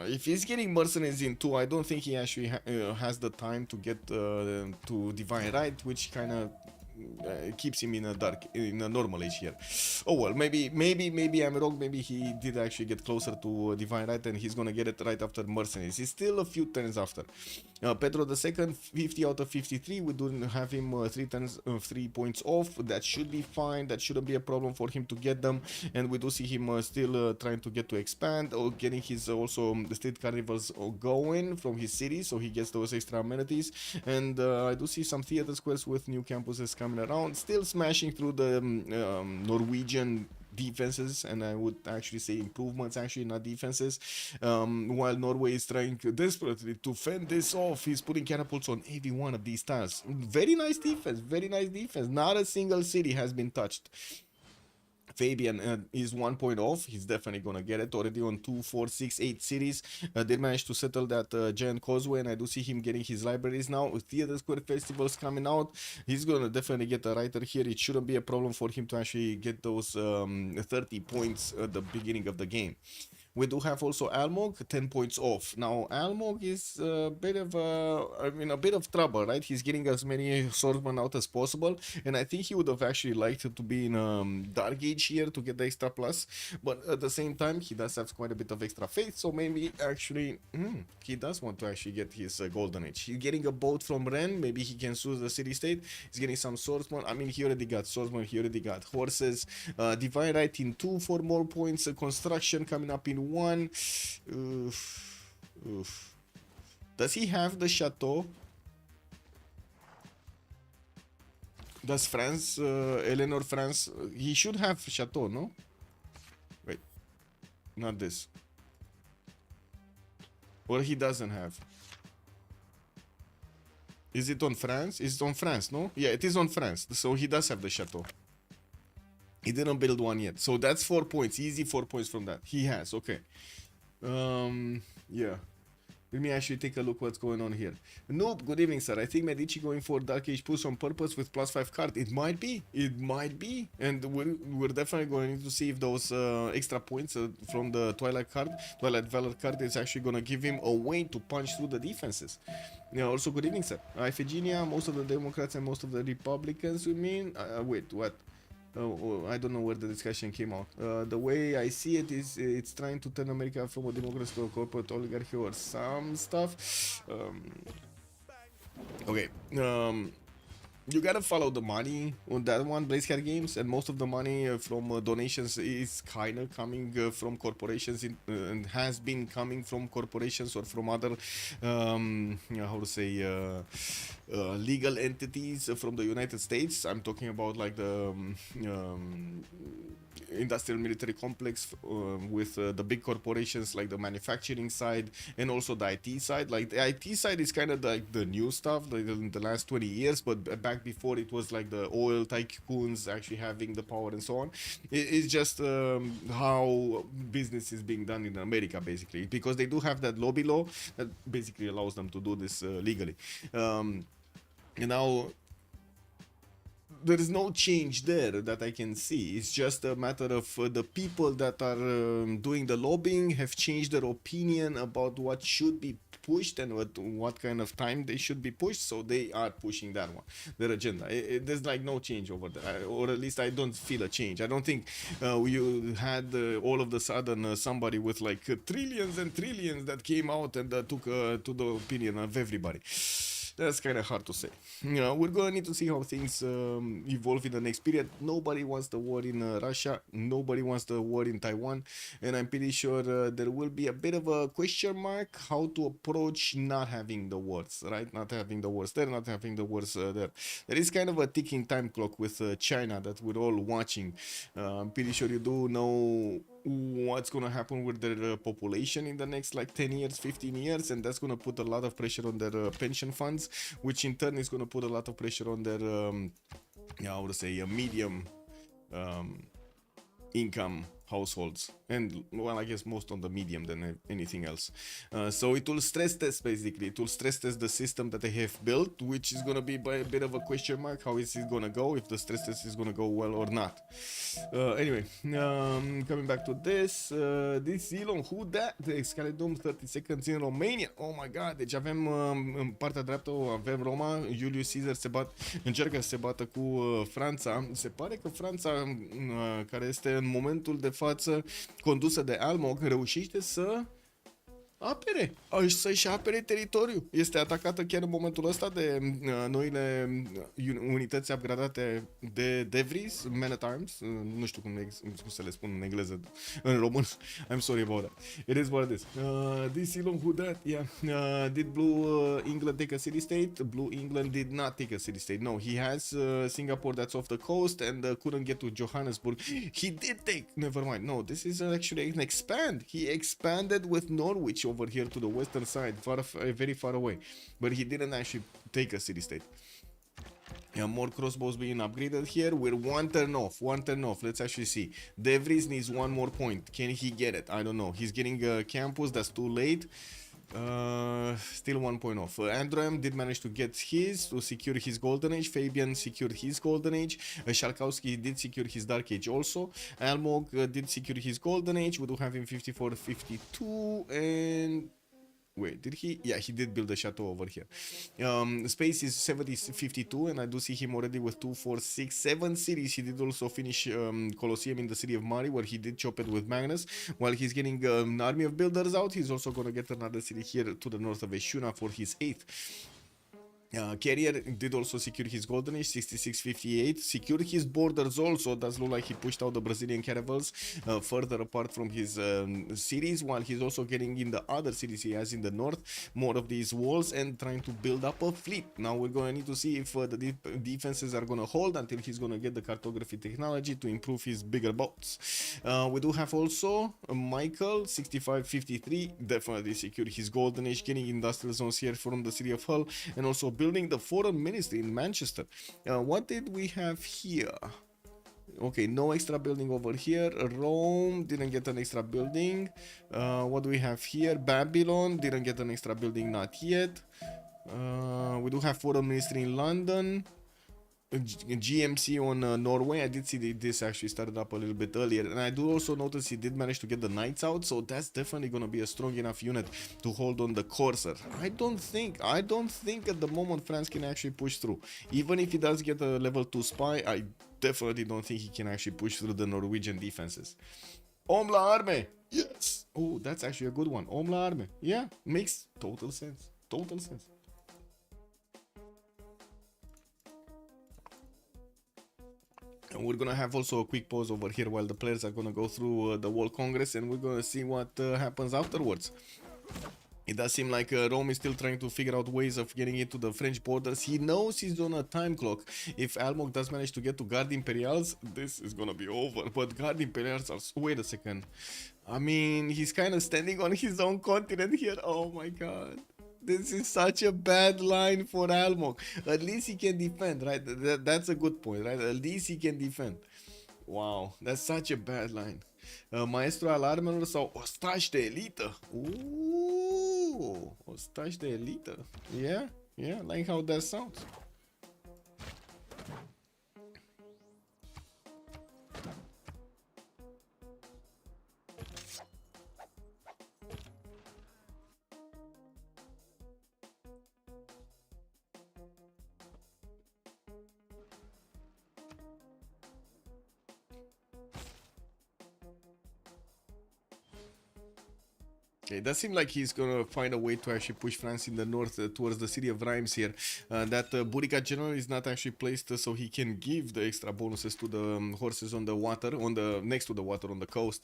S1: If he's getting mercenaries in 2, I don't think he actually has the time to get to Divine Right, which kind of keeps him in a normal age here. Oh well, maybe I'm wrong. Maybe he did actually get closer to Divine Right, and he's gonna get it right after mercenaries. He's still a few turns after. Pedro II, 50 out of 53. We do have him 3 points off. That should be fine. That shouldn't be a problem for him to get them. And we do see him still trying to get to expand, or getting his also the state carnivals going from his city, so he gets those extra amenities. And I do see some theater squares with new campuses coming around, still smashing through the Norwegian defenses, and I would actually say improvements, actually, not defenses. While Norway is trying desperately to fend this off, he's putting catapults on every one of these tiles. Very nice defense, very nice defense. Not a single city has been touched. Fabian is 1 point off. He's definitely gonna get it. Already on 2, 4, 6, 8 cities. They managed to settle that giant causeway, and I do see him getting his libraries now. With Theater Square festivals coming out, he's gonna definitely get a writer here. It shouldn't be a problem for him to actually get those 30 points at the beginning of the game. We do have also Almog, 10 points off. Now Almog is a bit of a bit of trouble, right? He's getting as many swordsmen out as possible, and I think he would have actually liked to be in Dark Age here to get the extra plus, but at the same time he does have quite a bit of extra faith, so maybe actually he does want to actually get his Golden Age. He's getting a boat from Ren, maybe he can choose the city-state. He's getting some swordsmen. I mean, he already got swordsmen, he already got horses. Divine Right in 2 for more points. Construction coming up in 1. Oof. Does he have the chateau? Does France, Eleanor France, he should have chateau, no? Wait, not this. Or he doesn't have. Is it on France? Is it on France, no? Yeah, it is on France. So he does have the chateau. He didn't build one yet. So that's 4 points. Easy 4 points from that. He has, okay. Yeah. Let me actually take a look what's going on here. Nope, good evening, sir. I think Medici going for Dark Age push on purpose with +5 card. It might be. It might be. And we're definitely going to see if those extra points from the Twilight Valor card is actually going to give him a way to punch through the defenses. Yeah, also good evening, sir. Iphigenia, most of the Democrats and most of the Republicans, you mean? Wait, what? I don't know where the discussion came out. The way I see it is it's trying to turn America from a democracy to a corporate oligarchy or some stuff. Okay. You gotta follow the money on that one, Blazecat Games, and most of the money from donations is kind of coming from corporations and has been coming from corporations or from other, how to say, legal entities from the United States. I'm talking about like the industrial military complex with the big corporations, like the manufacturing side and also the IT side. Like the IT side is kind of like the new stuff like in the last 20 years, but back before it was like the oil tycoons actually having the power and so on. It's just how business is being done in America, basically, because they do have that lobby law that basically allows them to do this legally. And now there is no change there that I can see. It's just a matter of the people that are doing the lobbying have changed their opinion about what should be pushed and what kind of time they should be pushed, so they are pushing that one, their agenda. There's like no change over there, or at least I don't feel a change. I don't think you had all of a sudden somebody with like trillions and trillions that came out and took to the opinion of everybody. That's kind of hard to say. You know, we're going to need to see how things evolve in the next period. Nobody wants the war in Russia. Nobody wants the war in Taiwan. And I'm pretty sure there will be a bit of a question mark how to approach not having the wars, right? Not having the wars there, not having the wars there. There is kind of a ticking time clock with China that we're all watching. I'm pretty sure you do know what's going to happen with their population in the next like 10 years, 15 years, and that's going to put a lot of pressure on their pension funds, which in turn is going to put a lot of pressure on their I would say medium income households, and well, I guess most on the medium than anything else. So it will stress test, basically. It will stress test the system that they have built, which is gonna be by a bit of a question mark. How is it gonna go, if the stress test is gonna go well or not? Anyway, coming back to this, this Elon, who that? The Excalibur 30 seconds in Romania. Oh my god, deci avem în partea dreaptă avem Roma, Julius Caesar încearcă să se bată cu Franța. Se pare că Franța, care este în momentul de față condusă de Almog, reușește să apere, să-și apere teritoriul. Este atacată chiar în momentul ăsta de noile unități upgradate de Devries, Man at Arms, nu știu cum să le spun în engleză, în român. I'm sorry about that. It is what it is. This Elon, who that? Yeah. Did Blue England take a city state? Blue England did not take a city state. No, he has Singapore that's off the coast and couldn't get to Johannesburg. He did take, never mind. No, this is actually an expand. He expanded with Norwich over here to the western side, very far away, but he didn't actually take a city state. Yeah, more crossbows being upgraded here. We're one turn off. Let's actually see. De Vries needs one more point. Can he get it? I don't know. He's getting a campus. That's too late. Still 1.0. Andrem did manage to get his, to secure his golden age. Fabian secured his golden age. Shalkowski did secure his dark age also. Almog did secure his golden age. We do have him 54, 52, and wait, did he? Yeah, he did build a chateau over here. Space is 70, 52, and I do see him already with 2, 4, 6, 7 cities. He did also finish Colosseum in the city of Mari, where he did chop it with Magnus. While he's getting an army of builders out, he's also gonna get another city here to the north of Eshuna for his 8th. Carrier did also secure his golden age, 66-58. Secured his borders also. Does look like he pushed out the Brazilian caravels further apart from his cities, while he's also getting in the other cities he has in the north more of these walls and trying to build up a fleet. Now we're going to need to see if the defenses are going to hold until he's going to get the cartography technology to improve his bigger boats. We do have also Michael, 65-53. Definitely secured his golden age, getting industrial zones here from the city of Hull, and also building the foreign ministry in Manchester. What did we have here? Okay, no extra building over here. Rome didn't get an extra building. What do we have here? Babylon didn't get an extra building, not yet. We do have foreign ministry in London. GMC on Norway. I did see this actually started up a little bit earlier, and I do also notice he did manage to get the knights out, so that's definitely going to be a strong enough unit to hold on the Corsair. I don't think at the moment France can actually push through. Even if he does get a level 2 spy, I definitely don't think he can actually push through the Norwegian defenses. Omla Arme, yes. Oh, that's actually a good one. Omla Arme, yeah, makes total sense. Total sense. We're gonna have also a quick pause over here while the players are gonna go through the World Congress, and we're gonna see what happens afterwards. It does seem like Rome is still trying to figure out ways of getting into the French borders. He knows he's on a time clock. If Almog does manage to get to Guard Imperials, this is gonna be over. But Guard Imperials are... Wait a second. I mean, he's kind of standing on his own continent here. Oh my god. This is such a bad line for Almog. At least he can defend, right? That's a good point, right? At least he can defend. Wow, that's such a bad line. Maestru al armelor sau ostaș de elită. Ooh, ostaș de elită. Yeah, yeah, like how that sounds. Okay, it does seem like he's gonna find a way to actually push France in the north towards the city of Reims here. That Burica General is not actually placed so he can give the extra bonuses to the horses on the water, next to the water on the coast.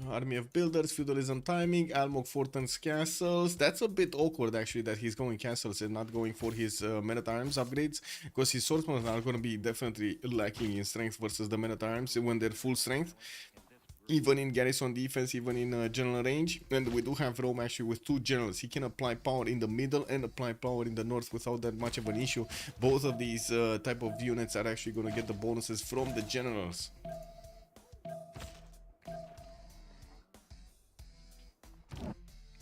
S1: Army of Builders, Feudalism Timing, Almog Fortens Castles. That's a bit awkward actually that he's going castles and not going for his men at arms upgrades, because his swordsmen are going to be definitely lacking in strength versus the men at arms when they're full strength. Even in garrison defense, even in general range. And we do have Rome actually with 2 generals. He can apply power in the middle and apply power in the north without that much of an issue. Both of these type of units are actually going to get the bonuses from the generals.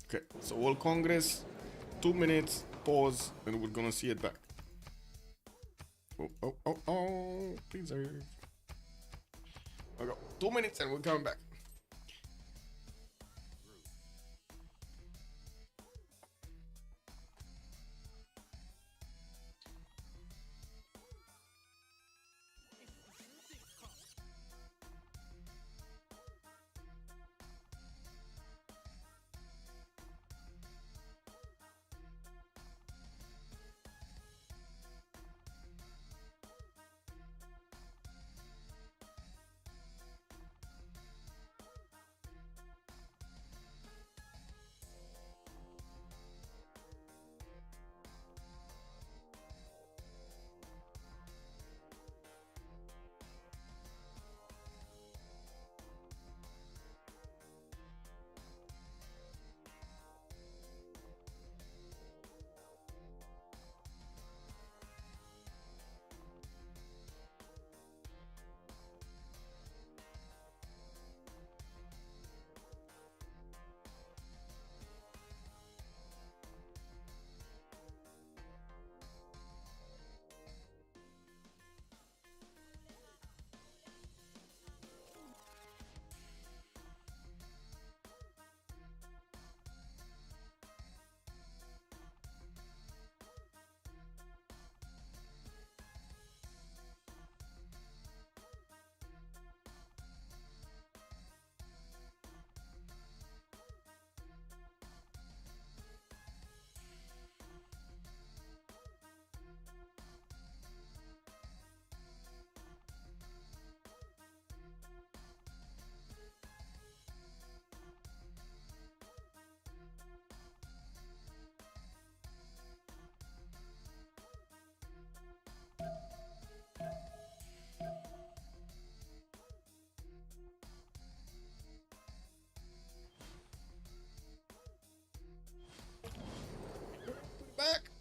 S1: Okay, so World Congress, 2 minutes, pause, and we're gonna see it back. Oh, please. Okay, 2 minutes and we're coming back.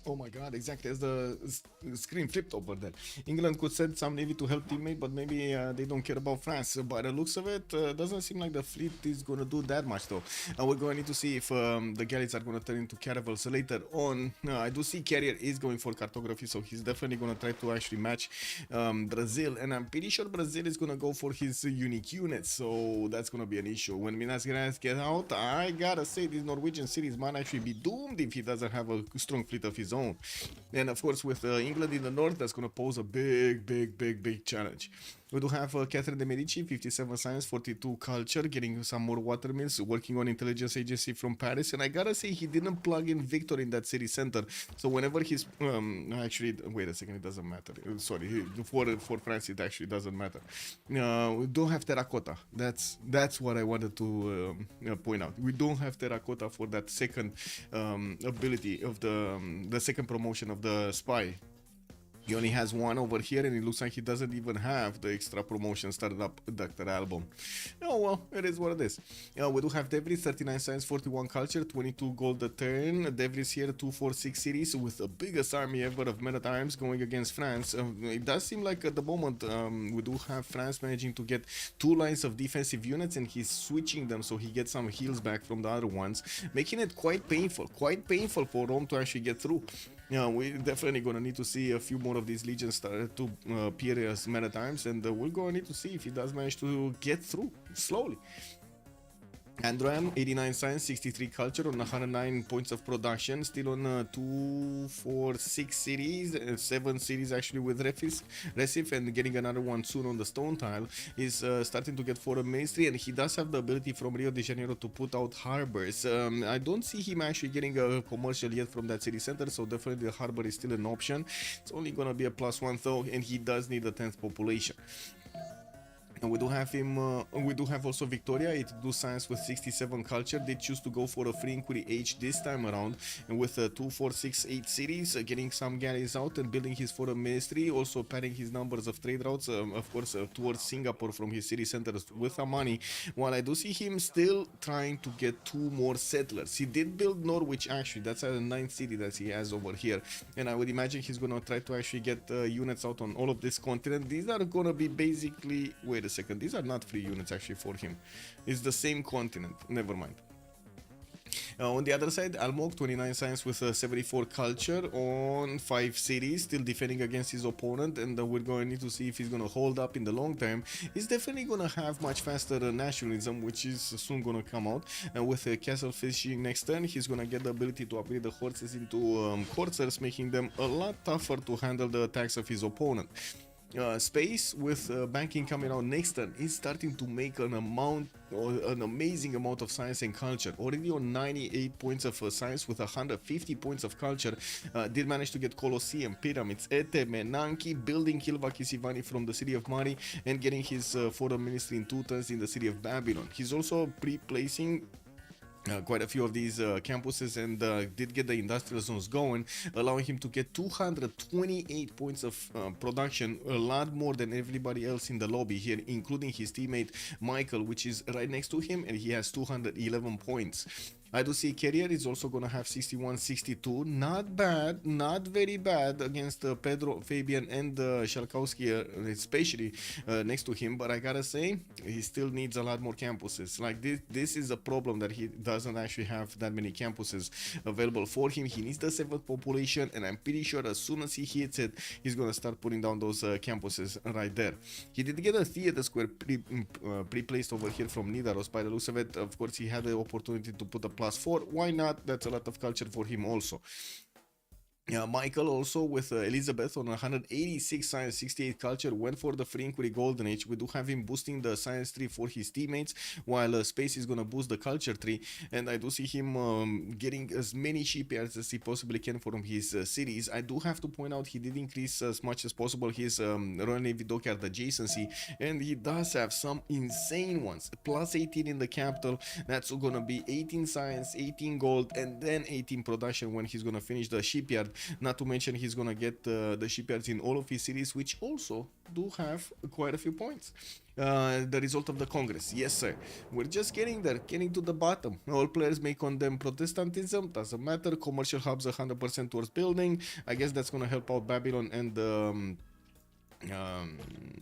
S1: Oh my god, exactly as the screen flipped over there. England could send some navy to help teammate, but maybe they don't care about France. By the looks of it, doesn't seem like the fleet is gonna do that much though. We're going to need to see if the galleys are gonna turn into caravels later on. I do see Carrier is going for cartography, so he's definitely gonna try to actually match Brazil, and I'm pretty sure Brazil is gonna go for his unique units, so that's gonna be an issue. When Minas Gerais get out, I gotta say these Norwegian cities might actually be doomed if he doesn't have a strong fleet of his own. And of course, with England in the north, that's going to pose a big challenge. We do have Catherine de Medici, 57 science, 42 culture, getting some more watermills, working on intelligence agency from Paris. And I gotta say, he didn't plug in Victor in that city center. So whenever he's actually, wait a second, it doesn't matter. Sorry, for France, it actually doesn't matter. We don't have terracotta. That's what I wanted to point out. We don't have terracotta for that second ability of the second promotion of the spy. He only has one over here, and it looks like he doesn't even have the extra promotion started up Dr. Album. Oh well, it is what it is. We do have Devries, 39 science, 41 culture, 22 gold a turn. Devries here, 246 series with the biggest army ever of men at arms going against France. It does seem like at the moment we do have France managing to get 2 lines of defensive units, and he's switching them so he gets some heals back from the other ones, making it quite painful for Rome to actually get through. Yeah, we're definitely gonna need to see a few more of these legions start to appear as men at arms, and we're gonna need to see if he does manage to get through slowly. Androan, 89 science, 63 culture on 109 points of production, still on 246 series, 7 series actually with Recif, and getting another one soon on the stone tile. Is starting to get foreign ministry, and he does have the ability from Rio de Janeiro to put out harbors. I don't see him actually getting a commercial yet from that city center, so definitely the harbor is still an option. It's only gonna be a +1 though, and he does need a 10th population. And we do have him, we do have also Victoria, 82 science with 67 culture. They choose to go for a free inquiry age this time around, and with a 2468 series, getting some galleys out and building his foreign ministry, also padding his numbers of trade routes, of course, towards Singapore from his city centers with Amani. While I do see him still trying to get 2 more settlers. He did build Norwich actually, that's a 9th city that he has over here, and I would imagine he's gonna try to actually get units out on all of this continent. These are gonna be basically, wait a second, these are not free units actually for him. It's the same continent, never mind. On the other side, Almog, 29 science with 74 culture on 5 cities, still defending against his opponent, and we're going to need to see if he's going to hold up in the long term. He's definitely going to have much faster nationalism, which is soon going to come out, and with castle fishing next turn, he's going to get the ability to upgrade the horses into coursers, making them a lot tougher to handle the attacks of his opponent. Space with banking coming out next turn is starting to make an amazing amount of science and culture. Already on 98 points of science with 150 points of culture. Did manage to get Colosseum, Pyramids, Ete, Menanki, building Kilva Kisivani from the city of Mari, and getting his foreign ministry in 2 turns in the city of Babylon. He's also pre-placing quite a few of these campuses, and did get the industrial zones going, allowing him to get 228 points of production, a lot more than everybody else in the lobby here, including his teammate Michael, which is right next to him, and he has 211 points. I do see Carrier is also going to have 61-62. Not bad, not very bad against Pedro, Fabian, and Shalkowski, especially next to him. But I gotta say, he still needs a lot more campuses. Like this is a problem that he doesn't actually have that many campuses available for him. He needs the 7th population, and I'm pretty sure as soon as he hits it, he's going to start putting down those campuses right there. He did get a theater square pre-placed over here from Nidaros. By the looks of it, of course, he had the opportunity to put a +4. Why not? That's a lot of culture for him also. Michael also with Elizabeth on 186 science, 68 culture, went for the free inquiry golden age. We do have him boosting the science tree for his teammates, while space is gonna boost the culture tree, and I do see him getting as many shipyards as he possibly can from his cities. I do have to point out he did increase as much as possible his Royal Navy dockyard adjacency, and he does have some insane ones. +18 in the capital, that's gonna be 18 science, 18 gold, and then 18 production when he's gonna finish the shipyard. Not to mention he's gonna get the shipyards in all of his cities, which also do have quite a few points. The result of the Congress, yes sir, we're just getting there, getting to the bottom. All players may condemn Protestantism, doesn't matter. Commercial hubs 100% towards building. I guess that's gonna help out Babylon and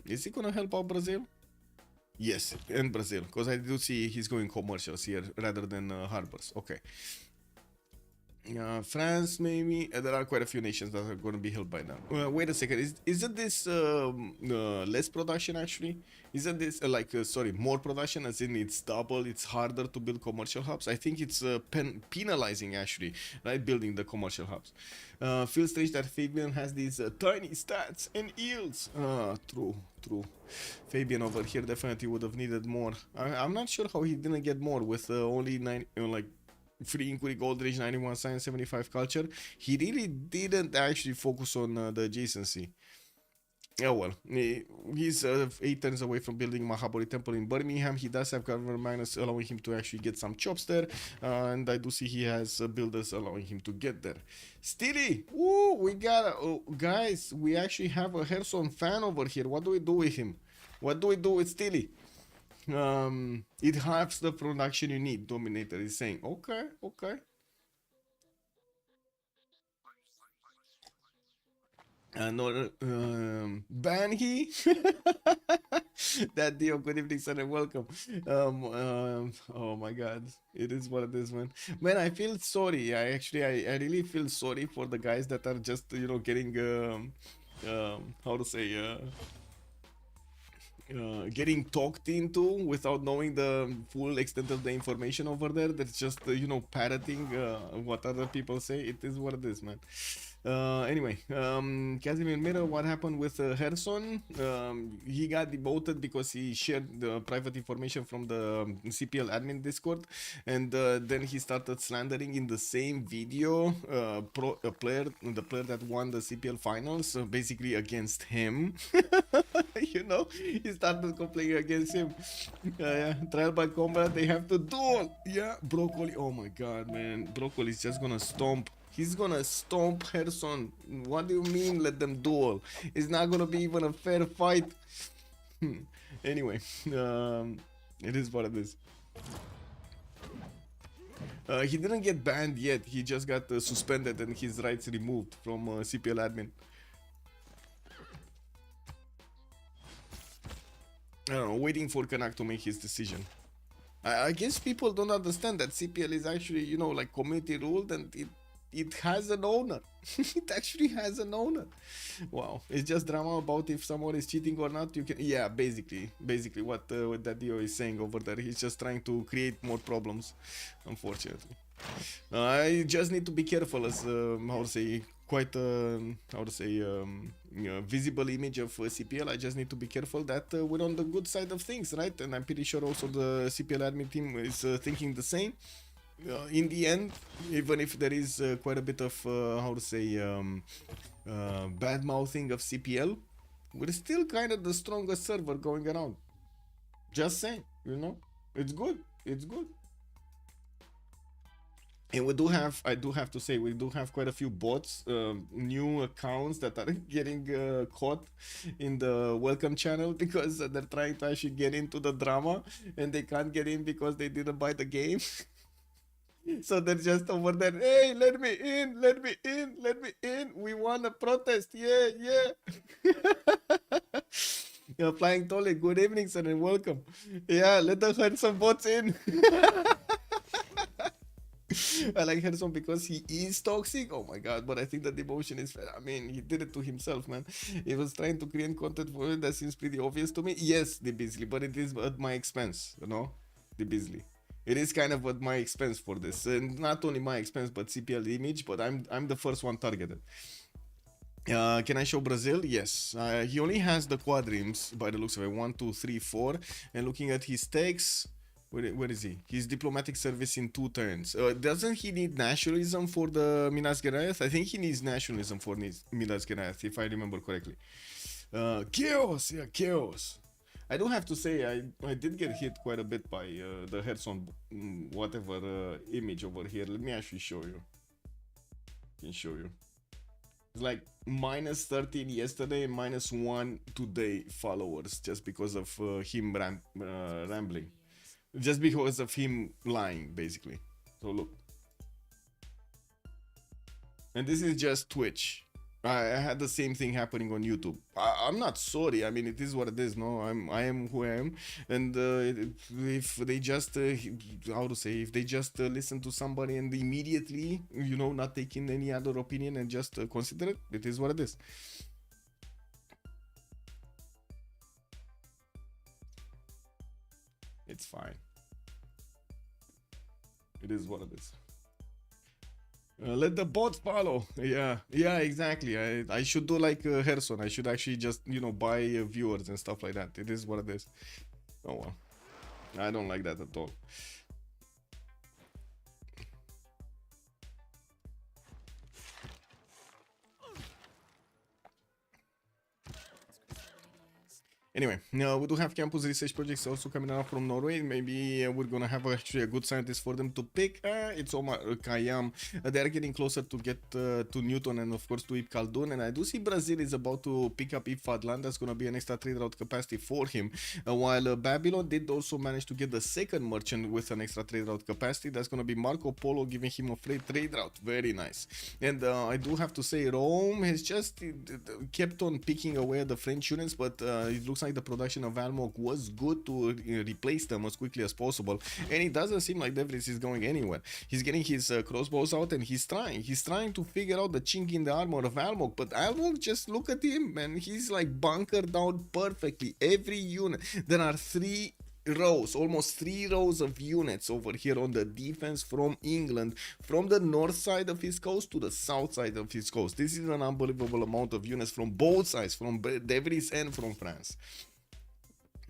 S1: is it gonna help out Brazil? Yes, and Brazil, because I do see he's going commercials here rather than harbors. Okay. France, maybe. There are quite a few nations that are going to be helped by now. Wait a second. Isn't this less production actually? Isn't this sorry, more production? As in, it's double. It's harder to build commercial hubs. I think it's penalizing actually, right? Building the commercial hubs. Feels strange that Fabian has these tiny stats and yields. True. Fabian over here definitely would have needed more. I'm not sure how he didn't get more with only 9 free inquiry, gold rage, 91 science, 75 culture. He really didn't actually focus on the adjacency. Oh well, he's 8 turns away from building Mahabali Temple in Birmingham. He does have Governor Magnus allowing him to actually get some chops there, and I do see he has builders allowing him to get there. Steely, woo, we got guys, we actually have a Herson fan over here. What do we do with him? What do we do with Steely? It halves the production you need, Dominator is saying. Okay. No, ban he? That deal, good evening, sir, and welcome. Oh my god, it is what it is, man. Man, I feel sorry. I really feel sorry for the guys that are just, getting, how to say, getting talked into without knowing the full extent of the information over there. That's just parroting what other people say. It is what it is, man. Anyway, Casimir Miller, what happened with Herson? He got demoted because he shared the private information from the CPL admin Discord, and then he started slandering in the same video the player that won the CPL finals, basically against him. He started complaining against him. Trial by combat, they have to duel. Yeah, Broccoli. Oh my god, man, Broccoli is just gonna stomp. He's gonna stomp Herson. What do you mean let them duel? It's not gonna be even a fair fight. Anyway, it is what it is. He didn't get banned yet. He just got suspended and his rights removed from CPL admin. I don't know, waiting for Kanak to make his decision. I guess people don't understand that CPL is actually, community ruled, and it has an owner. It actually has an owner. Wow, it's just drama about if someone is cheating or not. You can, yeah, basically what that Dio is saying over there. He's just trying to create more problems, unfortunately. I just need to be careful as quite visible image of CPL. I just need to be careful that we're on the good side of things, right? And I'm pretty sure also the CPL admin team is thinking the same. In the end, even if there is quite a bit of bad mouthing of CPL, we're still kind of the strongest server going around. Just saying, it's good. And I do have to say, we do have quite a few bots, new accounts that are getting caught in the welcome channel because they're trying to actually get into the drama and they can't get in because they didn't buy the game. So they're just over there, hey, let me in. We want a protest, yeah. Flying Tole, good evening, sir, and welcome. Yeah, let us hurt some bots in. I like Herson because he is toxic. Oh my god, but I think that the demotion is fair. I mean, he did it to himself, man. He was trying to create content for it that seems pretty obvious to me. Yes, the Beasley, but it is at my expense, the Beasley. It is kind of at my expense for this. And not only my expense, but CPL image, but I'm the first one targeted. Can I show Brazil? Yes. He only has the quadrims by the looks of it. 1, 2, 3, 4. And looking at his takes, where is he? His diplomatic service in 2 turns. Doesn't he need nationalism for the Minas Gerais? I think he needs nationalism for Minas Gerais, if I remember correctly. Chaos, yeah, chaos. I do have to say, I did get hit quite a bit by the Herson whatever image over here. Let me actually show you. I can show you. It's like minus 13 yesterday and minus 1 today followers just because of him rambling. Just because of him lying, basically. So look. And this is just Twitch. I had the same thing happening on YouTube. I'm not sorry. I mean, it is what it is. No, I am who I am. And if they just how to say, if they just listen to somebody and immediately, you know, not taking any other opinion and just consider it, it is what it is. It's fine. It is what it is. Let the bot follow. Yeah, exactly. I should do like Herson. I should actually just, you know, buy viewers and stuff like that. It is what it is. Oh well, I don't like that at all. Anyway, we do have campus research projects also coming out from Norway. Maybe we're gonna have actually a good scientist for them to pick. It's Omar Khayyam. They are getting closer to get to Newton and of course to Ip Khaldun. And I do see Brazil is about to pick up Ip Fadlan. That's gonna be an extra trade route capacity for him. While Babylon did also manage to get the second merchant with an extra trade route capacity. That's gonna be Marco Polo, giving him a free trade route. Very nice. And I do have to say Rome has just kept on picking away at the French units, but it looks like the production of Almog was good to replace them as quickly as possible, and it doesn't seem like Devris is going anywhere. He's getting his crossbows out and he's trying to figure out the chink in the armor of Almog, but Almog, just look at him, man. He's like bunkered down perfectly. Every unit, there are almost three rows of units over here on the defense from England, from the north side of his coast to the south side of his coast. This is an unbelievable amount of units from both sides, from Devris and from France.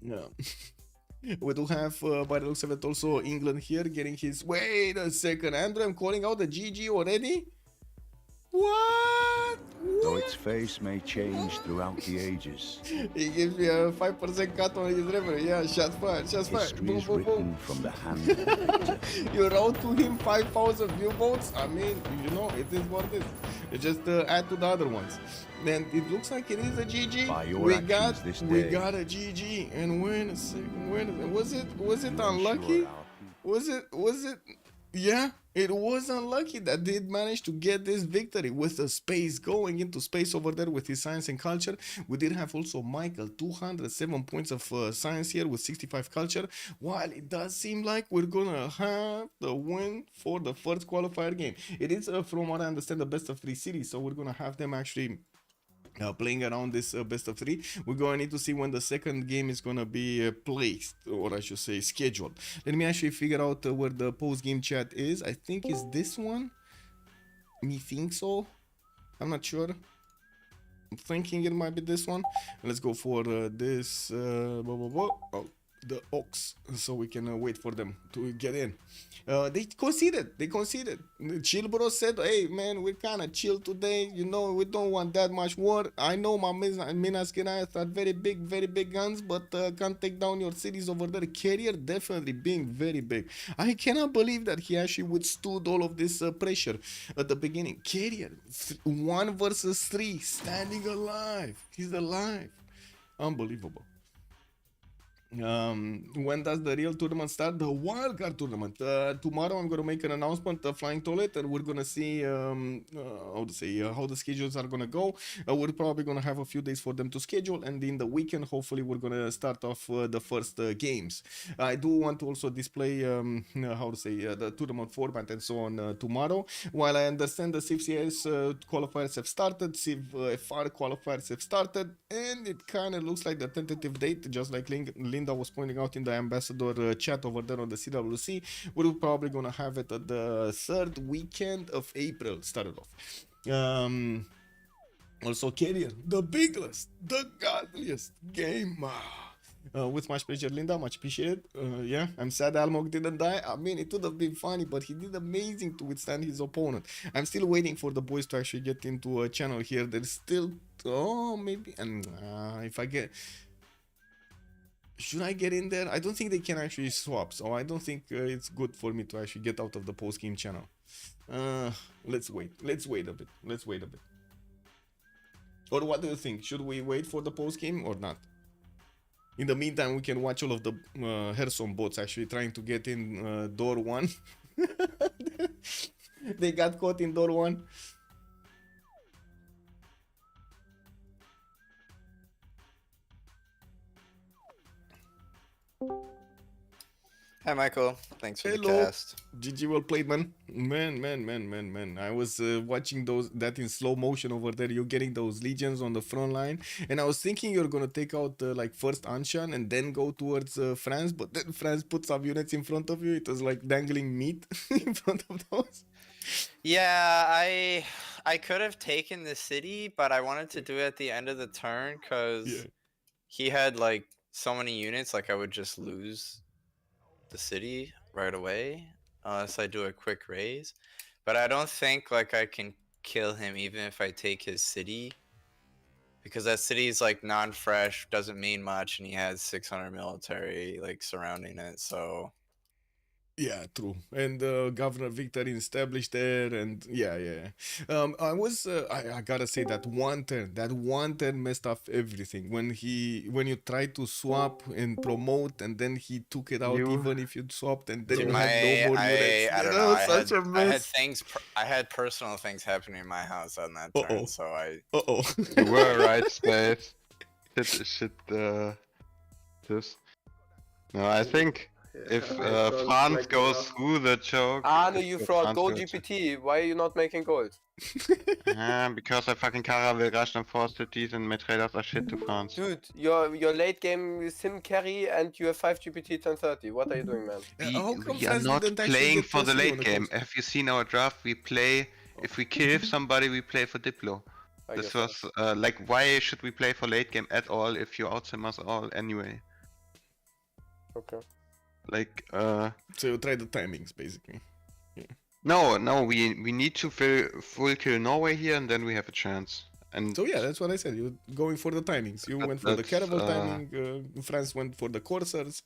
S1: Yeah. We do have, by the looks of it, also England here getting his... Wait a second, Andrew, I'm calling out the GG already? What?
S3: Though its face may change throughout the ages,
S1: He gives me a 5% cut on his revenue. Yeah, shots fired, shots fired.
S3: history
S1: Boom,
S3: is
S1: boom,
S3: written
S1: boom.
S3: from the hand of the victor.
S1: You wrote to him 5,000 view votes. I mean, you know, it is what it is. You just add to the other ones. Then it looks like it is a GG.
S3: By your
S1: We
S3: actions this day,
S1: got a GG. And wait a second, was it
S3: you
S1: unlucky?
S3: ensure our people
S1: Was it? Yeah, it was unlucky that they managed to get this victory with the space, going into space over there with his science and culture. We did have also Michael, 207 points of science here with 65 culture. While it does seem like we're gonna have the win for the first qualifier game. It is, from what I understand, the best of 3 cities, so we're gonna have them actually playing around this best of 3. We're going to need to see when the second game is going to be placed, or I should say scheduled. Let me actually figure out where the post-game chat is. I think it's this one. Me think so. I'm not sure. I'm thinking it might be this one. Let's go for this the Ox, so we can wait for them to get in. They conceded. Chill Bro said, hey man, we're kind of chill today, you know, we don't want that much war. I know my Minas Gerais are very big guns, but can't take down your cities over there. Carrier definitely being very big. I cannot believe that he actually withstood all of this pressure at the beginning. Carrier 1 versus 3, standing alive. He's alive. Unbelievable. When does the real tournament start? The wildcard tournament. Tomorrow I'm gonna make an announcement, flying toilet, and we're gonna see how the schedules are gonna go. We're probably gonna have a few days for them to schedule, and in the weekend, hopefully, we're gonna start off the first games. I do want to also display the tournament format and so on tomorrow. While I understand the Civ6 qualifiers have started, Civ5 qualifiers have started, and it kind of looks like the tentative date, just like Linda was pointing out in the ambassador chat over there on the CWC, we're probably gonna have it at the 3rd weekend of April, started off. Also Carrier, the biggest, the godliest game. With much pleasure, Linda, much appreciated. Yeah, I'm sad Almog didn't die. I mean, it would have been funny, but he did amazing to withstand his opponent. I'm still waiting for the boys to actually get into a channel here. There's still, maybe, and if I get... Should I get in there? I don't think they can actually swap, so I don't think it's good for me to actually get out of the post-game channel. Let's wait a bit. Or what do you think? Should we wait for the post game or not? In the meantime, we can watch all of the Herson bots actually trying to get in door 1. They got caught in door 1.
S4: Hi, Michael. Thanks for the
S1: Hello.
S4: cast.
S1: GG, well played, man. Man. I was watching that in slow motion over there. You're getting those legions on the front line, and I was thinking you're gonna take out like first Anshan and then go towards France, but then France put some units in front of you. It was like dangling meat in front of those.
S4: Yeah, I could have taken the city, but I wanted to do it at the end of the turn because
S1: Yeah.
S4: he had like so many units. Like I would just lose the city right away unless I do a quick raise. But I don't think like I can kill him even if I take his city, because that city is like non-fresh, doesn't mean much, and he has 600 military like surrounding it. So
S1: Yeah, true. And Governor Victor established there, and yeah. I gotta say that one turn messed up everything. When you tried to swap and promote, and then he took it out, even if you swapped, and then
S4: dude,
S1: you had no more units.
S4: I don't
S1: That
S4: know.
S1: was such a
S4: I had
S1: mess.
S4: things. I had personal things happening in my house on that
S1: Uh-oh.
S4: turn, so I.
S1: Uh-oh.
S5: You were right, Space. Shit, this. No, I think if France goes through the choke...
S6: Arne,
S5: if
S6: you
S5: the
S6: fraud
S5: France
S6: gold
S5: goes-
S6: GPT. Why are you not making gold?
S5: Because I fucking Kara will rush them 4 cities and my traders are shit to France.
S6: Dude, your late game sim carry and you have 5 GPT turn 30. What are you doing, man?
S1: How come
S5: We are
S1: France
S5: not
S1: didn't actually
S5: playing
S1: get
S5: for the
S1: Cassidy on
S5: late
S1: the
S5: game.
S1: coast?
S5: Have you seen our draft? We play... If we kill somebody, we play for Diplo.
S6: I
S5: This
S6: guess
S5: was, like, why should we play for late game at all if you outsim us all anyway?
S6: so. Okay.
S5: Like,
S1: So you try the timings, basically.
S5: no, we need to full kill Norway here and then we have a chance. And
S1: So yeah, that's what I said. You're going for the timings. You
S5: But
S1: went for the
S5: that's,
S1: caravel timing. France went for the coursers.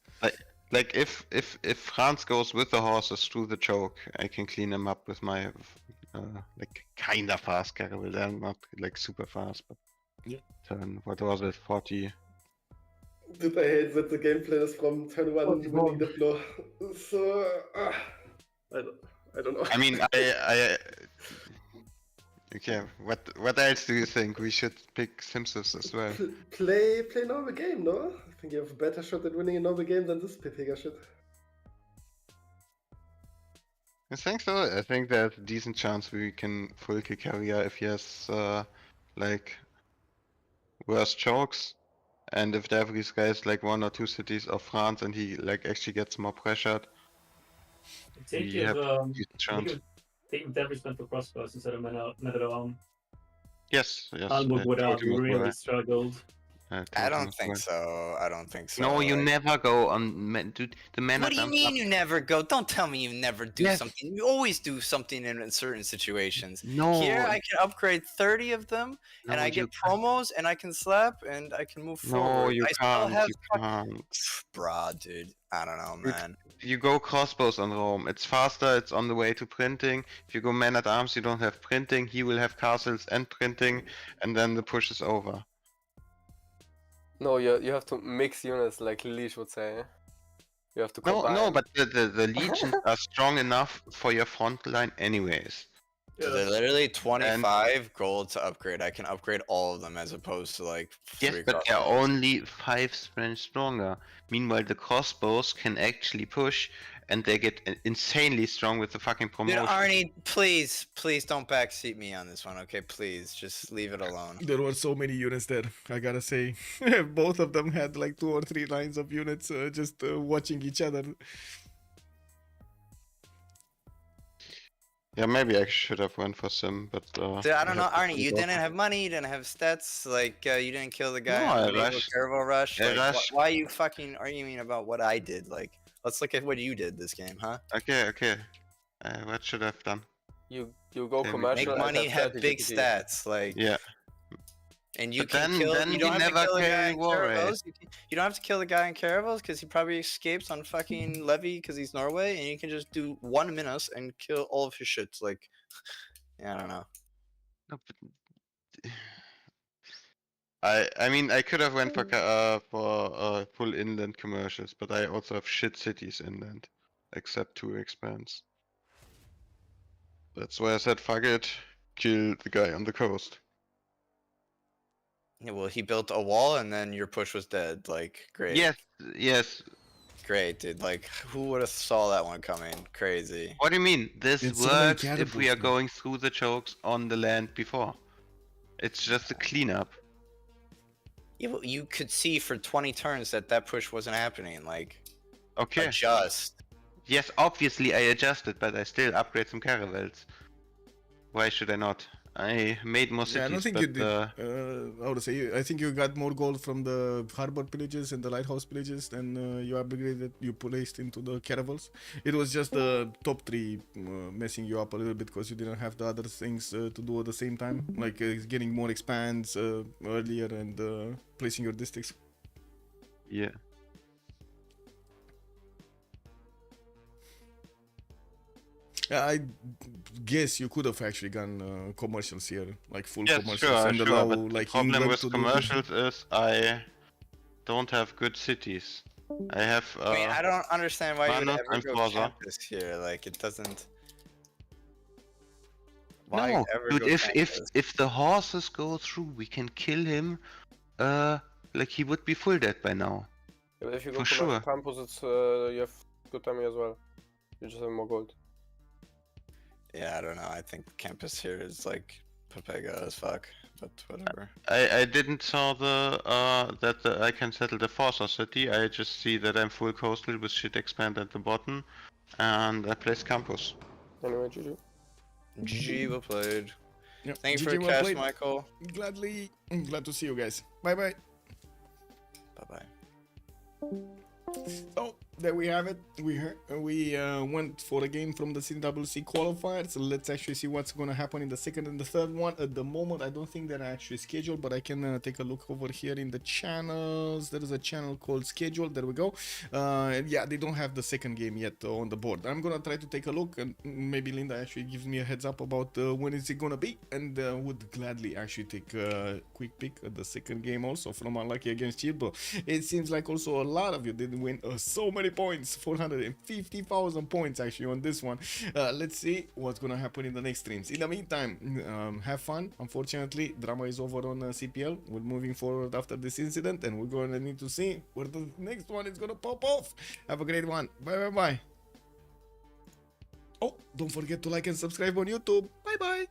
S5: like if France goes with the horses through the choke, I can clean them up with my like kinda fast caravel. They're not like super fast, but
S1: Yeah.
S5: turn, what was it, 40?
S7: Dude, I hate that the gameplay is from turn 1 winning the blow. So, I don't know.
S5: I mean, I okay. What else do you think? We should pick Simpsons as well.
S7: Play normal game, no? I think you have a better shot at winning a normal game than this Pepega shit.
S5: I think so. I think there's a decent chance we can full kill carrier if he has like worse chokes, and if Davris guys like 1 or 2 cities of France and he like actually gets more pressured.
S8: I think
S5: We
S8: you've
S5: have decent chance.
S8: taken Devils went for crossbows instead of men at arm.
S5: Yes.
S8: Almond would have
S5: told him as
S8: really
S5: well.
S8: struggled.
S5: I
S4: I
S5: told him
S4: don't
S5: as
S4: think
S5: well.
S4: so. I don't think so.
S5: No, you
S4: like-
S5: never go on dude, the man
S4: What
S5: at
S4: do you
S5: arms
S4: mean
S5: up-
S4: you never go? Don't tell me you never do
S5: Yes.
S4: something. You always do something in certain situations.
S5: No,
S4: Here I can upgrade 30 of them, and
S5: no,
S4: I
S5: you
S4: get promos, and I can slap, and I can move
S5: No,
S4: forward.
S5: you
S4: I still
S5: can't.
S4: have
S5: You can't.
S4: Bruh, dude. I don't know,
S5: Dude,
S4: man.
S5: You go crossbows on Rome. It's faster. It's on the way to printing. If you go man at arms, you don't have printing. He will have castles and printing, and then the push is over.
S6: No, you have to mix units like Leash would say. You have to combine.
S5: No, but the legions are strong enough for your front line anyways.
S8: Yeah.
S4: They're literally 25 gold to upgrade. I can upgrade all of them as opposed to like 3
S5: Yes, but they're
S4: crossbows.
S5: only 5 strength stronger. Meanwhile, the crossbows can actually push, and they get insanely strong with the fucking
S4: Dude,
S5: promotion.
S4: Arnie, please don't backseat me on this one, okay? Please, just leave it alone.
S1: There were so many units there, I gotta say. Both of them had like 2 or 3 lines of units just watching each other.
S5: Yeah, maybe I should have went for Sim, but
S4: Dude, I don't know,
S5: had to
S4: Arnie. You
S5: go.
S4: didn't have money. You didn't have stats. Like you didn't kill the guy.
S5: No,
S4: on
S5: I
S4: the naval
S5: rushed.
S4: Caravel rush.
S5: I
S4: Like,
S5: rushed.
S4: why are you fucking arguing about what I did? Like, let's look at what you did this game, huh?
S5: Okay. What should I have done?
S6: You go
S5: Okay,
S6: commercial.
S4: Make
S6: and
S4: money, have
S6: 30
S4: big
S6: GPT.
S4: stats. Like,
S5: Yeah.
S4: and you
S5: But
S4: can
S5: then-
S4: kill.
S5: then
S4: You
S5: he
S4: don't have to
S5: never
S4: kill the guy
S5: carry
S4: in
S5: war
S4: Caravels. You don't have to kill the guy in Caravels because he probably escapes on fucking Levy because he's Norway, and you can just do 1 minute and kill all of his shits. Like, yeah, I don't know.
S5: No, but I mean, I could have went for full inland commercials, but I also have shit cities inland, except 2 expands. That's why I said fuck it, kill the guy on the coast.
S4: Yeah, well, he built a wall and then your push was dead. Like, great.
S5: Yes.
S4: Great, dude. Like, who would have saw that one coming? Crazy.
S5: What do you mean? This
S1: It's so many
S5: works if we
S1: cannibals,
S5: are
S1: man.
S5: going through the chokes on the land before. It's just a cleanup.
S4: Yeah, well, you could see for 20 turns that that push wasn't happening. Like,
S5: Okay.
S4: adjust.
S5: Yes, obviously I adjusted, but I still upgrade some caravels. Why should I not? I made more cities,
S1: Yeah, I don't think
S5: but
S1: you did. How to say? I think you got more gold from the harbor villages and the lighthouse villages than you upgraded. You placed into the caravels. It was just the top 3 messing you up a little bit because you didn't have the other things to do at the same time, like getting more expands earlier and placing your districts.
S5: yeah.
S1: I guess you could have actually gone commercials here, like full
S5: Yes,
S1: commercials,
S5: sure,
S1: and
S5: sure,
S1: allow
S5: but the
S1: like
S5: problem
S1: England
S5: with
S1: to do
S5: commercials is I don't have good cities. I have
S4: I mean, I don't understand why you would
S5: Manus
S4: ever
S5: and
S4: go
S5: Forza.
S4: campus here. Like, it doesn't. Why
S5: No,
S4: ever
S5: dude,
S4: go
S5: if
S4: campus?
S5: if the horses go through, we can kill him. Like he would be full dead by now.
S6: Yeah, but if you go
S5: For
S6: commercial
S5: sure.
S6: campus, it's you have good timing as well. You just have more gold.
S4: Yeah, I don't know. I think campus here is like Pepega as fuck, but whatever.
S5: I didn't saw the I can settle the Forza city. I just see that I'm full coastal with shit expand at the bottom, and I place campus.
S6: Anyway, GG.
S4: GG, well played.
S1: Yep.
S4: Thank you for
S1: GG,
S4: the
S1: well
S4: cash,
S1: played.
S4: Michael.
S1: Gladly, glad to see you guys. Bye bye.
S4: Bye bye.
S1: So there we have it. We went for a game from the CWC qualifiers. So let's actually see what's gonna happen in the second and the third one. At the moment, I don't think they're actually scheduled, but I can take a look over here in the channels. There is a channel called Schedule. There we go. Yeah, they don't have the second game yet on the board. I'm gonna try to take a look, and maybe Linda actually gives me a heads up about when is it gonna be, and would gladly actually take a quick pick at the second game also from Unlucky against Chilbo. It seems like also a lot of you didn't win so many points, 450,000 points actually on this one. Let's see what's gonna happen in the next streams. In the meantime, have fun. Unfortunately, drama is over on CPL. We're moving forward after this incident, and we're gonna need to see where the next one is gonna pop off. Have a great one. Bye bye bye. Oh, don't forget to like and subscribe on YouTube. Bye bye.